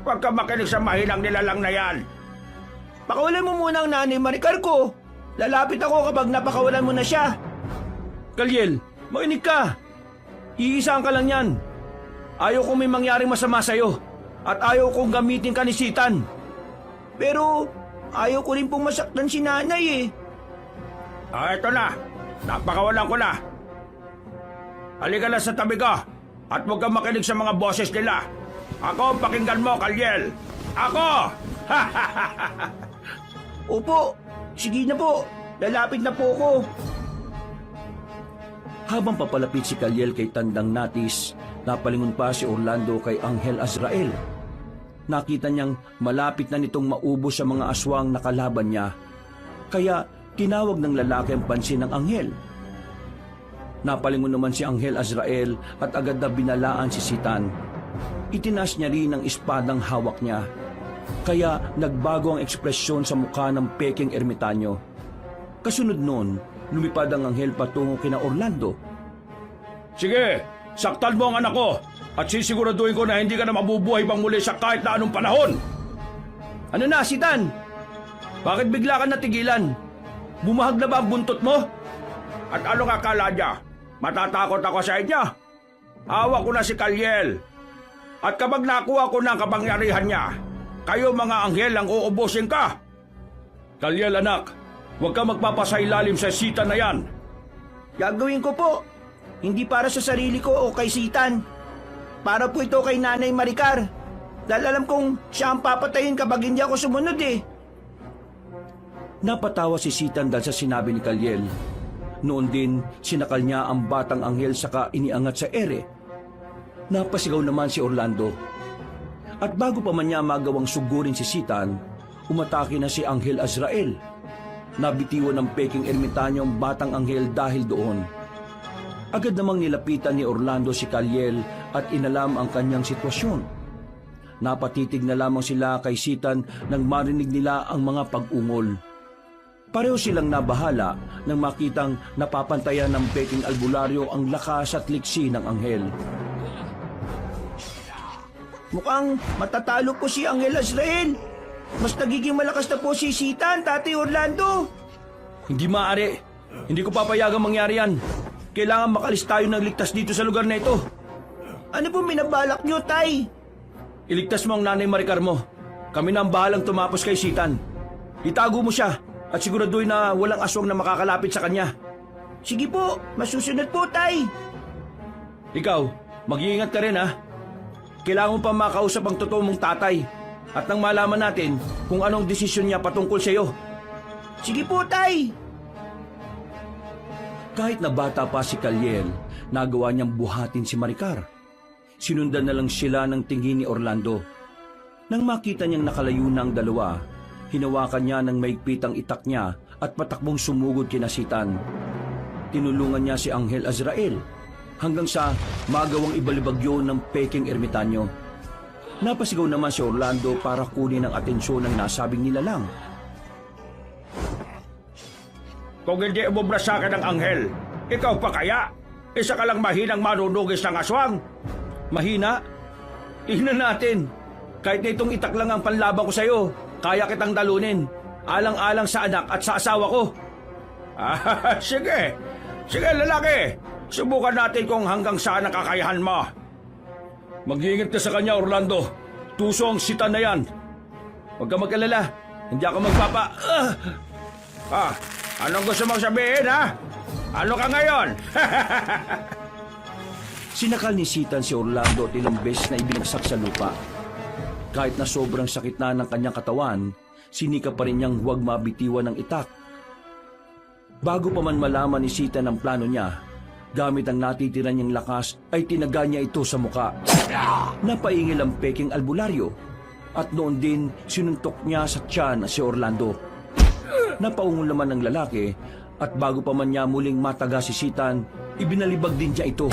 Huwag ka makinig sa mahinang nilalang na yan. Pakawalan mo muna ang nanay Maricar ko. Lalapit ako kapag napakawalan mo na siya. Kalyel, makinig ka. Iisaan ka lang yan. Ayaw kong may mangyaring masama sa'yo. At ayaw kong gamitin ka ni Sitan. Pero ayaw ko rin pong masaktan si nanay eh. Ito na. Napakawalan ko na. Halika na sa tabi ko at huwag kang makinig sa mga boses nila. Ako, pakinggan mo, Kalyel. Ako! Opo, sige na po. Lalapit na po ako. Habang papalapit si Kalyel kay Tandang Natis, napalingon pa si Orlando kay Anghel Azrael. Nakita niyang malapit na nitong maubos sa mga aswang na kalaban niya. Kaya tinawag ng lalaki ang pansin ng anghel. Napalingon naman si Anghel Azrael at agad na binalaan si Sitan. Itinaas niya rin ang espadang hawak niya. Kaya nagbago ang ekspresyon sa mukha ng peking ermitanyo. Kasunod noon, lumipad ang anghel patungo kina Orlando. Sige, saktan mo ang anak ko at sisiguraduhin ko na hindi ka na mabubuhay pang muli sa kahit na anong panahon. Ano na, Sitan? Bakit bigla ka natigilan? Bumahag na ba ang buntot mo? At ano akala niya? Matatakot ako sa inyo? Hawak ko na si Kalyel. At kapag nakuha ko ng kapangyarihan niya, kayo mga anghel ang uubusin ka. Kalyel anak, huwag ka magpapasailalim sa Sitan na yan. Gagawin ko po. Hindi para sa sarili ko o kay Sitan. Para po ito kay Nanay Maricar. Dahil alam kong siya ang papatayin kapag hindi ako sumunod eh. Napatawa si Sitan dahil sa sinabi ni Kalyel. Noon din, sinakal niya ang batang anghel saka iniangat sa ere. Napasigaw naman si Orlando. At bago pa man niya magawang sugurin si Sitan, umatake na si Anghel Azrael. Nabitiwan ng peking ermitanyo ang batang anghel dahil doon. Agad namang nilapitan ni Orlando si Kalyel at inalam ang kanyang sitwasyon. Napatitig na lamang sila kay Sitan nang marinig nila ang mga pag-ungol. Pareho silang nabahala nang makitang napapantayan ng peking albularyo ang lakas at liksi ng anghel. Mukhang matatalo po si Anghel Azrael. Mas nagiging malakas na po si Sitan, Tatay Orlando. Hindi maaari. Hindi ko papayagang mangyari yan. Kailangan makalis tayo ng ligtas dito sa lugar na ito. Ano po minabalak niyo, Tay? Iligtas mo ang Nanay Maricar mo. Kami na ang bahalang tumapos kay Sitan. Itago mo siya at siguraduhin na walang aswang na makakalapit sa kanya. Sige po, masusunod po, Tay. Ikaw, mag-iingat ka rin ha. Kailangan mo pa makausap ang totoo mong tatay at nang malaman natin kung anong desisyon niya patungkol sa iyo. Sige po, Tay. Kahit na bata pa si Kalyel, nagawa niyang buhatin si Maricar. Sinundan na lang sila ng tingin ni Orlando. Nang makita niyang nakalayo na ang dalawa, hinawakan niya ng maigpit ang itak niya at patakbong sumugod kina Sitan. Tinulungan niya si Anghel Azrael hanggang sa magawang ibalibagyo ng peking ermitanyo. Napasigaw naman si Orlando para kunin ang atensyon ng nasabing nilalang. Kung hindi umubra sa akin ng anghel, ikaw pa kaya? Isa ka lang mahinang manunugis ng aswang? Mahina? Tingnan natin. Kahit na itong itak lang ang panlaban ko sa iyo, kaya kitang dalunin. Alang-alang sa anak at sa asawa ko. Sige. Sige, lalaki. Subukan natin kung hanggang saan ang kakayahan mo. Mag-iingat ka sa kanya, Orlando. Tuso ang Sitan na yan. Huwag ka mag-alala. Hindi ako magpapa... Anong gusto mong sabihin, ha? Ano ka ngayon? Sinakal ni Sitan si Orlando at ilang beses na ibinagsak sa lupa. Kahit na sobrang sakit na ng kanyang katawan, sinika pa rin niyang huwag mabitiwan ng itak. Bago pa man malaman ni Sitan ang plano niya, Gamit ang natitira niyang lakas ay tinaga niya ito sa muka. Napaingil ang peking albularyo at noon din sinuntok niya sa tiyan si Orlando. Napaungol naman ng lalaki at bago pa man niya muling mataga si Sitan, ibinalibag din niya ito.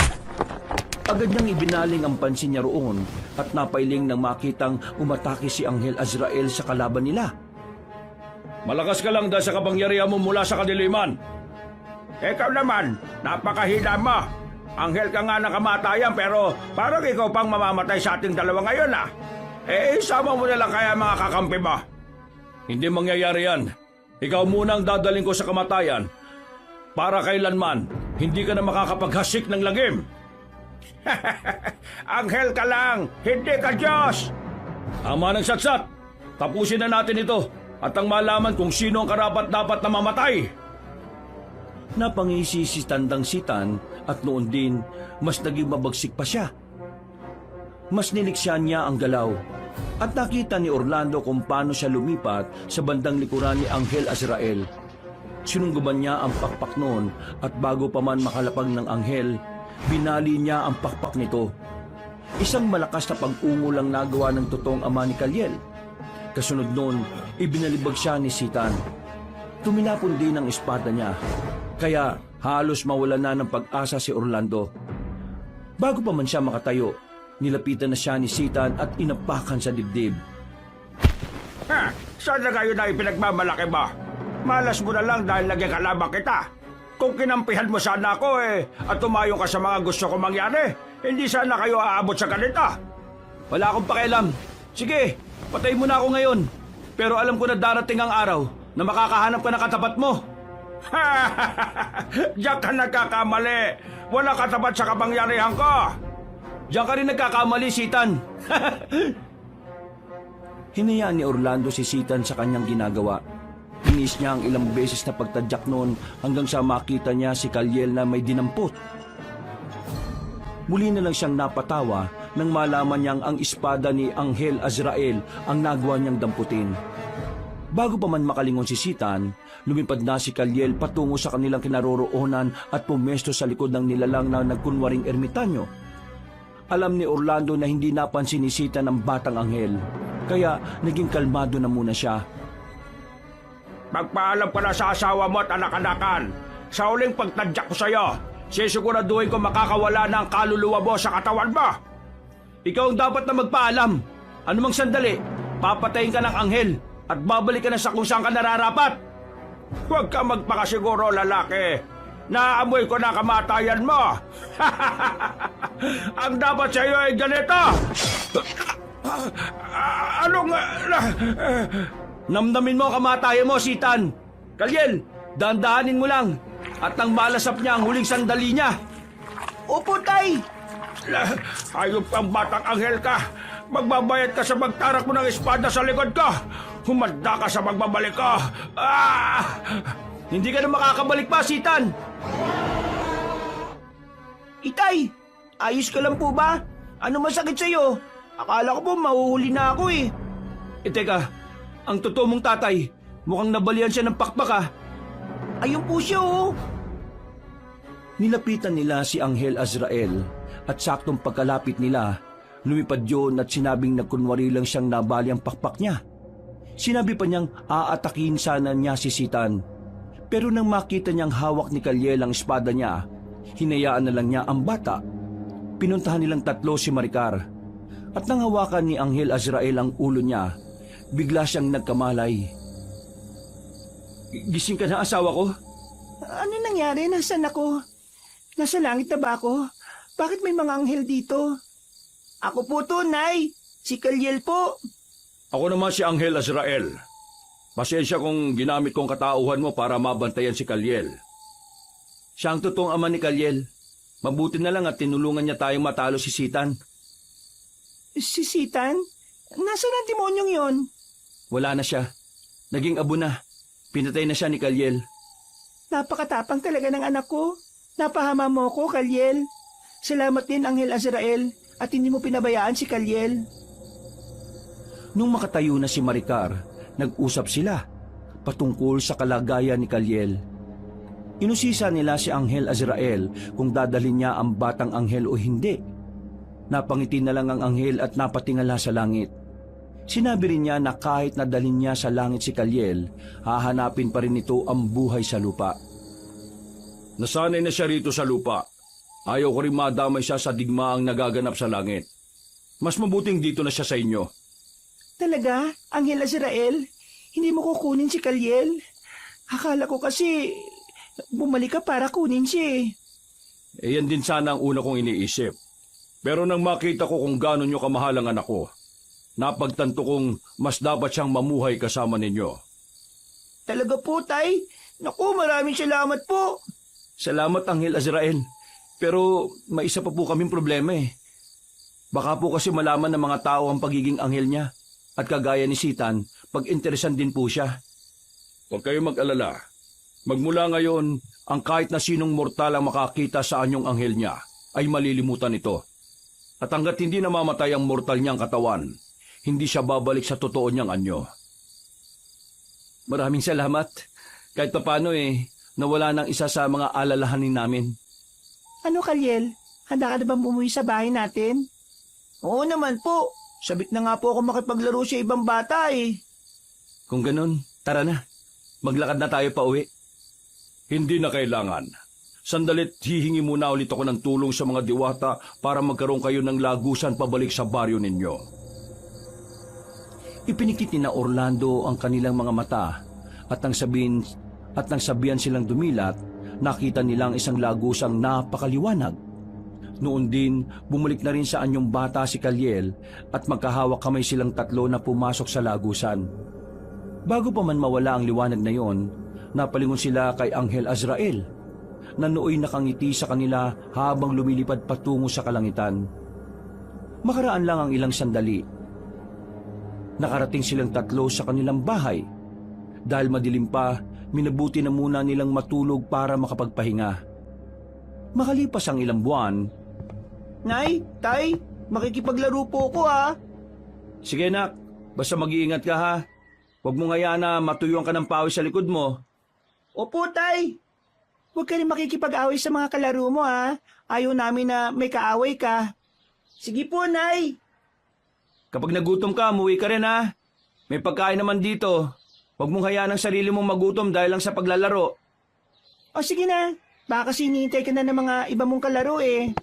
Agad niyang ibinaling ang pansin niya roon at napailing nang makitang umatake si Anghel Azrael sa kalaban nila. Malakas ka lang dahil sa kapangyarihan mo mula sa kadiliman. Ikaw naman, napakahina mo. Anghel ka nga ng kamatayan pero parang ikaw pang mamamatay sa ating dalawa ngayon ah. Isama mo na lang kaya mga kakampi mo. Hindi mangyayari yan. Ikaw muna ang dadaling ko sa kamatayan. Para kailanman, hindi ka na makakapaghasik ng lagim. Anghel ka lang, hindi ka Diyos. Tama ng satsat. Tapusin na natin ito at ang malaman kung sino ang karapat-dapat na mamatay. Napangisi si Tandang Sitan at noon din mas naging mabagsik pa siya. Mas niliksyan niya ang galaw at nakita ni Orlando kung paano siya lumipat sa bandang likuran ni Anghel Azrael. Sinungguban niya ang pakpak noon at bago pa man makalapag ng anghel, binali niya ang pakpak nito. Isang malakas na pag-ungol ang nagawa ng totoong ama ni Kaliel. Kasunod noon, ibinalibag siya ni Sitan. Tuminapon din ang espada niya, kaya halos mawala na ng pag-asa si Orlando. Bago pa man siya makatayo, nilapitan na siya ni Sitan at inapakan sa dibdib. Ha, saan na kayo na ipinagmamalaki mo? Malas mo na lang dahil naging kalaban kita. Kung kinampihan mo sana ako at tumayo ka sa mga gusto ko mangyari, hindi sana kayo aabot sa ganito. Wala akong pakialam. Sige, patay mo na ako ngayon. Pero alam ko na darating ang araw na makakahanap ka ng katapat mo. Diyan ka nagkakamali. Wala katapat sa kapangyarihan ko. Diyan ka rin nagkakamali, Sitan. Hinayaan ni Orlando si Sitan sa kanyang ginagawa. Inis niya ang ilang beses na pagtadyak noon hanggang sa makita niya si Kaliel na may dinampot. Muli na lang siyang napatawa nang malaman niyang ang espada ni Anghel Azrael ang nagawa niyang damputin. Bago pa man makalingon si Sitan, lumipad na si Kaliel patungo sa kanilang kinaroroonan at pumesto sa likod ng nilalang na nagkunwaring ermitanyo. Alam ni Orlando na hindi napansin ni Sitan ang batang anghel, kaya naging kalmado na muna siya. Magpaalam ka na sa asawa mo at anak-anakan. Sa uling pagtadyak ko sa'yo, sisiguraduhin ko makakawala na ang kaluluwa mo sa katawan mo. Ikaw ang dapat na magpaalam. Anumang sandali, papatayin ka ng anghel at babalik ka na sa kung saan ka nararapat. Huwag ka magpakasiguro, lalaki. Naamoy ko na kamatayan mo. Ang dapat sa'yo ay ganito. Anong... Namnamin mo ang kamatayan mo, Sitan. Kaliel, dahan-dahanin mo lang. At nang malasap niya ang huling sandali niya. Opo, Tay! Hayop kang batang anghel ka. Magbabayad ka sa magtarak mo ng espada sa likod ko. Humanda ka sa magbabalik ko. Hindi ka na makakabalik pa, Sitan. Itay, ayos ka lang po ba? Ano masakit sa'yo? Akala ko po mahuhuli na ako eh. Teka, ang totoo mong tatay, mukhang nabalian siya ng pakpak ah. Ayun po siya oh. Nilapitan nila si Anghel Azrael at saktong pagkalapit nila, lumipad yun at sinabing nagkunwari lang siyang nabali ang pakpak niya. Sinabi pa niyang aatakin sana niya si Sitan. Pero nang makita niyang hawak ni Kaliel ang espada niya, hinayaan na lang niya ang bata. Pinuntahan nilang tatlo si Maricar at nang hawakan ni Anghel Azrael ang ulo niya, bigla siyang nagkamalay. Gising ka na, asawa ko? Ano nangyari? Nasaan ako? Nasa langit na ba ako? Bakit may mga anghel dito? Ako po to, Nay. Si Kaliel po. Ako naman si Anghel Azrael. Pasensya kung ginamit kong katauhan mo para mabantayan si Kaliel. Siya ang totoong ama ni Kaliel. Mabuti na lang at tinulungan niya tayong matalo si Sitan. Si Sitan? Nasaan ang demonyong yon? Wala na siya. Naging abo na. Pinatay na siya ni Kaliel. Napakatapang talaga ng anak ko. Napahama mo ko, Kaliel. Salamat din, Anghel Azrael, at hindi mo pinabayaan si Kaliel. Nung makatayo na si Maricar, nag-usap sila patungkol sa kalagayan ni Kaliel. Inusisa nila si Anghel Azrael kung dadalhin niya ang batang anghel o hindi. Napangiti na lang ang anghel at napatingala sa langit. Sinabi rin niya na kahit nadalhin niya sa langit si Kaliel, hahanapin pa rin ito ang buhay sa lupa. Nasanay na siya rito sa lupa. Ayaw ko rin madamay siya sa digmaang nagaganap sa langit. Mas mabuting dito na siya sa inyo. Talaga? Anghel Azrael? Hindi mo kukunin si Kaliel? Akala ko kasi bumalik ka para kunin siya eh. Yan din sana ang una kong iniisip. Pero nang makita ko kung gaano nyo kamahal ang anak ko, napagtanto kong mas dapat siyang mamuhay kasama ninyo. Talaga po, Tay? Naku, maraming salamat po. Salamat, Anghel Azrael. Pero may isa pa po kaming problema eh. Baka po kasi malaman ng mga tao ang pagiging anghel niya. At kagaya ni Sitan, pag-interesan din po siya. Huwag kayo mag-alala. Magmula ngayon, ang kahit na sinong mortal ang makakita sa anyong anghel niya, ay malilimutan ito. At hanggat hindi namamatay ang mortal niyang katawan, hindi siya babalik sa totoo niyang anyo. Maraming salamat. Kahit paano nawala ng isa sa mga alalahanin namin. Ano, Kaliel? Handa ka na bang umuwi sa bahay natin? Oo naman po. Sabik na nga po ako makipaglaro sa ibang bata eh. Kung ganun, tara na. Maglakad na tayo pa uwi. Hindi na kailangan. Sandalit hihingi muna ulit ako ng tulong sa mga diwata para magkaroon kayo ng lagusan pabalik sa baryo ninyo. Ipinikit ni na Orlando ang kanilang mga mata at nang sabihan silang dumilat, nakita nilang isang lagusang napakaliwanag. Noon din, bumalik na rin sa anyong bata si Kaliel at magkahawak kamay silang tatlo na pumasok sa lagusan. Bago pa man mawala ang liwanag na yon, napalingon sila kay Anghel Azrael na nooy nakangiti sa kanila habang lumilipad patungo sa kalangitan. Makaraan lang ang ilang sandali. Nakarating silang tatlo sa kanilang bahay. Dahil madilim pa, minabuti na muna nilang matulog para makapagpahinga. Makalipas ang ilang buwan, Nay, Tay, makikipaglaro po ko ha. sige nak, basta mag-iingat ka ha. Huwag mo ngayaan na matuyuan ka ng pawis sa likod mo. Opo, Tay. Huwag ka rin makikipag-away sa mga kalaro mo ha. Ayaw namin na may kaaway ka. Sige po, Nay. Kapag nagutom ka, umuwi ka rin ha. May pagkain naman dito. Huwag mong hayaan ang sarili mong magutom dahil lang sa paglalaro. O sige na, baka kasi hinihintay ka na ng mga iba mong kalaro eh.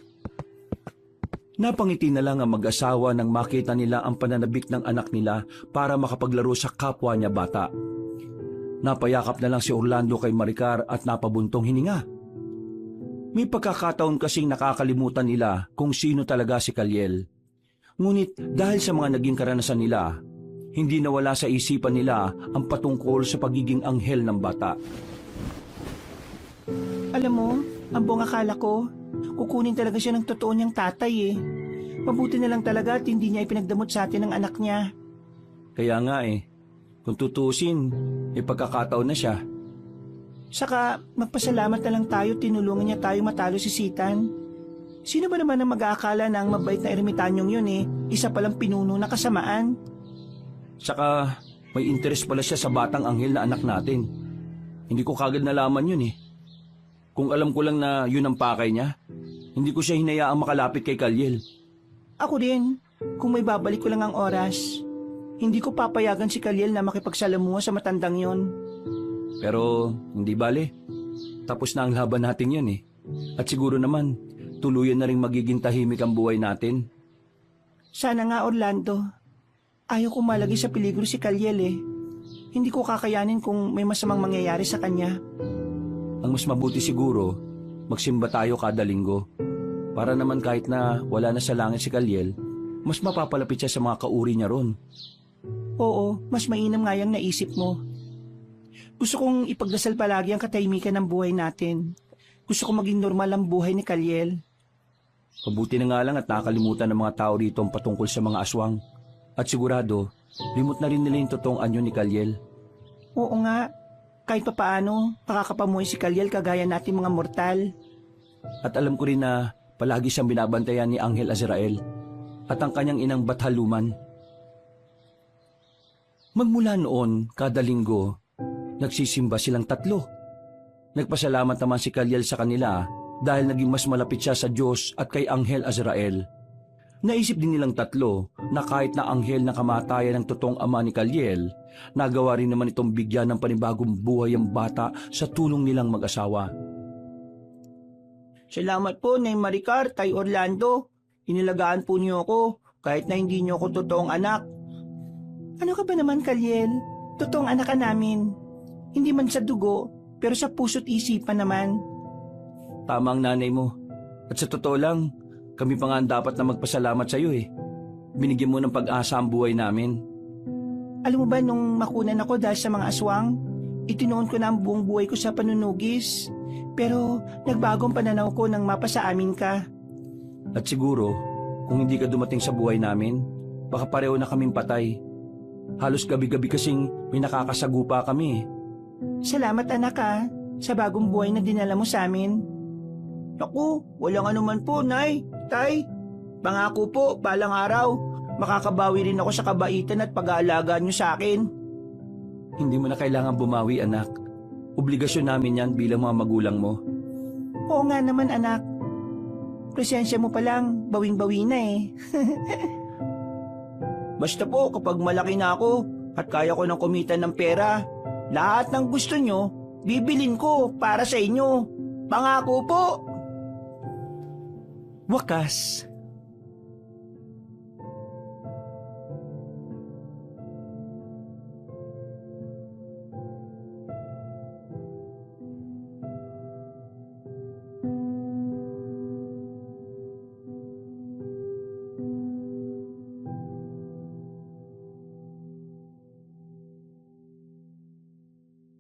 Napangiti na lang ang mag-asawa nang makita nila ang pananabik ng anak nila para makapaglaro sa kapwa niya bata. Napayakap na lang si Orlando kay Maricar at napabuntong hininga. May pagkakataon kasing nakakalimutan nila kung sino talaga si Kaliel. Ngunit dahil sa mga naging karanasan nila, hindi nawala sa isipan nila ang patungkol sa pagiging anghel ng bata. Alam mo, ang buong akala ko, kukunin talaga siya ng totoo niyang tatay eh. Mabuti na lang talaga at hindi niya ipinagdamot sa atin ng anak niya. Kaya nga kung tutusin, pagkakataon na siya. Saka magpasalamat na lang tayo, tinulungan niya tayo matalo si Sitan. Sino ba naman ang mag-aakala na ang mabait na ermitanyong yun isa palang pinuno na kasamaan? Saka may interes pala siya sa batang anghel na anak natin. Hindi ko kagad nalaman yun Kung alam ko lang na yun ang pakay niya, hindi ko siya hinayaang makalapit kay Kaliel. Ako din, kung may babalik ko lang ang oras, hindi ko papayagan si Kaliel na makipagsalamuha sa matandang yon. Pero hindi bale, tapos na ang laban natin yun At siguro naman, tuluyan na rin magiging tahimik ang buhay natin. Sana nga, Orlando. Ayaw ko malagay sa peligro si Kaliel Hindi ko kakayanin kung may masamang mangyayari sa kanya. Ang mas mabuti siguro, magsimba tayo kada linggo. Para naman kahit na wala na sa langit si Kaliel, mas mapapalapit siya sa mga kauri niya ron. Oo, mas mainam nga yung naisip mo. Gusto kong ipagdasal palagi ang katahimikan ng buhay natin. Gusto kong maging normal ang buhay ni Kaliel. Mabuti na nga lang at nakakalimutan ng mga tao rito ang patungkol sa mga aswang. At sigurado, limot na rin nila yung totoong anyo ni Kaliel. Oo nga, kahit papaano, makakapamuhay si Kaliel kagaya natin mga mortal. At alam ko rin na palagi siyang binabantayan ni Anghel Azrael at ang kanyang inang Bathaluman. Magmula noon, kada linggo, nagsisimba silang tatlo. Nagpasalamat naman si Kaliel sa kanila dahil naging mas malapit siya sa Diyos at kay Anghel Azrael. Naisip din nilang tatlo na kahit na anghel na kamatayan ng totoong ama ni Kaliel, nagawa rin naman itong bigyan ng panibagong buhay ang bata sa tulong nilang mag-asawa. Salamat po, Nay Maricar, Tay Orlando. Inilagaan po niyo ako kahit na hindi niyo ako totoong anak. Ano ka ba naman, Kaliel? Totoong anak ka namin. Hindi man sa dugo, pero sa puso't isipan naman. Tama ang nanay mo. At sa totoo lang, kami pa nga ang dapat na magpasalamat sa iyo eh. Binigyan mo ng pag-asa ang buhay namin. Alam mo ba nung makunan ako dahil sa mga aswang, itinoon ko na ang buong buhay ko sa panunugis. Pero nagbagong pananaw ko nang mapasa amin ka. At siguro, kung hindi ka dumating sa buhay namin, baka pareho na kaming patay. Halos gabi-gabi kasing may nakakasagupa kami eh. Salamat anak ha, sa bagong buhay na dinala mo sa amin. Naku, walang anuman po, Nay, Tay. Pangako po, balang araw, makakabawi rin ako sa kabaitan at pag-aalaga niyo sa akin. Hindi mo na kailangan bumawi, anak. Obligasyon namin yan bilang mga magulang mo. Oo nga naman anak. Presensya mo pa lang, bawing-bawi na eh. Basta po kapag malaki na ako at kaya ko nang kumita ng pera, lahat ng gusto nyo, bibilin ko para sa inyo. Pangako po. Wakas,